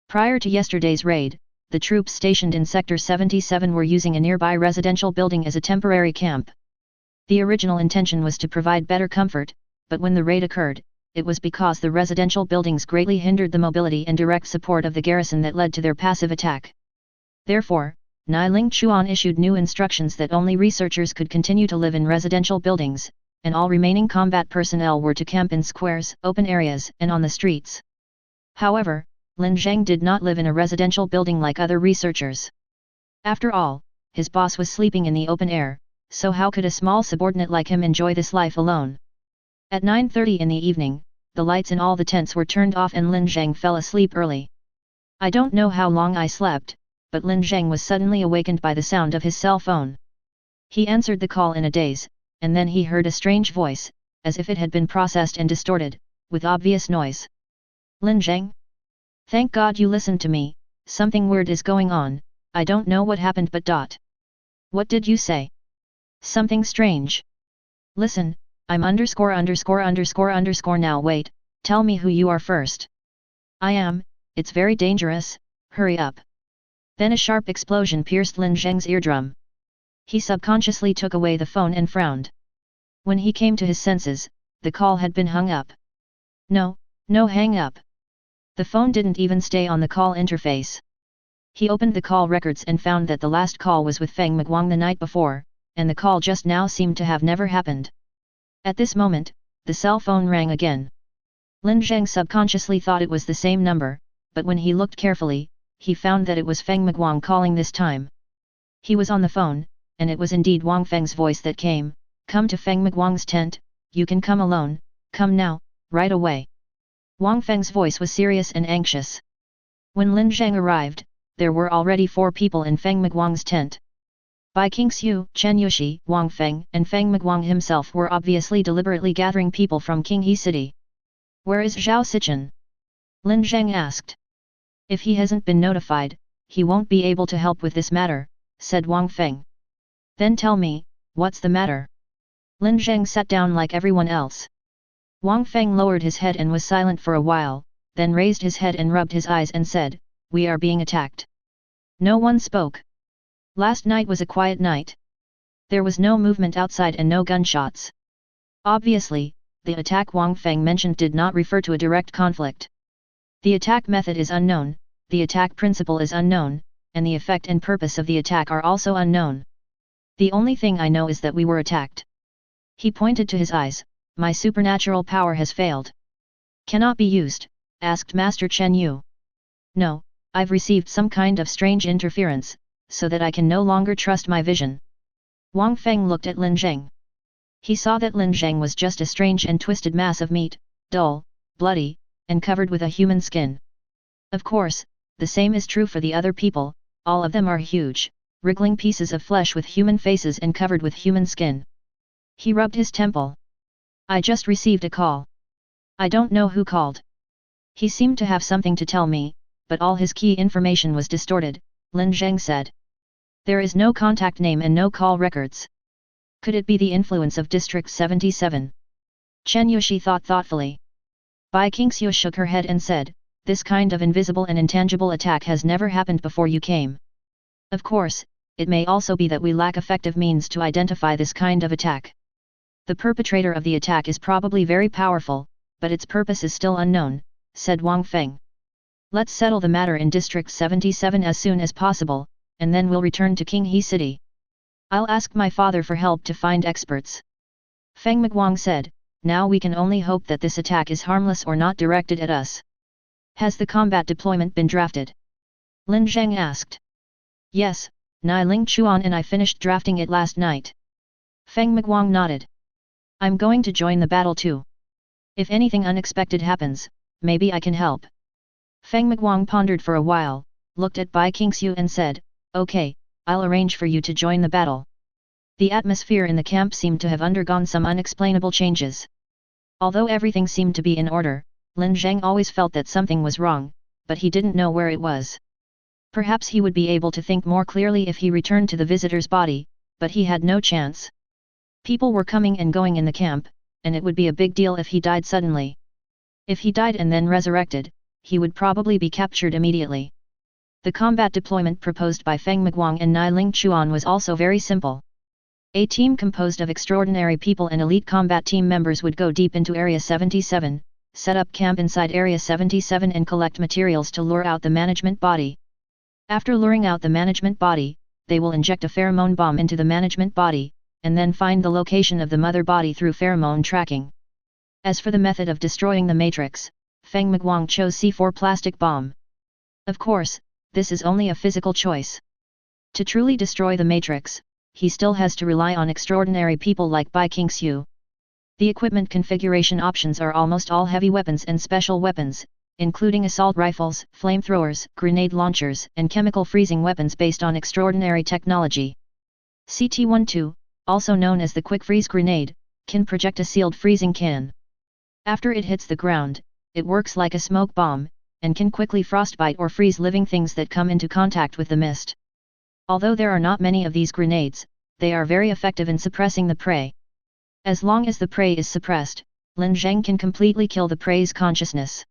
Prior to yesterday's raid, the troops stationed in Sector 77 were using a nearby residential building as a temporary camp. The original intention was to provide better comfort, but when the raid occurred, it was because the residential buildings greatly hindered the mobility and direct support of the garrison that led to their passive attack. Therefore, Niling Chuan issued new instructions that only researchers could continue to live in residential buildings, and all remaining combat personnel were to camp in squares, open areas, and on the streets. However, Lin Zheng did not live in a residential building like other researchers. After all, his boss was sleeping in the open air, so how could a small subordinate like him enjoy this life alone? At 9:30 in the evening, the lights in all the tents were turned off and Lin Zheng fell asleep early. I don't know how long I slept, but Lin Zheng was suddenly awakened by the sound of his cell phone. He answered the call in a daze, and then he heard a strange voice, as if it had been processed and distorted, with obvious noise. Lin Zheng? Thank God you listened to me, something weird is going on, I don't know what happened but ... What did you say? Something strange. Listen, I'm _______ now wait, tell me who you are first. I am, it's very dangerous, hurry up. Then a sharp explosion pierced Lin Zheng's eardrum. He subconsciously took away the phone and frowned. When he came to his senses, the call had been hung up. No hang up. The phone didn't even stay on the call interface. He opened the call records and found that the last call was with Feng Miguang the night before, and the call just now seemed to have never happened. At this moment, the cell phone rang again. Lin Zheng subconsciously thought it was the same number, but when he looked carefully, he found that it was Feng Miguang calling this time. He was on the phone, and it was indeed Wang Feng's voice that came, come to Feng Miguang's tent, you can come alone, come now, right away. Wang Feng's voice was serious and anxious. When Lin Zheng arrived, there were already 4 people in Feng Miguang's tent. Bai Qingxiu, Chen Yushi, Wang Feng, and Feng Miguang himself were obviously deliberately gathering people from Qinghe City. Where is Zhao Sichen? Lin Zheng asked. If he hasn't been notified, he won't be able to help with this matter, said Wang Feng. Then tell me, what's the matter? Lin Zheng sat down like everyone else. Wang Feng lowered his head and was silent for a while, then raised his head and rubbed his eyes and said, "We are being attacked." No one spoke. Last night was a quiet night. There was no movement outside and no gunshots. Obviously, the attack Wang Feng mentioned did not refer to a direct conflict. The attack method is unknown, the attack principle is unknown, and the effect and purpose of the attack are also unknown. The only thing I know is that we were attacked. He pointed to his eyes. My supernatural power has failed. Cannot be used, asked Master Chen Yu. No, I've received some kind of strange interference, so that I can no longer trust my vision. Wang Feng looked at Lin Zheng. He saw that Lin Zheng was just a strange and twisted mass of meat, dull, bloody, and covered with a human skin. Of course, the same is true for the other people, all of them are huge, wriggling pieces of flesh with human faces and covered with human skin. He rubbed his temple. I just received a call. I don't know who called. He seemed to have something to tell me, but all his key information was distorted, Lin Zheng said. There is no contact name and no call records. Could it be the influence of District 77? Chen Yushi thought thoughtfully. Bai Qingxiu shook her head and said, this kind of invisible and intangible attack has never happened before you came. Of course, it may also be that we lack effective means to identify this kind of attack. The perpetrator of the attack is probably very powerful, but its purpose is still unknown, said Wang Feng. Let's settle the matter in District 77 as soon as possible, and then we'll return to Qinghe City. I'll ask my father for help to find experts. Feng Miguang said, now we can only hope that this attack is harmless or not directed at us. Has the combat deployment been drafted? Lin Zheng asked. Yes, Nai Ling Chuan and I finished drafting it last night. Feng Miguang nodded. I'm going to join the battle too. If anything unexpected happens, maybe I can help. Feng Miguang pondered for a while, looked at Bai Qingxiu and said, okay, I'll arrange for you to join the battle. The atmosphere in the camp seemed to have undergone some unexplainable changes. Although everything seemed to be in order, Lin Zheng always felt that something was wrong, but he didn't know where it was. Perhaps he would be able to think more clearly if he returned to the visitor's body, but he had no chance. People were coming and going in the camp, and it would be a big deal if he died suddenly. If he died and then resurrected, he would probably be captured immediately. The combat deployment proposed by Feng Miguang and Nai Ling Chuan was also very simple. A team composed of extraordinary people and elite combat team members would go deep into Area 77, set up camp inside Area 77 and collect materials to lure out the management body. After luring out the management body, they will inject a pheromone bomb into the management body, and then find the location of the mother body through pheromone tracking. As for the method of destroying the matrix, Feng Miguang chose C4 plastic bomb. Of course, this is only a physical choice. To truly destroy the matrix, he still has to rely on extraordinary people like Bai Qingxiu. The equipment configuration options are almost all heavy weapons and special weapons, including assault rifles, flamethrowers, grenade launchers, and chemical freezing weapons based on extraordinary technology. CT-12, also known as the quick freeze grenade, can project a sealed freezing can. After it hits the ground, it works like a smoke bomb, and can quickly frostbite or freeze living things that come into contact with the mist. Although there are not many of these grenades, they are very effective in suppressing the prey. As long as the prey is suppressed, Lin Zheng can completely kill the prey's consciousness.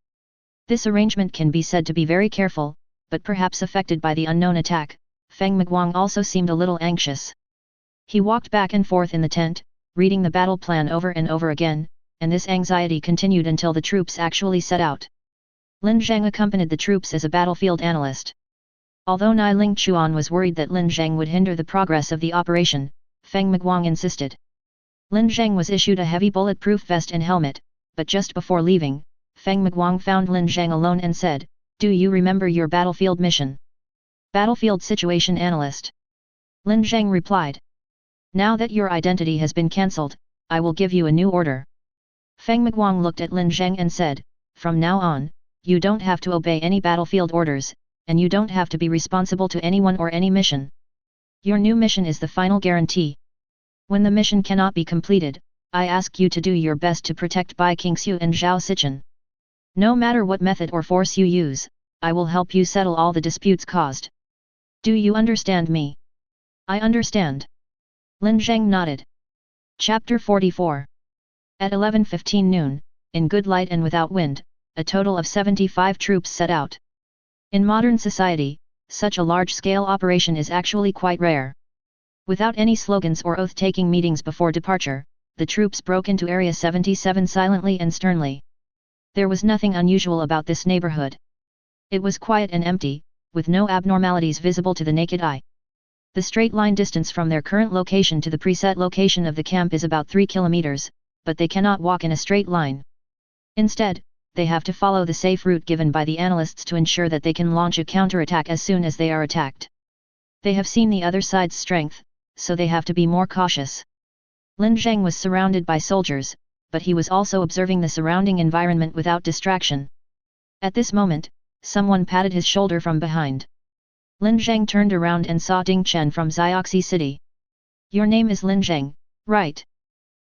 This arrangement can be said to be very careful, but perhaps affected by the unknown attack. Feng Miguang also seemed a little anxious. He walked back and forth in the tent, reading the battle plan over and over again, and this anxiety continued until the troops actually set out. Lin Zheng accompanied the troops as a battlefield analyst. Although Nai Ling Chuan was worried that Lin Zheng would hinder the progress of the operation, Feng Miguang insisted. Lin Zheng was issued a heavy bulletproof vest and helmet, but just before leaving, Feng Miguang found Lin Zheng alone and said, "Do you remember your battlefield mission?" "Battlefield Situation Analyst." Lin Zheng replied. "Now that your identity has been cancelled, I will give you a new order." Feng Miguang looked at Lin Zheng and said, "From now on, you don't have to obey any battlefield orders, and you don't have to be responsible to anyone or any mission. Your new mission is the final guarantee. When the mission cannot be completed, I ask you to do your best to protect Bai Qingxiu and Zhao Sichen. No matter what method or force you use, I will help you settle all the disputes caused. Do you understand me?" "I understand." Lin Zheng nodded. Chapter 44. At 11:15 noon, in good light and without wind, a total of 75 troops set out. In modern society, such a large-scale operation is actually quite rare. Without any slogans or oath-taking meetings before departure, the troops broke into Area 77 silently and sternly. There was nothing unusual about this neighborhood. It was quiet and empty, with no abnormalities visible to the naked eye. The straight line distance from their current location to the preset location of the camp is about 3 kilometers, but they cannot walk in a straight line. Instead, they have to follow the safe route given by the analysts to ensure that they can launch a counterattack as soon as they are attacked. They have seen the other side's strength, so they have to be more cautious. Lin Zheng was surrounded by soldiers, but he was also observing the surrounding environment without distraction. At this moment, someone patted his shoulder from behind. Lin Zheng turned around and saw Ding Chen from Xioxi City. "Your name is Lin Zheng, right?"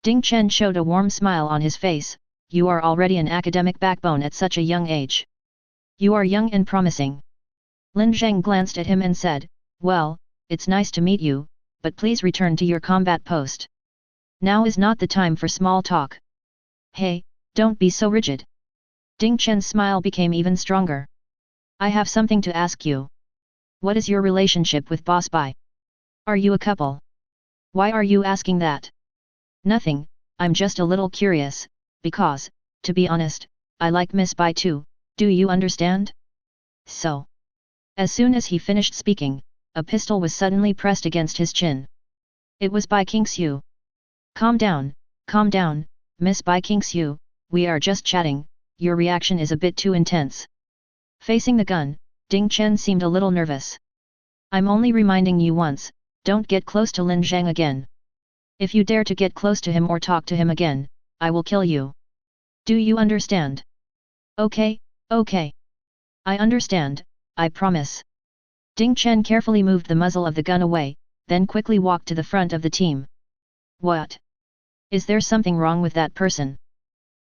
Ding Chen showed a warm smile on his face. "You are already an academic backbone at such a young age. You are young and promising." Lin Zheng glanced at him and said, "Well, it's nice to meet you, but please return to your combat post. Now is not the time for small talk." "Hey, don't be so rigid." Ding Chen's smile became even stronger. "I have something to ask you. What is your relationship with Boss Bai? Are you a couple?" "Why are you asking that?" "Nothing, I'm just a little curious, because, to be honest, I like Miss Bai too, do you understand?" "So." As soon as he finished speaking, a pistol was suddenly pressed against his chin. It was Bai Qingxiu. Calm down, Miss Bai Qingxiu, we are just chatting, your reaction is a bit too intense." Facing the gun, Ding Chen seemed a little nervous. "I'm only reminding you once, don't get close to Lin Zheng again. If you dare to get close to him or talk to him again, I will kill you. Do you understand?" Okay. I understand, I promise." Ding Chen carefully moved the muzzle of the gun away, then quickly walked to the front of the team. "What? Is there something wrong with that person?"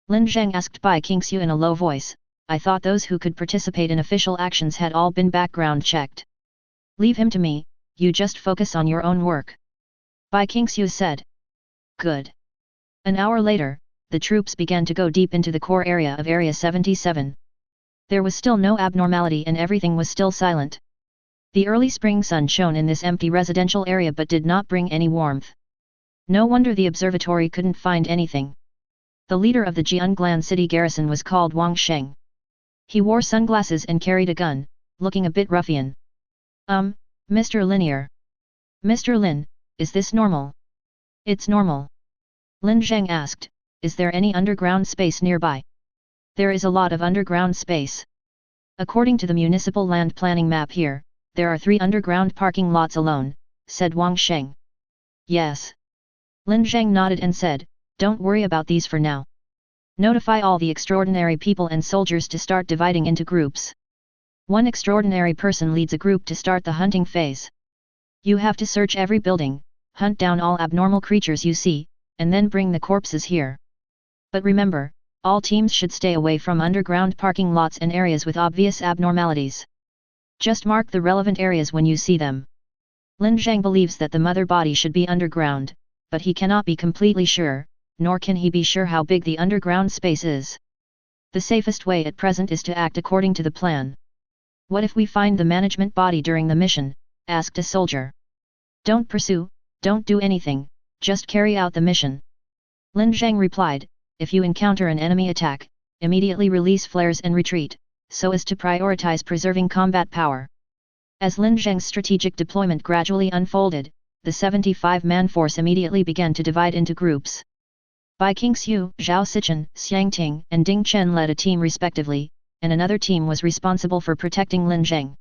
Lin Zheng asked Bai Qingxiu in a low voice. "I thought those who could participate in official actions had all been background checked." "Leave him to me, you just focus on your own work," Bai Qingxiu said. "Good." An hour later, the troops began to go deep into the core area of Area 77. There was still no abnormality and everything was still silent. The early spring sun shone in this empty residential area but did not bring any warmth. No wonder the observatory couldn't find anything. The leader of the Jianglan city garrison was called Wang Sheng. He wore sunglasses and carried a gun, looking a bit ruffian. Mr. Linear. Mr. Lin, is this normal?" "It's normal." Lin Zheng asked, "Is there any underground space nearby?" "There is a lot of underground space. According to the municipal land planning map here, there are 3 underground parking lots alone," said Wang Sheng. "Yes." Lin Zheng nodded and said, "Don't worry about these for now. Notify all the extraordinary people and soldiers to start dividing into groups. One extraordinary person leads a group to start the hunting phase. You have to search every building, hunt down all abnormal creatures you see, and then bring the corpses here. But remember, all teams should stay away from underground parking lots and areas with obvious abnormalities. Just mark the relevant areas when you see them." Lin Zheng believes that the mother body should be underground, but he cannot be completely sure, nor can he be sure how big the underground space is. The safest way at present is to act according to the plan. "What if we find the management body during the mission?" asked a soldier. "Don't pursue, don't do anything, just carry out the mission." Lin Zheng replied, "If you encounter an enemy attack, immediately release flares and retreat, so as to prioritize preserving combat power." As Lin Zheng's strategic deployment gradually unfolded, the 75-man force immediately began to divide into groups. Bai Qingxiu, Zhao Sichen, Xiang Ting and Ding Chen led a team respectively, and another team was responsible for protecting Lin Zheng.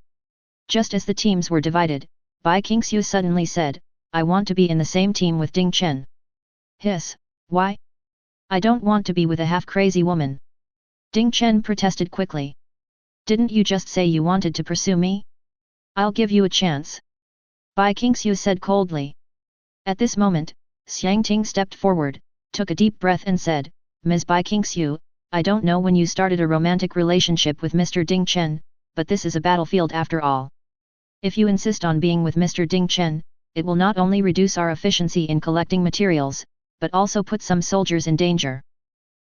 Just as the teams were divided, Bai Qingxiu suddenly said, "I want to be in the same team with Ding Chen." "Hiss, why?" "I don't want to be with a half-crazy woman." Ding Chen protested quickly. "Didn't you just say you wanted to pursue me? I'll give you a chance," Bai Qingxiu said coldly. At this moment, Xiang Ting stepped forward, took a deep breath and said, "Ms. Bai Qingxiu, I don't know when you started a romantic relationship with Mr. Ding Chen, but this is a battlefield after all. If you insist on being with Mr. Ding Chen, it will not only reduce our efficiency in collecting materials, but also put some soldiers in danger."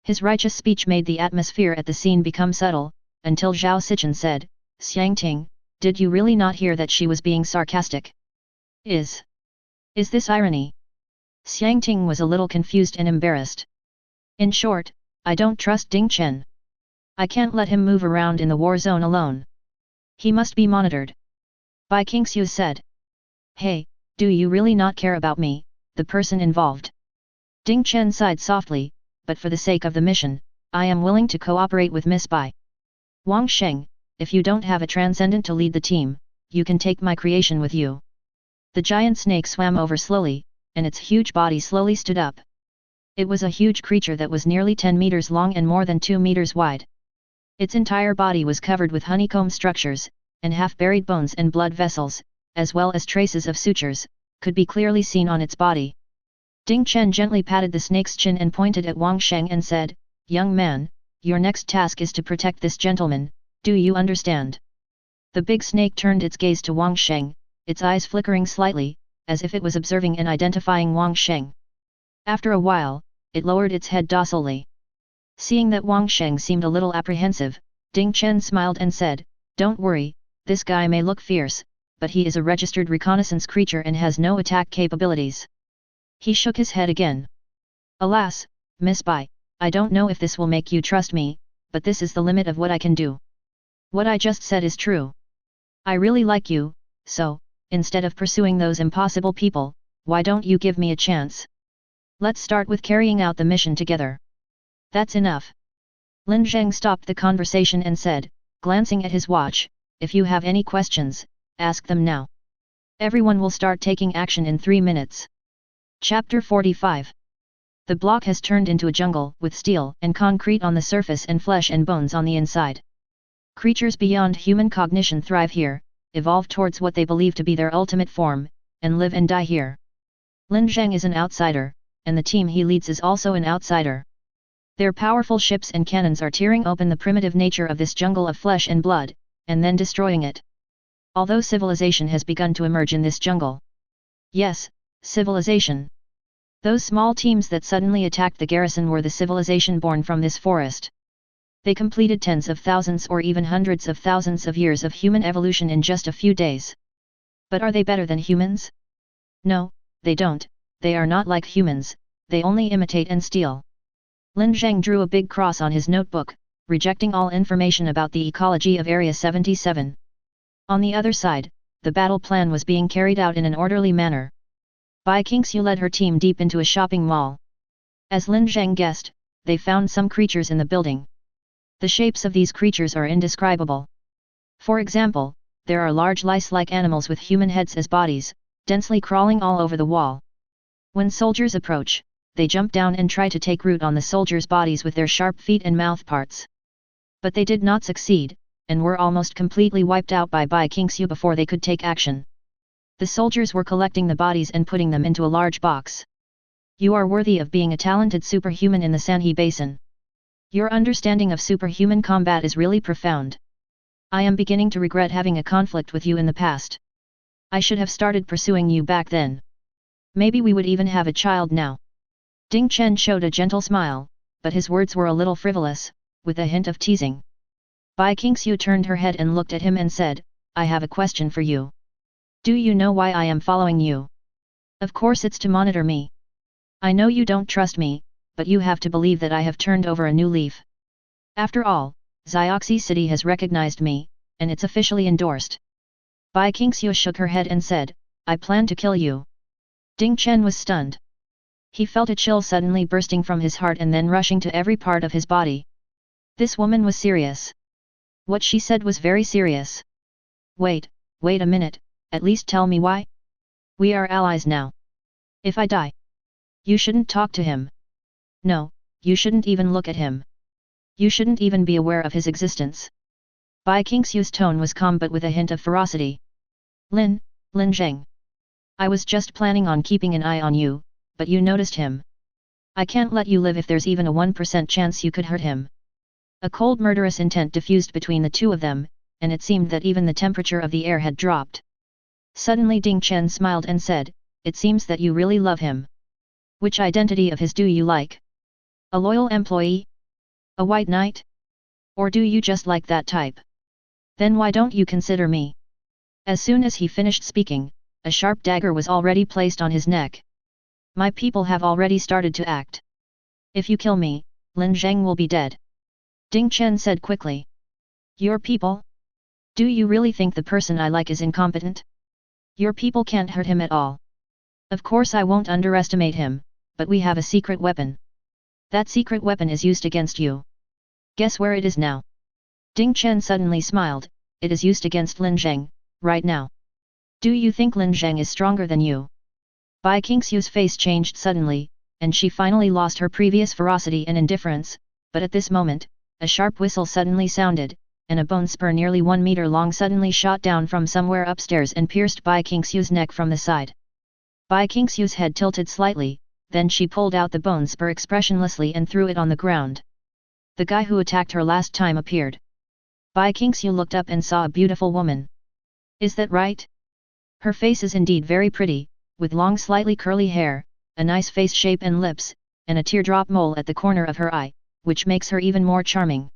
His righteous speech made the atmosphere at the scene become subtle, until Zhao Sichen said, Xiangting, did you really not hear that she was being sarcastic? Is this irony? Xiangting was a little confused and embarrassed. In short, I don't trust Ding Chen. I can't let him move around in the war zone alone. He must be monitored. Bai Qingxiu said. Hey, do you really not care about me, the person involved? Ding Chen sighed softly, but for the sake of the mission, I am willing to cooperate with Miss Bai. Wang Sheng, if you don't have a transcendent to lead the team, you can take my creation with you. The giant snake swam over slowly, and its huge body slowly stood up. It was a huge creature that was nearly 10 meters long and more than 2 meters wide. Its entire body was covered with honeycomb structures, and half-buried bones and blood vessels, as well as traces of sutures, could be clearly seen on its body. Ding Chen gently patted the snake's chin and pointed at Wang Sheng and said, Young man, your next task is to protect this gentleman, do you understand? The big snake turned its gaze to Wang Sheng, its eyes flickering slightly, as if it was observing and identifying Wang Sheng. After a while, it lowered its head docilely. Seeing that Wang Sheng seemed a little apprehensive, Ding Chen smiled and said, Don't worry, this guy may look fierce, but he is a registered reconnaissance creature and has no attack capabilities. He shook his head again. Alas, Miss Bai, I don't know if this will make you trust me, but this is the limit of what I can do. What I just said is true. I really like you, so, instead of pursuing those impossible people, why don't you give me a chance? Let's start with carrying out the mission together. That's enough. Lin Zheng stopped the conversation and said, glancing at his watch, if you have any questions, ask them now. Everyone will start taking action in 3 minutes. Chapter 45. The block has turned into a jungle with steel and concrete on the surface and flesh and bones on the inside. Creatures beyond human cognition thrive here, evolve towards what they believe to be their ultimate form, and live and die here. Lin Zheng is an outsider, and the team he leads is also an outsider. Their powerful ships and cannons are tearing open the primitive nature of this jungle of flesh and blood, and then destroying it. Although civilization has begun to emerge in this jungle. Yes, civilization. Those small teams that suddenly attacked the garrison were the civilization born from this forest. They completed tens of thousands or even hundreds of thousands of years of human evolution in just a few days. But are they better than humans? No, they don't, they are not like humans, they only imitate and steal. Lin Zheng drew a big cross on his notebook, rejecting all information about the ecology of Area 77. On the other side, the battle plan was being carried out in an orderly manner. Bai Qingxiu led her team deep into a shopping mall. As Lin Zheng guessed, they found some creatures in the building. The shapes of these creatures are indescribable. For example, there are large lice-like animals with human heads as bodies, densely crawling all over the wall. When soldiers approach, they jump down and try to take root on the soldiers' bodies with their sharp feet and mouth parts. But they did not succeed, and were almost completely wiped out by Bai Qingxiu before they could take action. The soldiers were collecting the bodies and putting them into a large box. You are worthy of being a talented superhuman in the Sanhe Basin. Your understanding of superhuman combat is really profound. I am beginning to regret having a conflict with you in the past. I should have started pursuing you back then. Maybe we would even have a child now. Ding Chen showed a gentle smile, but his words were a little frivolous, with a hint of teasing. Bai Qingxiu turned her head and looked at him and said, I have a question for you. Do you know why I am following you? Of course it's to monitor me. I know you don't trust me, but you have to believe that I have turned over a new leaf. After all, Xioxi City has recognized me, and it's officially endorsed. Bai Qingxiu shook her head and said, I plan to kill you. Ding Chen was stunned. He felt a chill suddenly bursting from his heart and then rushing to every part of his body. This woman was serious. What she said was very serious. Wait a minute, at least tell me why? We are allies now. If I die, you shouldn't talk to him. No, you shouldn't even look at him. You shouldn't even be aware of his existence. Bai Qingxiu's tone was calm but with a hint of ferocity. Lin Zheng. I was just planning on keeping an eye on you, but you noticed him. I can't let you live if there's even a 1% chance you could hurt him. A cold murderous intent diffused between the two of them, and it seemed that even the temperature of the air had dropped. Suddenly Ding Chen smiled and said, it seems that you really love him. Which identity of his do you like? A loyal employee? A white knight? Or do you just like that type? Then why don't you consider me? As soon as he finished speaking, a sharp dagger was already placed on his neck. My people have already started to act. If you kill me, Lin Zheng will be dead. Ding Chen said quickly. Your people? Do you really think the person I like is incompetent? Your people can't hurt him at all. Of course I won't underestimate him, but we have a secret weapon. That secret weapon is used against you. Guess where it is now? Ding Chen suddenly smiled. It is used against Lin Zheng, right now. Do you think Lin Zheng is stronger than you? Bai Qingxiu's face changed suddenly, and she finally lost her previous ferocity and indifference, but at this moment, a sharp whistle suddenly sounded, and a bone spur nearly 1 meter long suddenly shot down from somewhere upstairs and pierced Bai Qingxiu's neck from the side. Bai Qingxiu's head tilted slightly, then she pulled out the bone spur expressionlessly and threw it on the ground. The guy who attacked her last time appeared. Bai Qingxiu looked up and saw a beautiful woman. Is that right? Her face is indeed very pretty, with long slightly curly hair, a nice face shape and lips, and a teardrop mole at the corner of her eye, which makes her even more charming.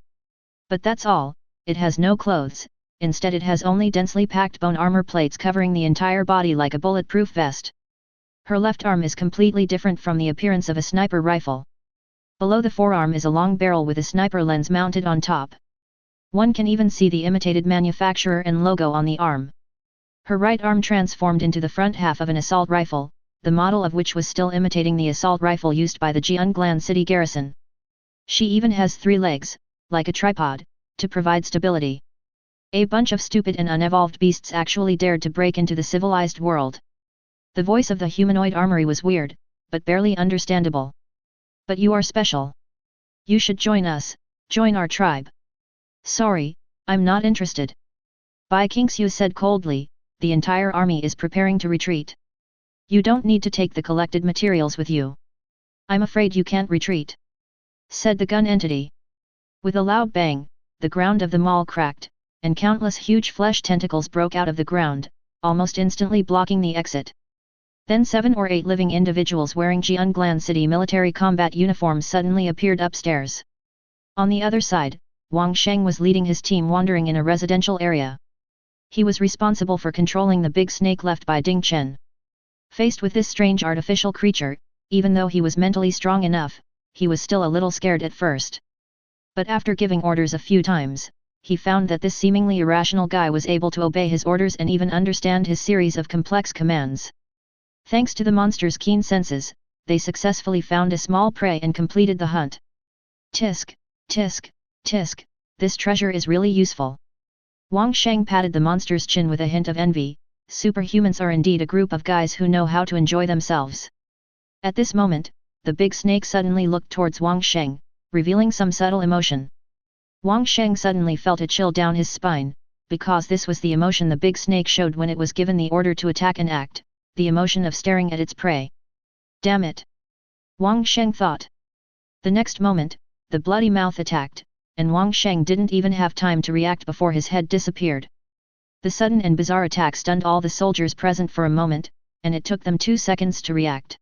But that's all, it has no clothes, instead it has only densely packed bone armor plates covering the entire body like a bulletproof vest. Her left arm is completely different from the appearance of a sniper rifle. Below the forearm is a long barrel with a sniper lens mounted on top. One can even see the imitated manufacturer and logo on the arm. Her right arm transformed into the front half of an assault rifle, the model of which was still imitating the assault rifle used by the Jianglan city garrison. She even has 3 legs, like a tripod, to provide stability. A bunch of stupid and unevolved beasts actually dared to break into the civilized world. The voice of the humanoid armory was weird, but barely understandable. But you are special. You should join us, join our tribe. Sorry, I'm not interested. Bai Qingxiu said coldly, the entire army is preparing to retreat. You don't need to take the collected materials with you. I'm afraid you can't retreat, said the gun entity. With a loud bang, the ground of the mall cracked, and countless huge flesh tentacles broke out of the ground, almost instantly blocking the exit. Then 7 or 8 living individuals wearing Jianglan City military combat uniforms suddenly appeared upstairs. On the other side, Wang Sheng was leading his team wandering in a residential area. He was responsible for controlling the big snake left by Ding Chen. Faced with this strange artificial creature, even though he was mentally strong enough, he was still a little scared at first. But after giving orders a few times, he found that this seemingly irrational guy was able to obey his orders and even understand his series of complex commands. Thanks to the monster's keen senses, they successfully found a small prey and completed the hunt. Tisk, tisk, tisk, this treasure is really useful. Wang Sheng patted the monster's chin with a hint of envy. Superhumans are indeed a group of guys who know how to enjoy themselves. At this moment, the big snake suddenly looked towards Wang Sheng, revealing some subtle emotion. Wang Sheng suddenly felt a chill down his spine, because this was the emotion the big snake showed when it was given the order to attack and act, the emotion of staring at its prey. Damn it! Wang Sheng thought. The next moment, the bloody mouth attacked, and Wang Sheng didn't even have time to react before his head disappeared. The sudden and bizarre attack stunned all the soldiers present for a moment, and it took them 2 seconds to react.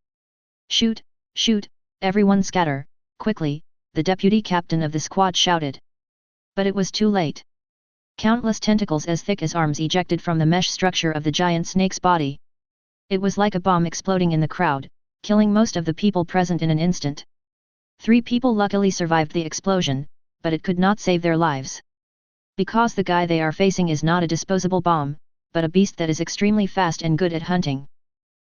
Shoot, shoot, everyone scatter, quickly, the deputy captain of the squad shouted. But it was too late. Countless tentacles as thick as arms ejected from the mesh structure of the giant snake's body. It was like a bomb exploding in the crowd, killing most of the people present in an instant. 3 people luckily survived the explosion, but it could not save their lives. Because the guy they are facing is not a disposable bomb, but a beast that is extremely fast and good at hunting.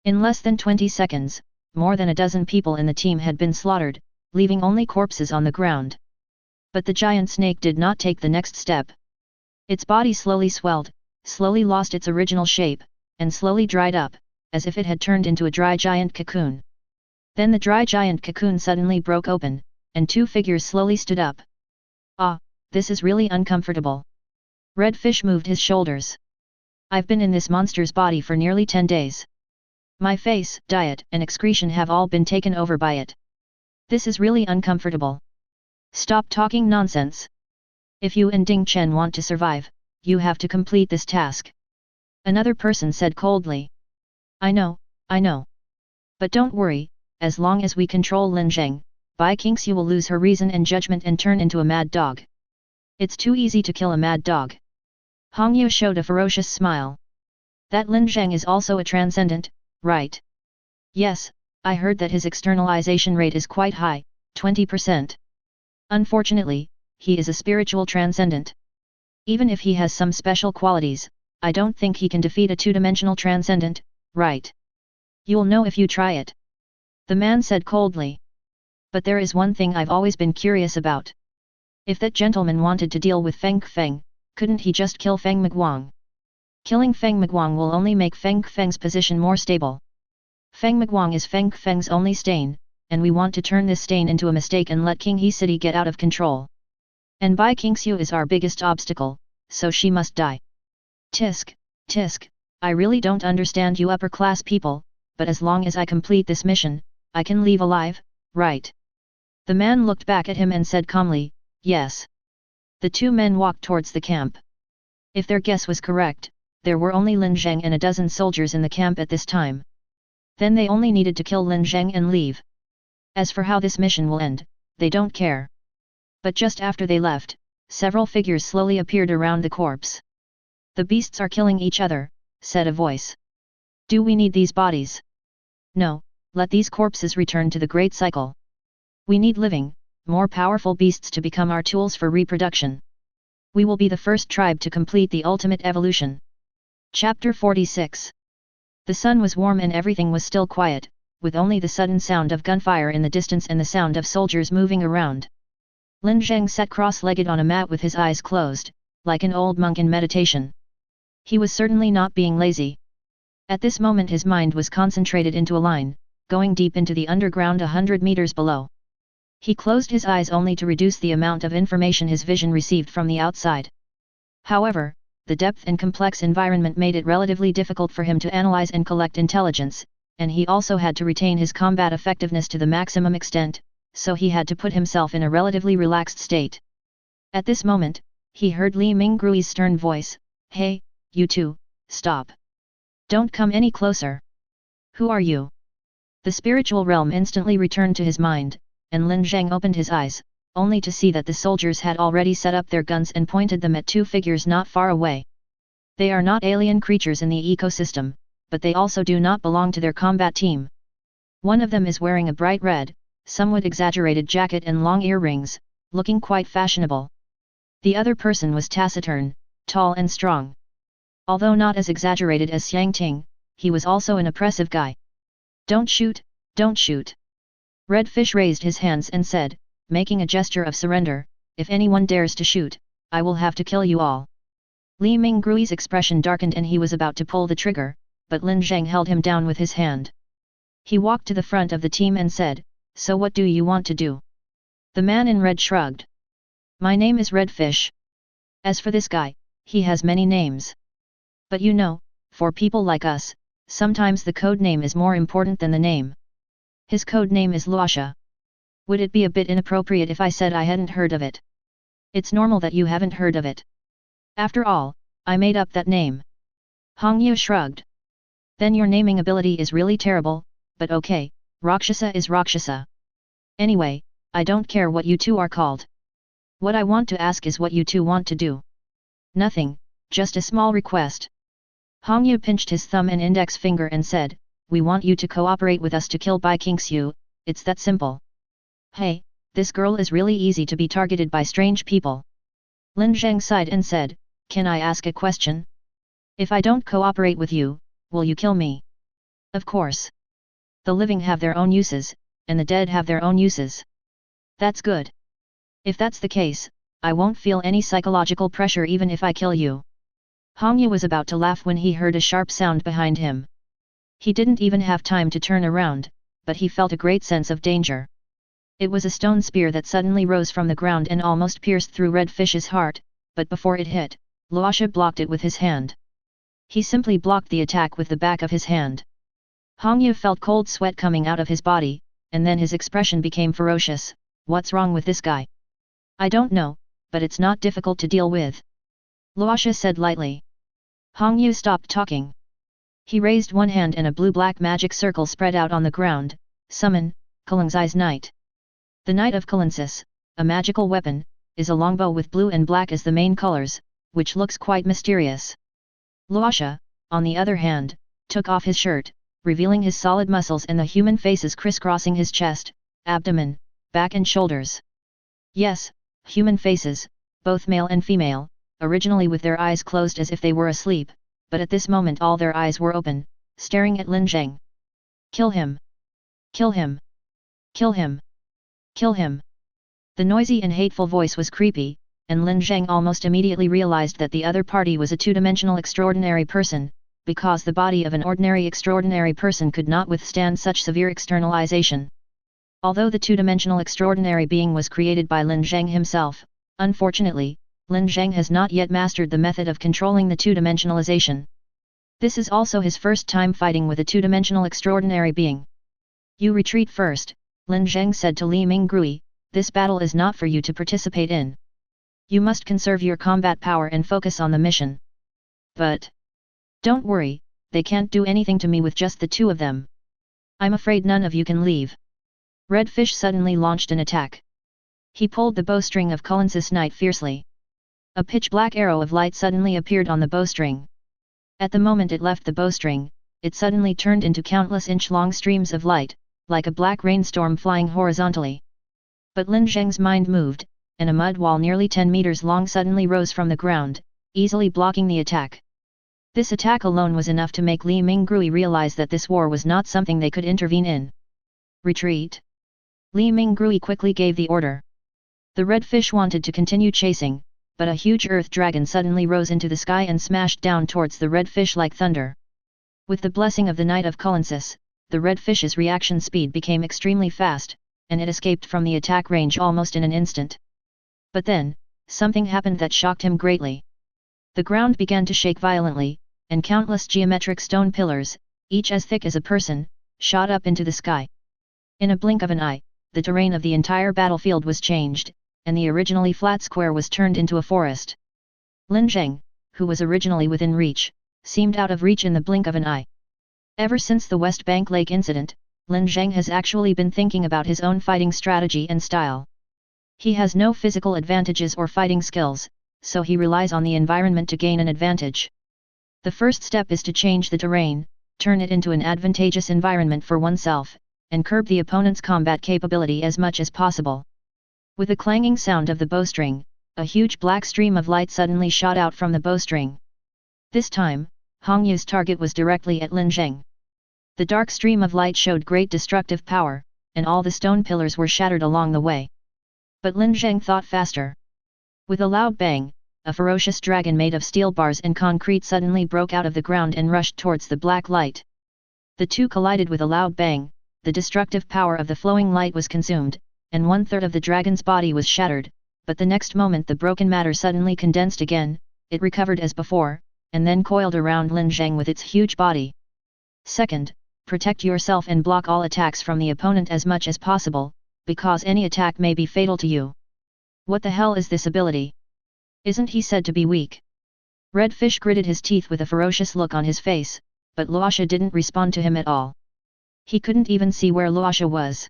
In less than 20 seconds, more than a dozen people in the team had been slaughtered, leaving only corpses on the ground. But the giant snake did not take the next step. Its body slowly swelled, slowly lost its original shape, and slowly dried up, as if it had turned into a dry giant cocoon. Then the dry giant cocoon suddenly broke open, and 2 figures slowly stood up. Ah, this is really uncomfortable. Red Fish moved his shoulders. I've been in this monster's body for nearly 10 days. My face, diet, and excretion have all been taken over by it. This is really uncomfortable. Stop talking nonsense. If you and Ding Chen want to survive, you have to complete this task. Another person said coldly. I know. But don't worry, as long as we control Lin Zheng, Bai Qingxiu will lose her reason and judgment and turn into a mad dog. It's too easy to kill a mad dog. Hongyu showed a ferocious smile. That Lin Zheng is also a transcendent, right? Yes, I heard that his externalization rate is quite high, 20%. Unfortunately, he is a spiritual transcendent. Even if he has some special qualities, I don't think he can defeat a two-dimensional transcendent, right? You'll know if you try it. The man said coldly. But there is one thing I've always been curious about. If that gentleman wanted to deal with Feng Feng, couldn't he just kill Feng Miguang? Killing Feng Miguang will only make Feng Feng's position more stable. Feng Miguang is Feng Feng's only stain, and we want to turn this stain into a mistake and let King He City get out of control. And Bai Qingxiu is our biggest obstacle, so she must die. Tisk, tisk, I really don't understand you upper-class people, but as long as I complete this mission, I can leave alive, right? The man looked back at him and said calmly, yes. The two men walked towards the camp. If their guess was correct, there were only Lin Zheng and a dozen soldiers in the camp at this time. Then they only needed to kill Lin Zheng and leave. As for how this mission will end, they don't care. But just after they left, several figures slowly appeared around the corpse. The beasts are killing each other, said a voice. Do we need these bodies? No, let these corpses return to the great cycle. We need living, more powerful beasts to become our tools for reproduction. We will be the first tribe to complete the ultimate evolution. Chapter 46. The sun was warm and everything was still quiet, with only the sudden sound of gunfire in the distance and the sound of soldiers moving around. Lin Zheng sat cross-legged on a mat with his eyes closed, like an old monk in meditation. He was certainly not being lazy. At this moment his mind was concentrated into a line, going deep into the underground 100 meters below. He closed his eyes only to reduce the amount of information his vision received from the outside. However, the depth and complex environment made it relatively difficult for him to analyze and collect intelligence, and he also had to retain his combat effectiveness to the maximum extent, so he had to put himself in a relatively relaxed state. At this moment, he heard Li Mingrui's stern voice, "Hey, you two, stop. Don't come any closer. Who are you?" The spiritual realm instantly returned to his mind, and Lin Zheng opened his eyes, only to see that the soldiers had already set up their guns and pointed them at two figures not far away. They are not alien creatures in the ecosystem, but they also do not belong to their combat team. One of them is wearing a bright red, somewhat exaggerated jacket and long earrings, looking quite fashionable. The other person was taciturn, tall and strong. Although not as exaggerated as Xiang Ting, he was also an oppressive guy. Don't shoot, don't shoot. Red Fish raised his hands and said, making a gesture of surrender, if anyone dares to shoot, I will have to kill you all. Li Mingrui's expression darkened and he was about to pull the trigger, but Lin Zheng held him down with his hand. He walked to the front of the team and said, so what do you want to do? The man in red shrugged. My name is Red Fish. As for this guy, he has many names. But you know, for people like us, sometimes the code name is more important than the name. His code name is Luosha. Would it be a bit inappropriate if I said I hadn't heard of it? It's normal that you haven't heard of it. After all, I made up that name. Hongyu shrugged. Then your naming ability is really terrible, but okay, Rakshasa is Rakshasa. Anyway, I don't care what you two are called. What I want to ask is what you two want to do. Nothing, just a small request. Hongyu pinched his thumb and index finger and said, we want you to cooperate with us to kill Bai Qingxiu, it's that simple. Hey, this girl is really easy to be targeted by strange people. Lin Zheng sighed and said, can I ask a question? If I don't cooperate with you, will you kill me? Of course. The living have their own uses, and the dead have their own uses. That's good. If that's the case, I won't feel any psychological pressure even if I kill you. Hongyu was about to laugh when he heard a sharp sound behind him. He didn't even have time to turn around, but he felt a great sense of danger. It was a stone spear that suddenly rose from the ground and almost pierced through Red Fish's heart, but before it hit, Luosha blocked it with his hand. He simply blocked the attack with the back of his hand. Hongyu felt cold sweat coming out of his body, and then his expression became ferocious. What's wrong with this guy? I don't know, but it's not difficult to deal with. Luosha said lightly. Hongyu stopped talking. He raised one hand and a blue-black magic circle spread out on the ground. Summon, Kalangzai's Knight. The Knight of Kalensis, a magical weapon, is a longbow with blue and black as the main colors, which looks quite mysterious. Luasha, on the other hand, took off his shirt, revealing his solid muscles and the human faces crisscrossing his chest, abdomen, back and shoulders. Yes, human faces, both male and female, originally with their eyes closed as if they were asleep, but at this moment all their eyes were open, staring at Lin Zheng. Kill him! Kill him! Kill him! Kill him! The noisy and hateful voice was creepy, and Lin Zheng almost immediately realized that the other party was a two-dimensional extraordinary person, because the body of an ordinary extraordinary person could not withstand such severe externalization. Although the two-dimensional extraordinary being was created by Lin Zheng himself, unfortunately, Lin Zheng has not yet mastered the method of controlling the two-dimensionalization. This is also his first time fighting with a two-dimensional extraordinary being. You retreat first, Lin Zheng said to Li Minggrui, this battle is not for you to participate in. You must conserve your combat power and focus on the mission. But don't worry, they can't do anything to me with just the two of them. I'm afraid none of you can leave. Red Fish suddenly launched an attack. He pulled the bowstring of Kalensis Knight fiercely. A pitch-black arrow of light suddenly appeared on the bowstring. At the moment it left the bowstring, it suddenly turned into countless inch-long streams of light, like a black rainstorm flying horizontally. But Lin Zheng's mind moved, and a mud wall nearly 10 meters long suddenly rose from the ground, easily blocking the attack. This attack alone was enough to make Li Minggrui realize that this war was not something they could intervene in. Retreat! Li Minggrui quickly gave the order. The red fish wanted to continue chasing, but a huge earth dragon suddenly rose into the sky and smashed down towards the red fish like thunder. With the blessing of the Knight of Kalensis, the red fish's reaction speed became extremely fast, and it escaped from the attack range almost in an instant. But then, something happened that shocked him greatly. The ground began to shake violently, and countless geometric stone pillars, each as thick as a person, shot up into the sky. In a blink of an eye, the terrain of the entire battlefield was changed, and the originally flat square was turned into a forest. Lin Zheng, who was originally within reach, seemed out of reach in the blink of an eye. Ever since the West Bank Lake incident, Lin Zheng has actually been thinking about his own fighting strategy and style. He has no physical advantages or fighting skills, so he relies on the environment to gain an advantage. The first step is to change the terrain, turn it into an advantageous environment for oneself, and curb the opponent's combat capability as much as possible. With a clanging sound of the bowstring, a huge black stream of light suddenly shot out from the bowstring. This time, Hong Yu's target was directly at Lin Zheng. The dark stream of light showed great destructive power, and all the stone pillars were shattered along the way. But Lin Zheng thought faster. With a loud bang, a ferocious dragon made of steel bars and concrete suddenly broke out of the ground and rushed towards the black light. The two collided with a loud bang, the destructive power of the flowing light was consumed, and 1/3 of the dragon's body was shattered, but the next moment the broken matter suddenly condensed again, it recovered as before, and then coiled around Lin Zheng with its huge body. Second, protect yourself and block all attacks from the opponent as much as possible, because any attack may be fatal to you. What the hell is this ability? Isn't he said to be weak? Red Fish gritted his teeth with a ferocious look on his face, but Luasha didn't respond to him at all. He couldn't even see where Luasha was.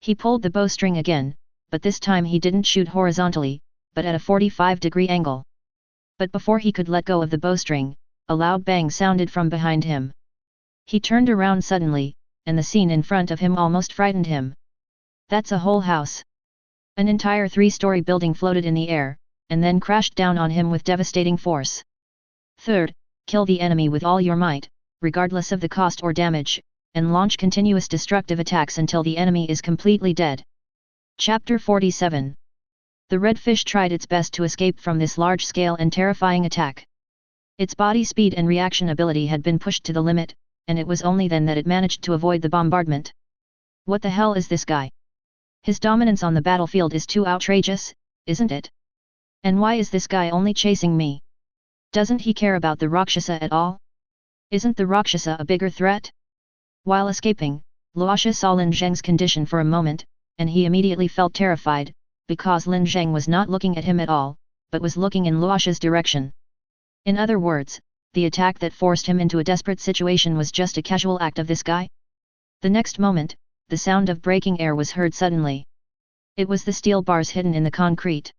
He pulled the bowstring again, but this time he didn't shoot horizontally, but at a 45-degree angle. But before he could let go of the bowstring, a loud bang sounded from behind him. He turned around suddenly, and the scene in front of him almost frightened him. That's a whole house. An entire 3-story building floated in the air, and then crashed down on him with devastating force. Third, kill the enemy with all your might, regardless of the cost or damage, and launch continuous destructive attacks until the enemy is completely dead. Chapter 47. The red fish tried its best to escape from this large-scale and terrifying attack. Its body speed and reaction ability had been pushed to the limit, and it was only then that it managed to avoid the bombardment. What the hell is this guy? His dominance on the battlefield is too outrageous, isn't it? And why is this guy only chasing me? Doesn't he care about the Rakshasa at all? Isn't the Rakshasa a bigger threat? While escaping, Luasha saw Lin Zheng's condition for a moment, and he immediately felt terrified, because Lin Zheng was not looking at him at all, but was looking in Luasha's direction. In other words, the attack that forced him into a desperate situation was just a casual act of this guy? The next moment, the sound of breaking air was heard suddenly. It was the steel bars hidden in the concrete.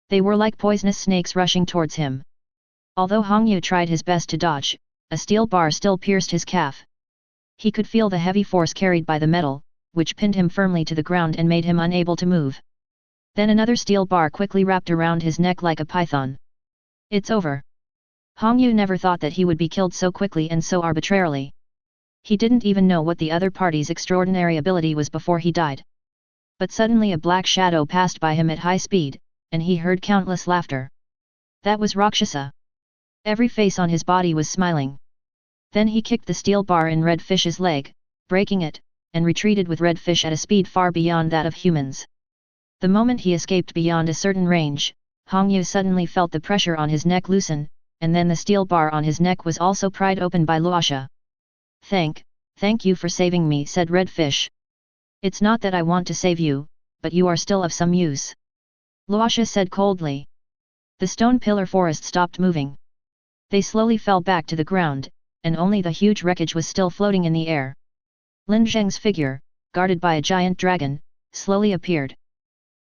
They were like poisonous snakes rushing towards him. Although Hongyu tried his best to dodge, a steel bar still pierced his calf. He could feel the heavy force carried by the metal, which pinned him firmly to the ground and made him unable to move. Then another steel bar quickly wrapped around his neck like a python. It's over. Hongyu never thought that he would be killed so quickly and so arbitrarily. He didn't even know what the other party's extraordinary ability was before he died. But suddenly a black shadow passed by him at high speed, and he heard countless laughter. That was Rakshasa. Every face on his body was smiling. Then he kicked the steel bar in Red Fish's leg, breaking it, and retreated with Red Fish at a speed far beyond that of humans. The moment he escaped beyond a certain range, Hongyu suddenly felt the pressure on his neck loosen, and then the steel bar on his neck was also pried open by Luosha. Thank you for saving me, said Red Fish. It's not that I want to save you, but you are still of some use. Luosha said coldly. The stone pillar forest stopped moving. They slowly fell back to the ground, and only the huge wreckage was still floating in the air. Lin Zheng's figure, guarded by a giant dragon, slowly appeared.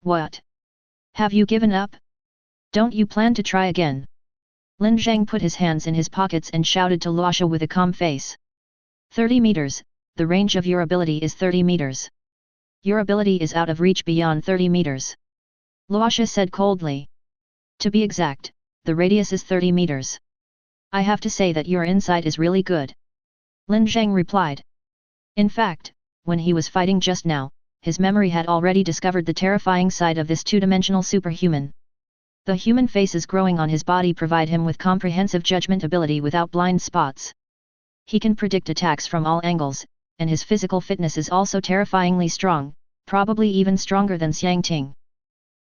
What? Have you given up? Don't you plan to try again? Lin Zheng put his hands in his pockets and shouted to Luosha with a calm face. 30 meters, the range of your ability is 30 meters. Your ability is out of reach beyond 30 meters. Luosha said coldly. To be exact, the radius is 30 meters. I have to say that your insight is really good. Lin Zheng replied. In fact, when he was fighting just now, his memory had already discovered the terrifying side of this two-dimensional superhuman. The human faces growing on his body provide him with comprehensive judgment ability without blind spots. He can predict attacks from all angles, and his physical fitness is also terrifyingly strong, probably even stronger than Xiang Ting.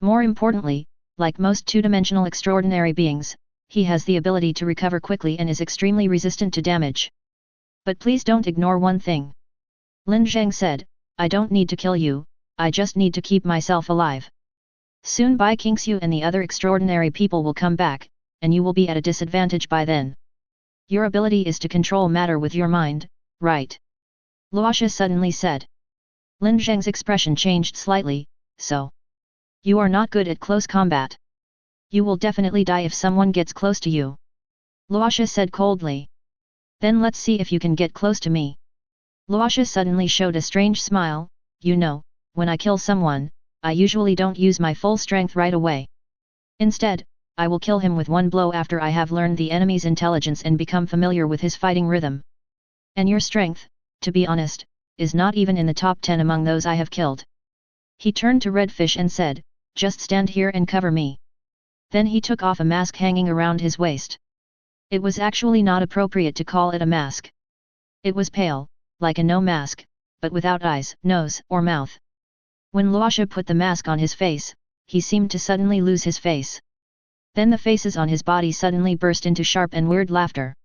More importantly, like most two-dimensional extraordinary beings, he has the ability to recover quickly and is extremely resistant to damage. But please don't ignore one thing. Lin Zheng said, I don't need to kill you, I just need to keep myself alive. Soon Bai Qingxiu and the other extraordinary people will come back, and you will be at a disadvantage by then. Your ability is to control matter with your mind, right? Luosha suddenly said. Lin Zheng's expression changed slightly, so. You are not good at close combat. You will definitely die if someone gets close to you. Luosha said coldly. Then let's see if you can get close to me. Luosha suddenly showed a strange smile, you know, when I kill someone, I usually don't use my full strength right away. Instead, I will kill him with one blow after I have learned the enemy's intelligence and become familiar with his fighting rhythm. And your strength, to be honest, is not even in the top 10 among those I have killed. He turned to Red Fish and said, just stand here and cover me. Then he took off a mask hanging around his waist. It was actually not appropriate to call it a mask. It was pale, like a no mask, but without eyes, nose, or mouth. When Luosha put the mask on his face, he seemed to suddenly lose his face. Then the faces on his body suddenly burst into sharp and weird laughter.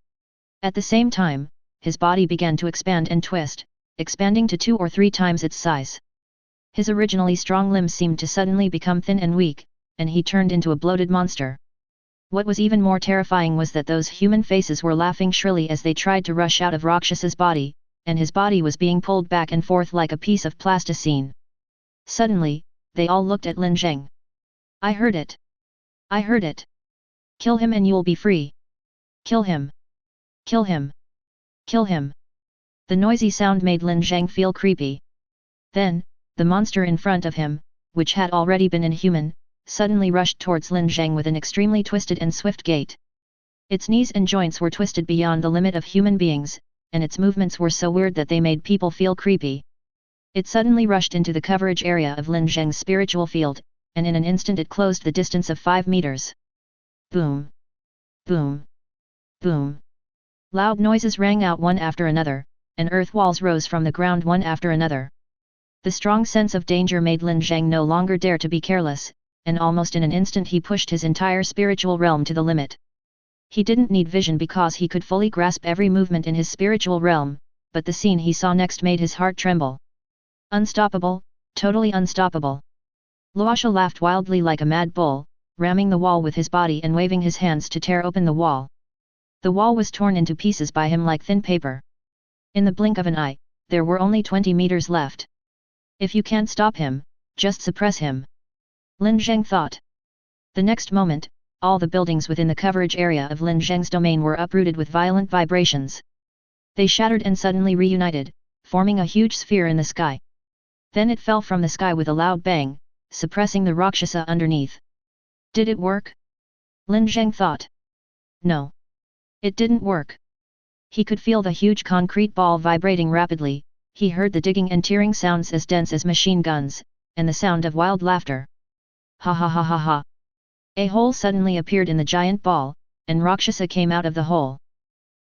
At the same time, his body began to expand and twist, expanding to 2 or 3 times its size. His originally strong limbs seemed to suddenly become thin and weak, and he turned into a bloated monster. What was even more terrifying was that those human faces were laughing shrilly as they tried to rush out of Rakshasa's body, and his body was being pulled back and forth like a piece of plasticine. Suddenly, they all looked at Lin Zheng. I heard it. I heard it. Kill him and you'll be free. Kill him. Kill him. Kill him. The noisy sound made Lin Zheng feel creepy. Then, the monster in front of him, which had already been inhuman, suddenly rushed towards Lin Zheng with an extremely twisted and swift gait. Its knees and joints were twisted beyond the limit of human beings, and its movements were so weird that they made people feel creepy. It suddenly rushed into the coverage area of Lin Zheng's spiritual field, and in an instant it closed the distance of 5 meters. Boom! Boom! Boom! Loud noises rang out one after another, and earth walls rose from the ground one after another. The strong sense of danger made Lin Zheng no longer dare to be careless, and almost in an instant he pushed his entire spiritual realm to the limit. He didn't need vision because he could fully grasp every movement in his spiritual realm, but the scene he saw next made his heart tremble. Unstoppable, totally unstoppable. Luosha laughed wildly like a mad bull, ramming the wall with his body and waving his hands to tear open the wall. The wall was torn into pieces by him like thin paper. In the blink of an eye, there were only 20 meters left. If you can't stop him, Just suppress him. Lin Zheng thought. The next moment, all the buildings within the coverage area of Lin Zheng's domain were uprooted with violent vibrations. They shattered and suddenly reunited, forming a huge sphere in the sky. Then it fell from the sky with a loud bang, suppressing the Rakshasa underneath. Did it work? Lin Zheng thought. No. It didn't work. He could feel the huge concrete ball vibrating rapidly, he heard the digging and tearing sounds as dense as machine guns, and the sound of wild laughter. Ha ha ha ha ha. A hole suddenly appeared in the giant ball, and Rakshasa came out of the hole.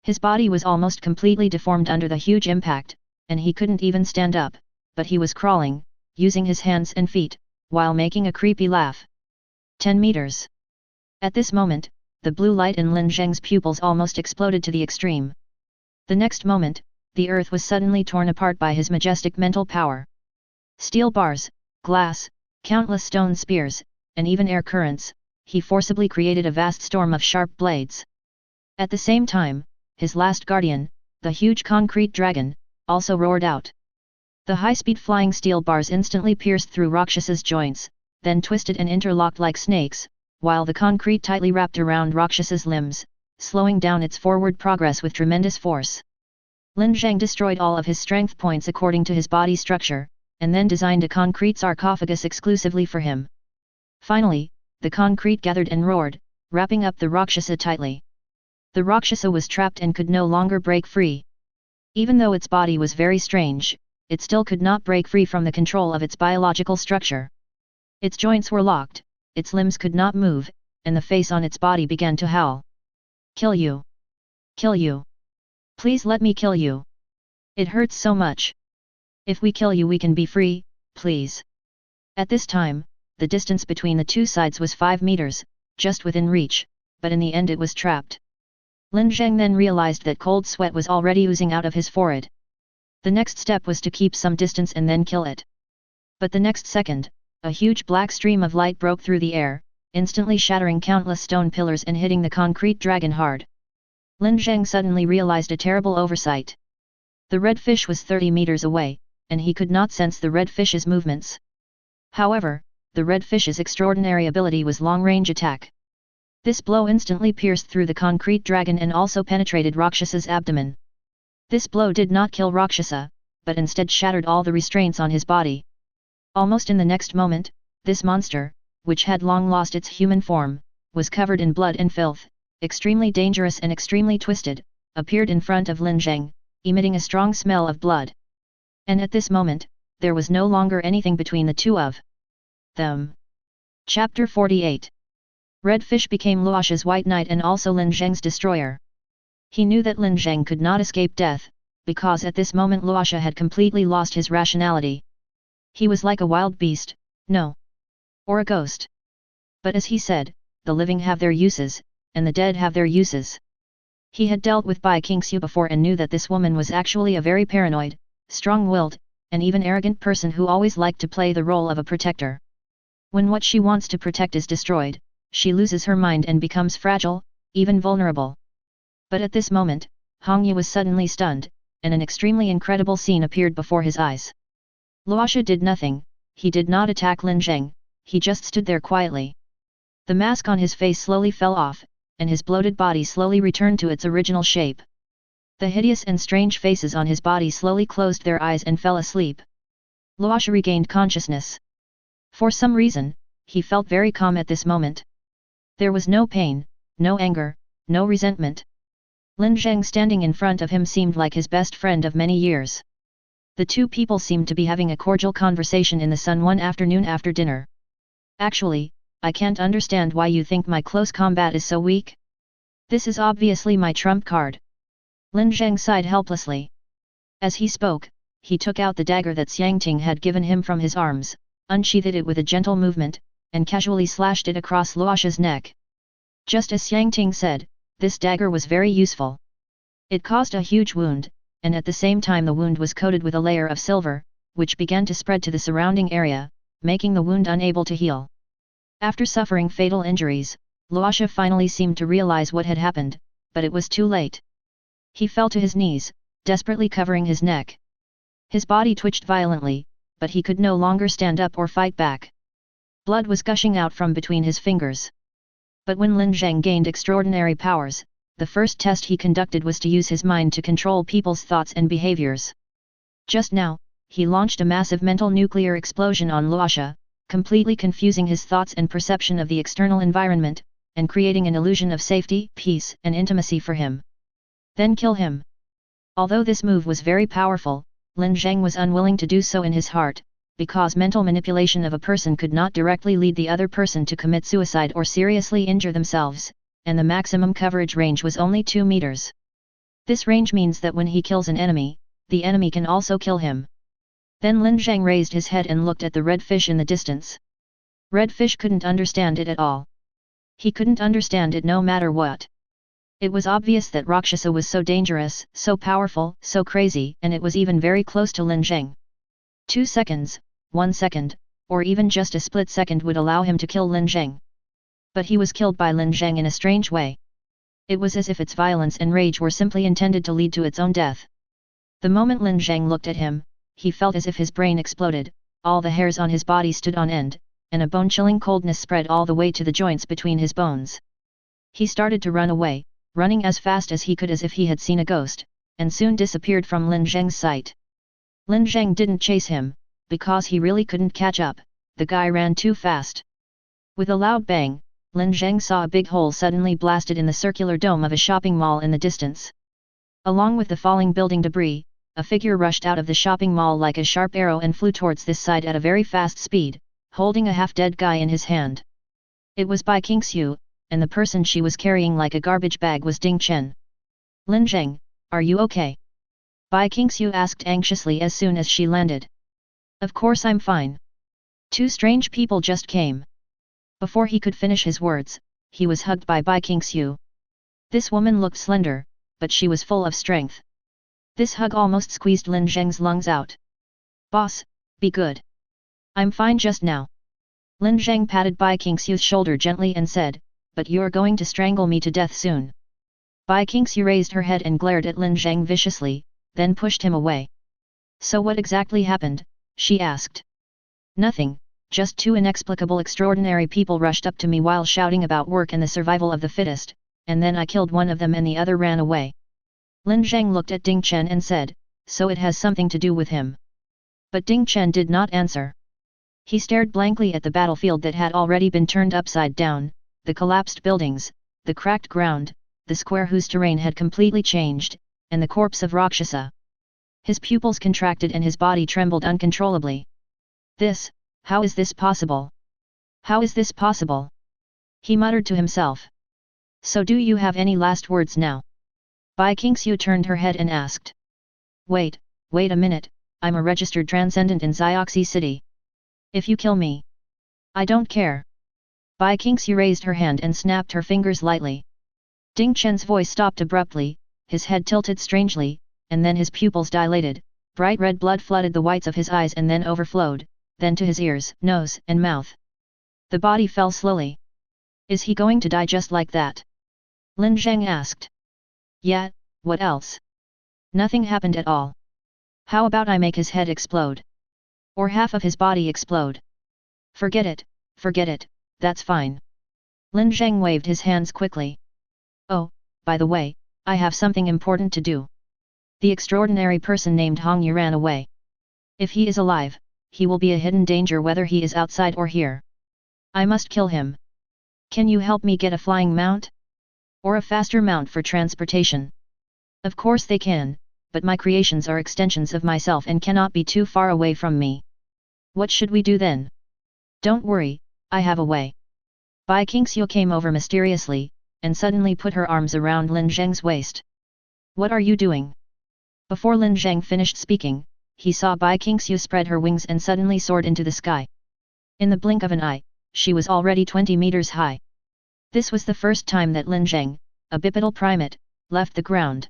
His body was almost completely deformed under the huge impact, and he couldn't even stand up, but he was crawling, using his hands and feet, while making a creepy laugh. 10 meters. At this moment, the blue light in Lin Zheng's pupils almost exploded to the extreme. The next moment, the earth was suddenly torn apart by his majestic mental power. Steel bars, glass, countless stone spears, and even air currents, he forcibly created a vast storm of sharp blades. At the same time, his last guardian, the huge concrete dragon, also roared out. The high-speed flying steel bars instantly pierced through Rakshasa's joints, then twisted and interlocked like snakes, while the concrete tightly wrapped around Rakshasa's limbs, slowing down its forward progress with tremendous force. Lin Zheng destroyed all of his strength points according to his body structure, and then designed a concrete sarcophagus exclusively for him. Finally, the concrete gathered and roared, wrapping up the Rakshasa tightly. The Rakshasa was trapped and could no longer break free. Even though its body was very strange, it still could not break free from the control of its biological structure. Its joints were locked, its limbs could not move, and the face on its body began to howl. Kill you! Kill you! Please let me kill you! It hurts so much! If we kill you we can be free, please! At this time, the distance between the two sides was 5 meters, just within reach, but in the end it was trapped. Lin Zheng then realized that cold sweat was already oozing out of his forehead. The next step was to keep some distance and then kill it. But the next second, a huge black stream of light broke through the air, instantly shattering countless stone pillars and hitting the concrete dragon hard. Lin Zheng suddenly realized a terrible oversight. The red fish was 30 meters away, and he could not sense the red fish's movements. However, the red fish's extraordinary ability was long-range attack. This blow instantly pierced through the concrete dragon and also penetrated Rakshasa's abdomen. This blow did not kill Rakshasa, but instead shattered all the restraints on his body. Almost in the next moment, this monster, which had long lost its human form, was covered in blood and filth, extremely dangerous and extremely twisted, appeared in front of Lin Zheng, emitting a strong smell of blood. And at this moment, there was no longer anything between the two of them. Chapter 48. Red Fish became Luosha's White Knight and also Lin Zheng's destroyer. He knew that Lin Zheng could not escape death, because at this moment Luosha had completely lost his rationality. He was like a wild beast, no, or a ghost. But as he said, the living have their uses, and the dead have their uses. He had dealt with Bai Qingxiu before and knew that this woman was actually a very paranoid, strong-willed, and even arrogant person who always liked to play the role of a protector. When what she wants to protect is destroyed, she loses her mind and becomes fragile, even vulnerable. But at this moment, Hongyu was suddenly stunned, and an extremely incredible scene appeared before his eyes. Luosha did nothing, he did not attack Lin Zheng, he just stood there quietly. The mask on his face slowly fell off, and his bloated body slowly returned to its original shape. The hideous and strange faces on his body slowly closed their eyes and fell asleep. Luosha regained consciousness. For some reason, he felt very calm at this moment. There was no pain, no anger, no resentment. Lin Zheng standing in front of him seemed like his best friend of many years. The two people seemed to be having a cordial conversation in the sun one afternoon after dinner. Actually, I can't understand why you think my close combat is so weak. This is obviously my trump card. Lin Zheng sighed helplessly. As he spoke, he took out the dagger that Xiangting had given him from his arms, unsheathed it with a gentle movement, and casually slashed it across Luosha's neck. Just as Xiangting said, this dagger was very useful. It caused a huge wound, and at the same time the wound was coated with a layer of silver, which began to spread to the surrounding area, making the wound unable to heal. After suffering fatal injuries, Luosha finally seemed to realize what had happened, but it was too late. He fell to his knees, desperately covering his neck. His body twitched violently, but he could no longer stand up or fight back. Blood was gushing out from between his fingers. But when Lin Zheng gained extraordinary powers, the first test he conducted was to use his mind to control people's thoughts and behaviors. Just now, he launched a massive mental nuclear explosion on Luosha, completely confusing his thoughts and perception of the external environment, and creating an illusion of safety, peace, and intimacy for him. Then kill him. Although this move was very powerful, Lin Zheng was unwilling to do so in his heart, because mental manipulation of a person could not directly lead the other person to commit suicide or seriously injure themselves, and the maximum coverage range was only 2 meters. This range means that when he kills an enemy, the enemy can also kill him. Then Lin Zheng raised his head and looked at the red fish in the distance. Red fish couldn't understand it at all. He couldn't understand it no matter what. It was obvious that Rakshasa was so dangerous, so powerful, so crazy, and it was even very close to Lin Zheng. 2 seconds, 1 second, or even just a split second would allow him to kill Lin Zheng. But he was killed by Lin Zheng in a strange way. It was as if its violence and rage were simply intended to lead to its own death. The moment Lin Zheng looked at him, he felt as if his brain exploded, all the hairs on his body stood on end, and a bone-chilling coldness spread all the way to the joints between his bones. He started to run away, running as fast as he could as if he had seen a ghost, and soon disappeared from Lin Zheng's sight. Lin Zheng didn't chase him, because he really couldn't catch up, the guy ran too fast. With a loud bang, Lin Zheng saw a big hole suddenly blasted in the circular dome of a shopping mall in the distance. Along with the falling building debris, a figure rushed out of the shopping mall like a sharp arrow and flew towards this side at a very fast speed, holding a half-dead guy in his hand. It was Bai Qingxiu, and the person she was carrying like a garbage bag was Ding Chen. Lin Zheng, are you okay? Bai Qingxiu asked anxiously as soon as she landed. Of course I'm fine. 2 strange people just came. Before he could finish his words, he was hugged by Bai Qingxiu. This woman looked slender, but she was full of strength. This hug almost squeezed Lin Zheng's lungs out. Boss, be good. I'm fine just now. Lin Zheng patted Bai Qingxiu's shoulder gently and said, but you're going to strangle me to death soon. Bai Qingxiu raised her head and glared at Lin Zheng viciously, then pushed him away. So what exactly happened? She asked. Nothing, just 2 inexplicable extraordinary people rushed up to me while shouting about work and the survival of the fittest, and then I killed one of them and the other ran away. Lin Zheng looked at Ding Chen and said, so it has something to do with him. But Ding Chen did not answer. He stared blankly at the battlefield that had already been turned upside down, the collapsed buildings, the cracked ground, the square whose terrain had completely changed, and the corpse of Rakshasa. His pupils contracted and his body trembled uncontrollably. How is this possible? How is this possible? He muttered to himself. So do you have any last words now? Bai Qingxiu turned her head and asked. Wait a minute, I'm a registered transcendent in Xioxi City. If you kill me, I don't care. Bai Qingxiu raised her hand and snapped her fingers lightly. Ding Chen's voice stopped abruptly, his head tilted strangely, and then his pupils dilated, bright red blood flooded the whites of his eyes and then overflowed, then to his ears, nose, and mouth. The body fell slowly. Is he going to die just like that? Lin Zheng asked. Yeah, what else? Nothing happened at all. How about I make his head explode? Or half of his body explode? Forget it, that's fine. Lin Zheng waved his hands quickly. Oh, by the way, I have something important to do. The extraordinary person named Hong Yu ran away. If he is alive, he will be a hidden danger whether he is outside or here. I must kill him. Can you help me get a flying mount? Or a faster mount for transportation? Of course they can, but my creations are extensions of myself and cannot be too far away from me. What should we do then? Don't worry, I have a way. Bai Qingxiu came over mysteriously, and suddenly put her arms around Lin Zheng's waist. What are you doing? Before Lin Zheng finished speaking, he saw Bai Qingxiu spread her wings and suddenly soared into the sky. In the blink of an eye, she was already 20 meters high. This was the first time that Lin Zheng, a bipedal primate, left the ground.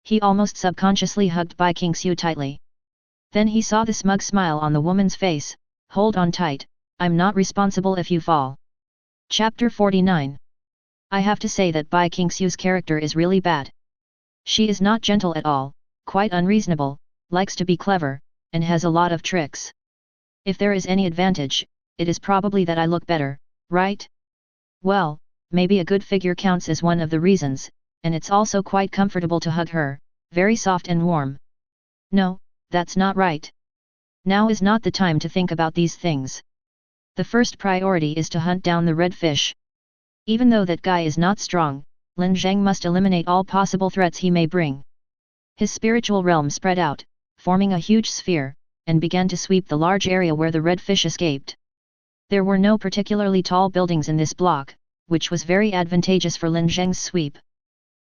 He almost subconsciously hugged Bai Qingxiu tightly. Then he saw the smug smile on the woman's face. Hold on tight, I'm not responsible if you fall. Chapter 49. I have to say that Bai Qingxiu's character is really bad. She is not gentle at all, quite unreasonable, likes to be clever, and has a lot of tricks. If there is any advantage, it is probably that I look better, right? Well, maybe a good figure counts as one of the reasons, and it's also quite comfortable to hug her, very soft and warm. No, that's not right. Now is not the time to think about these things. The first priority is to hunt down the red fish. Even though that guy is not strong, Lin Zheng must eliminate all possible threats he may bring. His spiritual realm spread out, forming a huge sphere, and began to sweep the large area where the red fish escaped. There were no particularly tall buildings in this block, which was very advantageous for Lin Zheng's sweep.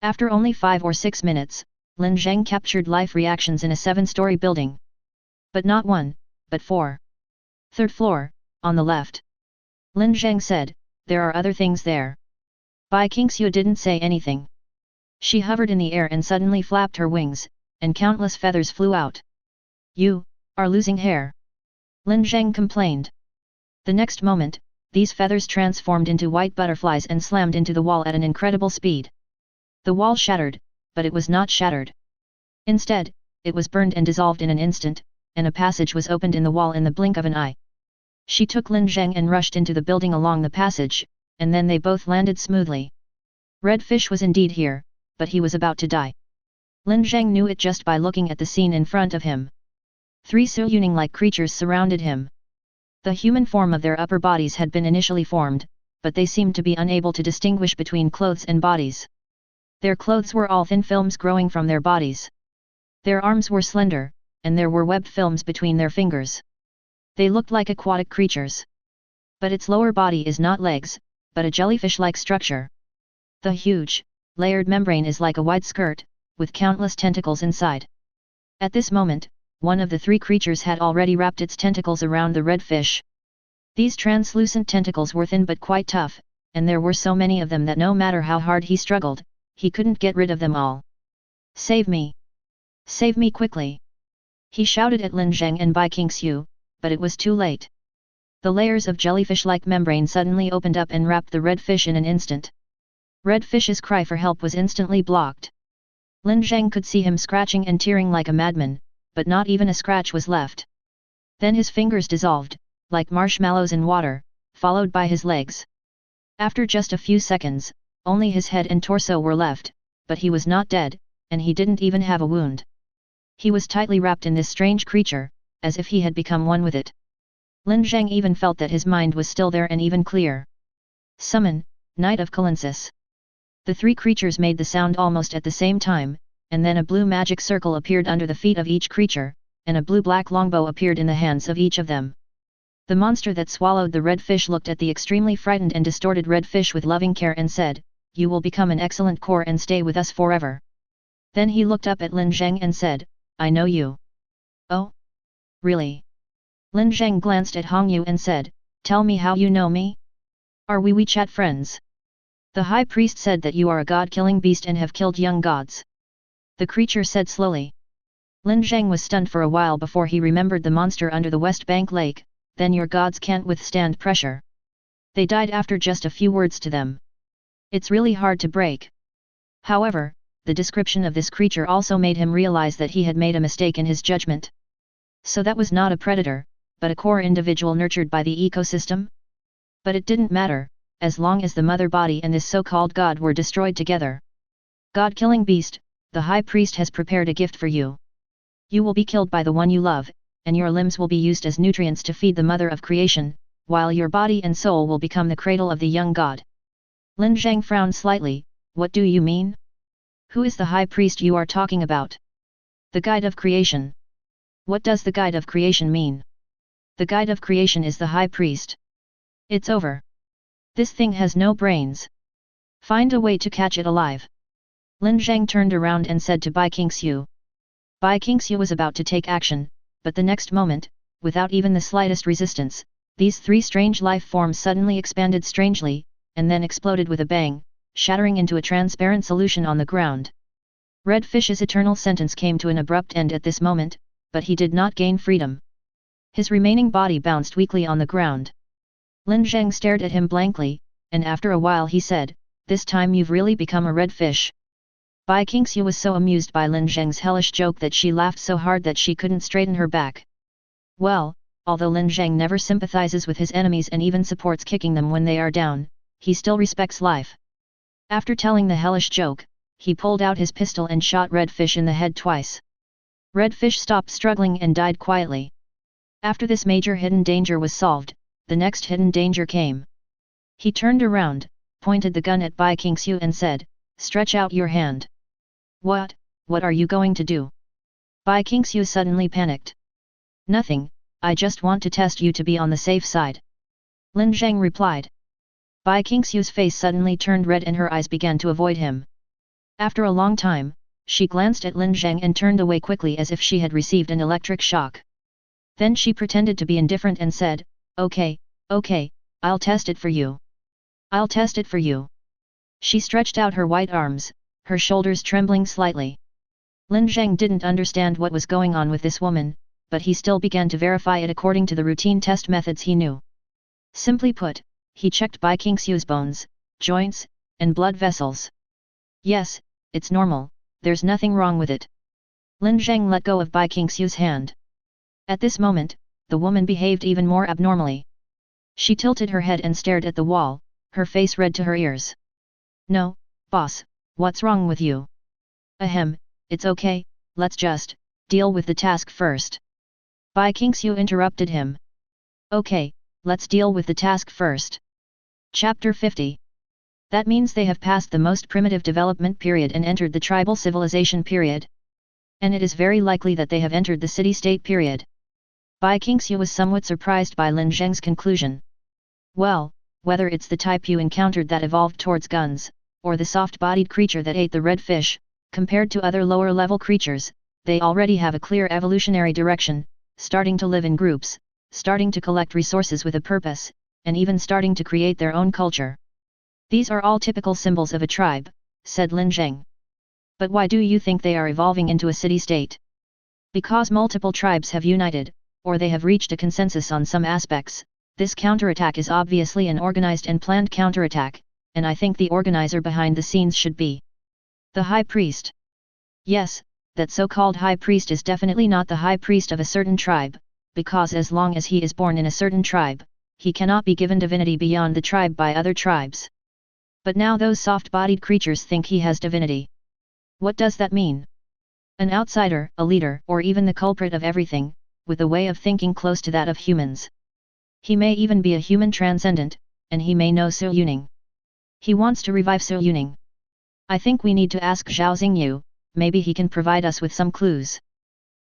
After only 5 or 6 minutes, Lin Zheng captured life reactions in a 7-story building. But not 1, but 4. Third floor, on the left. Lin Zheng said, there are other things there. Bai Qingxiu didn't say anything. She hovered in the air and suddenly flapped her wings, and countless feathers flew out. You are losing hair. Lin Zheng complained. The next moment, these feathers transformed into white butterflies and slammed into the wall at an incredible speed. The wall shattered, but it was not shattered. Instead, it was burned and dissolved in an instant, and a passage was opened in the wall in the blink of an eye. She took Lin Zheng and rushed into the building along the passage, and then they both landed smoothly. Red fish was indeed here, but he was about to die. Lin Zheng knew it just by looking at the scene in front of him. 3 Suyuning-like creatures surrounded him. The human form of their upper bodies had been initially formed, but they seemed to be unable to distinguish between clothes and bodies. Their clothes were all thin films growing from their bodies. Their arms were slender, and there were webbed films between their fingers. They looked like aquatic creatures. But its lower body is not legs, but a jellyfish-like structure. The huge, layered membrane is like a wide skirt, with countless tentacles inside. At this moment, one of the 3 creatures had already wrapped its tentacles around the red fish. These translucent tentacles were thin but quite tough, and there were so many of them that no matter how hard he struggled, he couldn't get rid of them all. Save me! Save me quickly! He shouted at Lin Zheng and Bai Qingxiu, but it was too late. The layers of jellyfish-like membrane suddenly opened up and wrapped the red fish in an instant. Red fish's cry for help was instantly blocked. Lin Zheng could see him scratching and tearing like a madman, but not even a scratch was left. Then his fingers dissolved, like marshmallows in water, followed by his legs. After just a few seconds, only his head and torso were left, but he was not dead, and he didn't even have a wound. He was tightly wrapped in this strange creature, as if he had become one with it. Lin Zheng even felt that his mind was still there and even clear. Summon, Knight of Kalensis. The 3 creatures made the sound almost at the same time, and then a blue magic circle appeared under the feet of each creature, and a blue-black longbow appeared in the hands of each of them. The monster that swallowed the red fish looked at the extremely frightened and distorted red fish with loving care and said, "You will become an excellent core and stay with us forever." Then he looked up at Lin Zheng and said, "I know you." "Oh? Really?" Lin Zheng glanced at Hongyu and said, "Tell me how you know me? Are we WeChat friends?" "The high priest said that you are a god-killing beast and have killed young gods," the creature said slowly. Lin Zheng was stunned for a while before he remembered the monster under the West Bank Lake. "Then your gods can't withstand pressure. They died after just a few words to them. It's really hard to break." However, the description of this creature also made him realize that he had made a mistake in his judgment. So that was not a predator, but a core individual nurtured by the ecosystem? But it didn't matter, as long as the mother body and this so-called god were destroyed together. "God-killing beast, the high priest has prepared a gift for you. You will be killed by the one you love, and your limbs will be used as nutrients to feed the mother of creation, while your body and soul will become the cradle of the young god." Lin Zheng frowned slightly. "What do you mean? Who is the high priest you are talking about?" "The guide of creation." "What does the guide of creation mean?" "The guide of creation is the high priest." "It's over. This thing has no brains. Find a way to catch it alive." Lin Zheng turned around and said to Bai Qingxiu. Bai Qingxiu was about to take action, but the next moment, without even the slightest resistance, these 3 strange life forms suddenly expanded strangely, and then exploded with a bang, shattering into a transparent solution on the ground. Red Fish's eternal sentence came to an abrupt end at this moment, but he did not gain freedom. His remaining body bounced weakly on the ground. Lin Zheng stared at him blankly, and after a while he said, "This time you've really become a red fish." Bai Qingxiu was so amused by Lin Zheng's hellish joke that she laughed so hard that she couldn't straighten her back. "Well, although Lin Zheng never sympathizes with his enemies and even supports kicking them when they are down, he still respects life. After telling the hellish joke, he pulled out his pistol and shot Red Fish in the head twice. Red Fish stopped struggling and died quietly. After this major hidden danger was solved, the next hidden danger came. He turned around, pointed the gun at Bai Qingxiu and said, "Stretch out your hand." What are you going to do?" Bai Qingxiu suddenly panicked. "Nothing, I just want to test you to be on the safe side." Lin Zheng replied. Bai Qingxiu's face suddenly turned red and her eyes began to avoid him. After a long time, she glanced at Lin Zheng and turned away quickly as if she had received an electric shock. Then she pretended to be indifferent and said, Okay, I'll test it for you. I'll test it for you." She stretched out her white arms, her shoulders trembling slightly. Lin Zheng didn't understand what was going on with this woman, but he still began to verify it according to the routine test methods he knew. Simply put, he checked Bai Qingxiu's bones, joints, and blood vessels. Yes, it's normal, there's nothing wrong with it. Lin Zheng let go of Bai Qingxiu's hand. At this moment, the woman behaved even more abnormally. She tilted her head and stared at the wall, her face red to her ears. "No, boss, what's wrong with you?" "Ahem, it's okay, let's just deal with the task first." Bai Qingxiu interrupted him. "Okay, let's deal with the task first." Chapter 50. That means they have passed the most primitive development period and entered the tribal civilization period. And it is very likely that they have entered the city-state period. Bai Qingxiu was somewhat surprised by Lin Zheng's conclusion. Well, whether it's the type you encountered that evolved towards guns, or the soft-bodied creature that ate the red fish, compared to other lower-level creatures, they already have a clear evolutionary direction, starting to live in groups, starting to collect resources with a purpose, and even starting to create their own culture. These are all typical symbols of a tribe, said Lin Zheng. But why do you think they are evolving into a city-state? Because multiple tribes have united, or they have reached a consensus on some aspects. This counterattack is obviously an organized and planned counterattack, and I think the organizer behind the scenes should be the High Priest. Yes, that so-called High Priest is definitely not the High Priest of a certain tribe, because as long as he is born in a certain tribe, he cannot be given divinity beyond the tribe by other tribes. But now those soft-bodied creatures think he has divinity. What does that mean? An outsider, a leader, or even the culprit of everything, with a way of thinking close to that of humans. He may even be a human transcendent, and he may know Su Yuning. He wants to revive Su Yuning. I think we need to ask Zhao Xingyu, maybe he can provide us with some clues.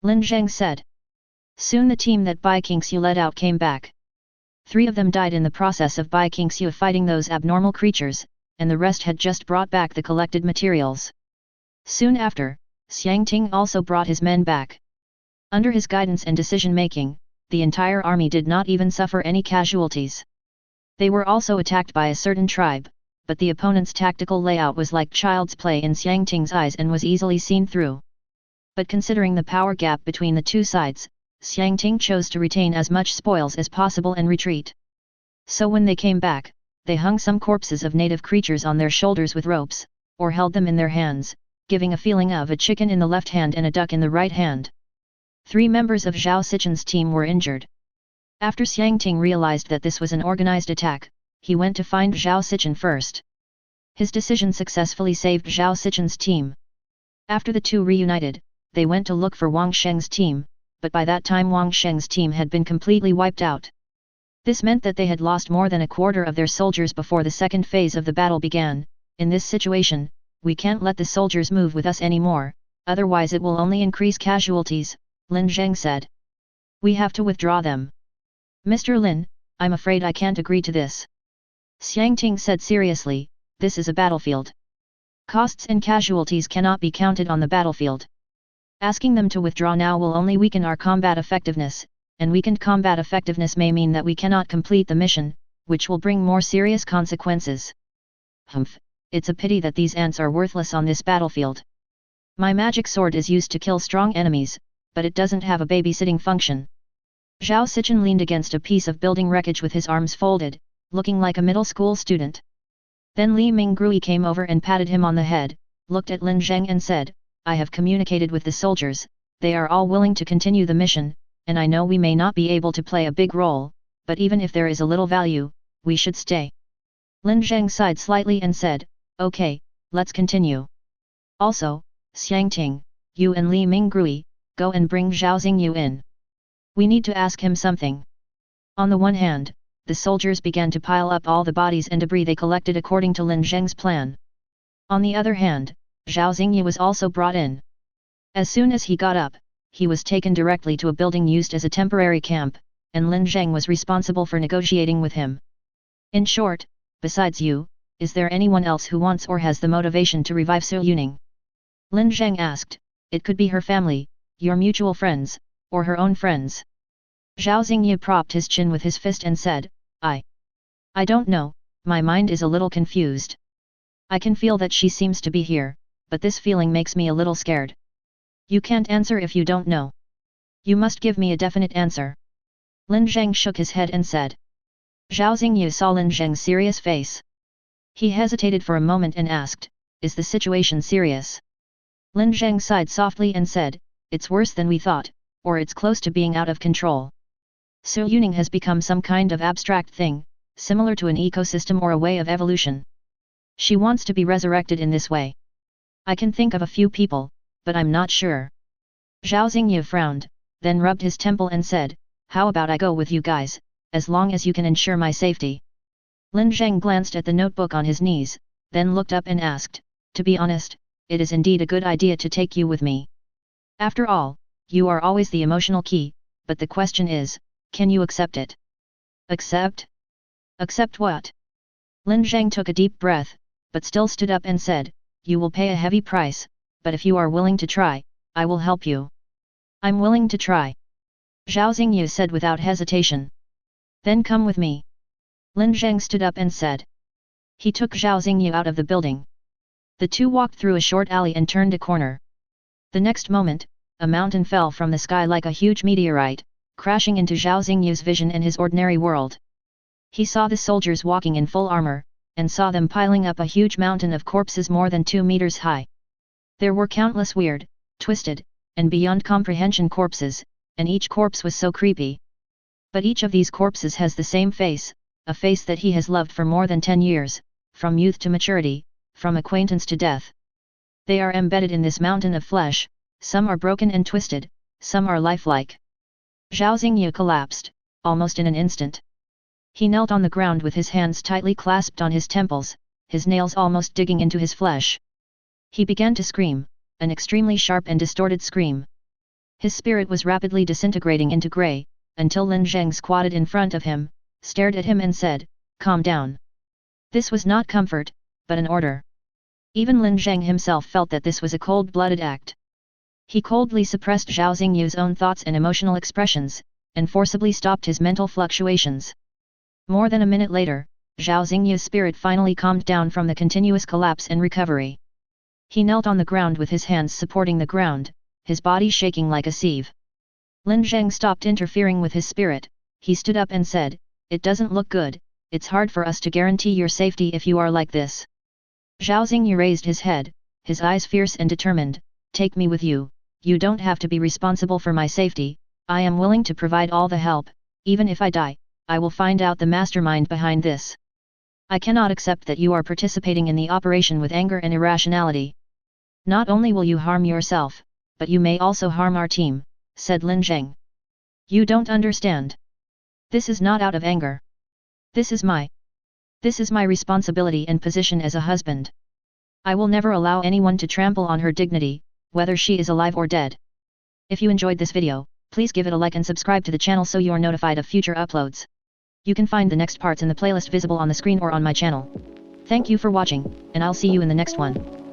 Lin Zheng said. Soon the team that Bai Qingxiu led out came back. 3 of them died in the process of Bai Qingxiu fighting those abnormal creatures, and the rest had just brought back the collected materials. Soon after, Xiang Ting also brought his men back. Under his guidance and decision-making, the entire army did not even suffer any casualties. They were also attacked by a certain tribe, but the opponent's tactical layout was like child's play in Xiang Ting's eyes and was easily seen through. But considering the power gap between the two sides, Xiang Ting chose to retain as much spoils as possible and retreat. So when they came back, they hung some corpses of native creatures on their shoulders with ropes, or held them in their hands, giving a feeling of a chicken in the left hand and a duck in the right hand. 3 members of Zhao Sichen's team were injured. After Xiang Ting realized that this was an organized attack, he went to find Zhao Sichen first. His decision successfully saved Zhao Sichen's team. After the 2 reunited, they went to look for Wang Sheng's team, but by that time Wang Sheng's team had been completely wiped out. This meant that they had lost more than a quarter of their soldiers before the second phase of the battle began. In this situation, we can't let the soldiers move with us anymore, otherwise it will only increase casualties, Lin Zheng said. We have to withdraw them. Mr. Lin, I'm afraid I can't agree to this. Xiang Ting said seriously, this is a battlefield. Costs and casualties cannot be counted on the battlefield. Asking them to withdraw now will only weaken our combat effectiveness, and weakened combat effectiveness may mean that we cannot complete the mission, which will bring more serious consequences. Humph, it's a pity that these ants are worthless on this battlefield. My magic sword is used to kill strong enemies, but it doesn't have a babysitting function. Zhao Sichen leaned against a piece of building wreckage with his arms folded, looking like a middle school student. Then Li Mingrui came over and patted him on the head, looked at Lin Zheng and said, I have communicated with the soldiers, they are all willing to continue the mission, and I know we may not be able to play a big role, but even if there is a little value, we should stay. Lin Zheng sighed slightly and said, okay, let's continue. Also, Xiangting, you and Li Mingrui, go and bring Zhao Xingyu in. We need to ask him something. On the one hand, the soldiers began to pile up all the bodies and debris they collected according to Lin Zheng's plan. On the other hand, Zhao Xingyu was also brought in. As soon as he got up, he was taken directly to a building used as a temporary camp, and Lin Zheng was responsible for negotiating with him. In short, besides you, is there anyone else who wants or has the motivation to revive Su Yuning? Lin Zheng asked. It could be her family, your mutual friends, or her own friends. Zhao Xingyu propped his chin with his fist and said, I don't know, my mind is a little confused. I can feel that she seems to be here, but this feeling makes me a little scared. You can't answer if you don't know. You must give me a definite answer. Lin Zheng shook his head and said. Zhao Xingyu saw Lin Zheng's serious face. He hesitated for a moment and asked, is the situation serious? Lin Zheng sighed softly and said, it's worse than we thought, or it's close to being out of control. Su Yuning has become some kind of abstract thing, similar to an ecosystem or a way of evolution. She wants to be resurrected in this way. I can think of a few people, but I'm not sure. Zhao Xingyu frowned, then rubbed his temple and said, how about I go with you guys, as long as you can ensure my safety? Lin Zheng glanced at the notebook on his knees, then looked up and asked, to be honest, it is indeed a good idea to take you with me. After all, you are always the emotional key, but the question is, can you accept it? Accept? Accept what? Lin Zheng took a deep breath, but still stood up and said, you will pay a heavy price, but if you are willing to try, I will help you. I'm willing to try. Zhao Xingyu said without hesitation. Then come with me. Lin Zheng stood up and said. He took Zhao Xingyu out of the building. The two walked through a short alley and turned a corner. The next moment, a mountain fell from the sky like a huge meteorite, crashing into Zhao Xingyu's vision and his ordinary world. He saw the soldiers walking in full armor, and saw them piling up a huge mountain of corpses more than 2 meters high. There were countless weird, twisted, and beyond comprehension corpses, and each corpse was so creepy. But each of these corpses has the same face, a face that he has loved for more than 10 years, from youth to maturity, from acquaintance to death. They are embedded in this mountain of flesh, some are broken and twisted, some are lifelike. Zhao Xingyu collapsed, almost in an instant. He knelt on the ground with his hands tightly clasped on his temples, his nails almost digging into his flesh. He began to scream, an extremely sharp and distorted scream. His spirit was rapidly disintegrating into grey, until Lin Zheng squatted in front of him, stared at him and said, calm down. This was not comfort, but an order. Even Lin Zheng himself felt that this was a cold-blooded act. He coldly suppressed Zhao Xingyu's own thoughts and emotional expressions, and forcibly stopped his mental fluctuations. More than a minute later, Zhao Xingyu's spirit finally calmed down from the continuous collapse and recovery. He knelt on the ground with his hands supporting the ground, his body shaking like a sieve. Lin Zheng stopped interfering with his spirit. He stood up and said, it doesn't look good, it's hard for us to guarantee your safety if you are like this. Zhao Xingyu raised his head, his eyes fierce and determined, take me with you, you don't have to be responsible for my safety, I am willing to provide all the help, even if I die, I will find out the mastermind behind this. I cannot accept that you are participating in the operation with anger and irrationality. Not only will you harm yourself, but you may also harm our team, said Lin Zheng. You don't understand. This is not out of anger. This is my responsibility and position as a husband. I will never allow anyone to trample on her dignity, whether she is alive or dead. If you enjoyed this video, please give it a like and subscribe to the channel so you are notified of future uploads. You can find the next parts in the playlist visible on the screen or on my channel. Thank you for watching, and I'll see you in the next one.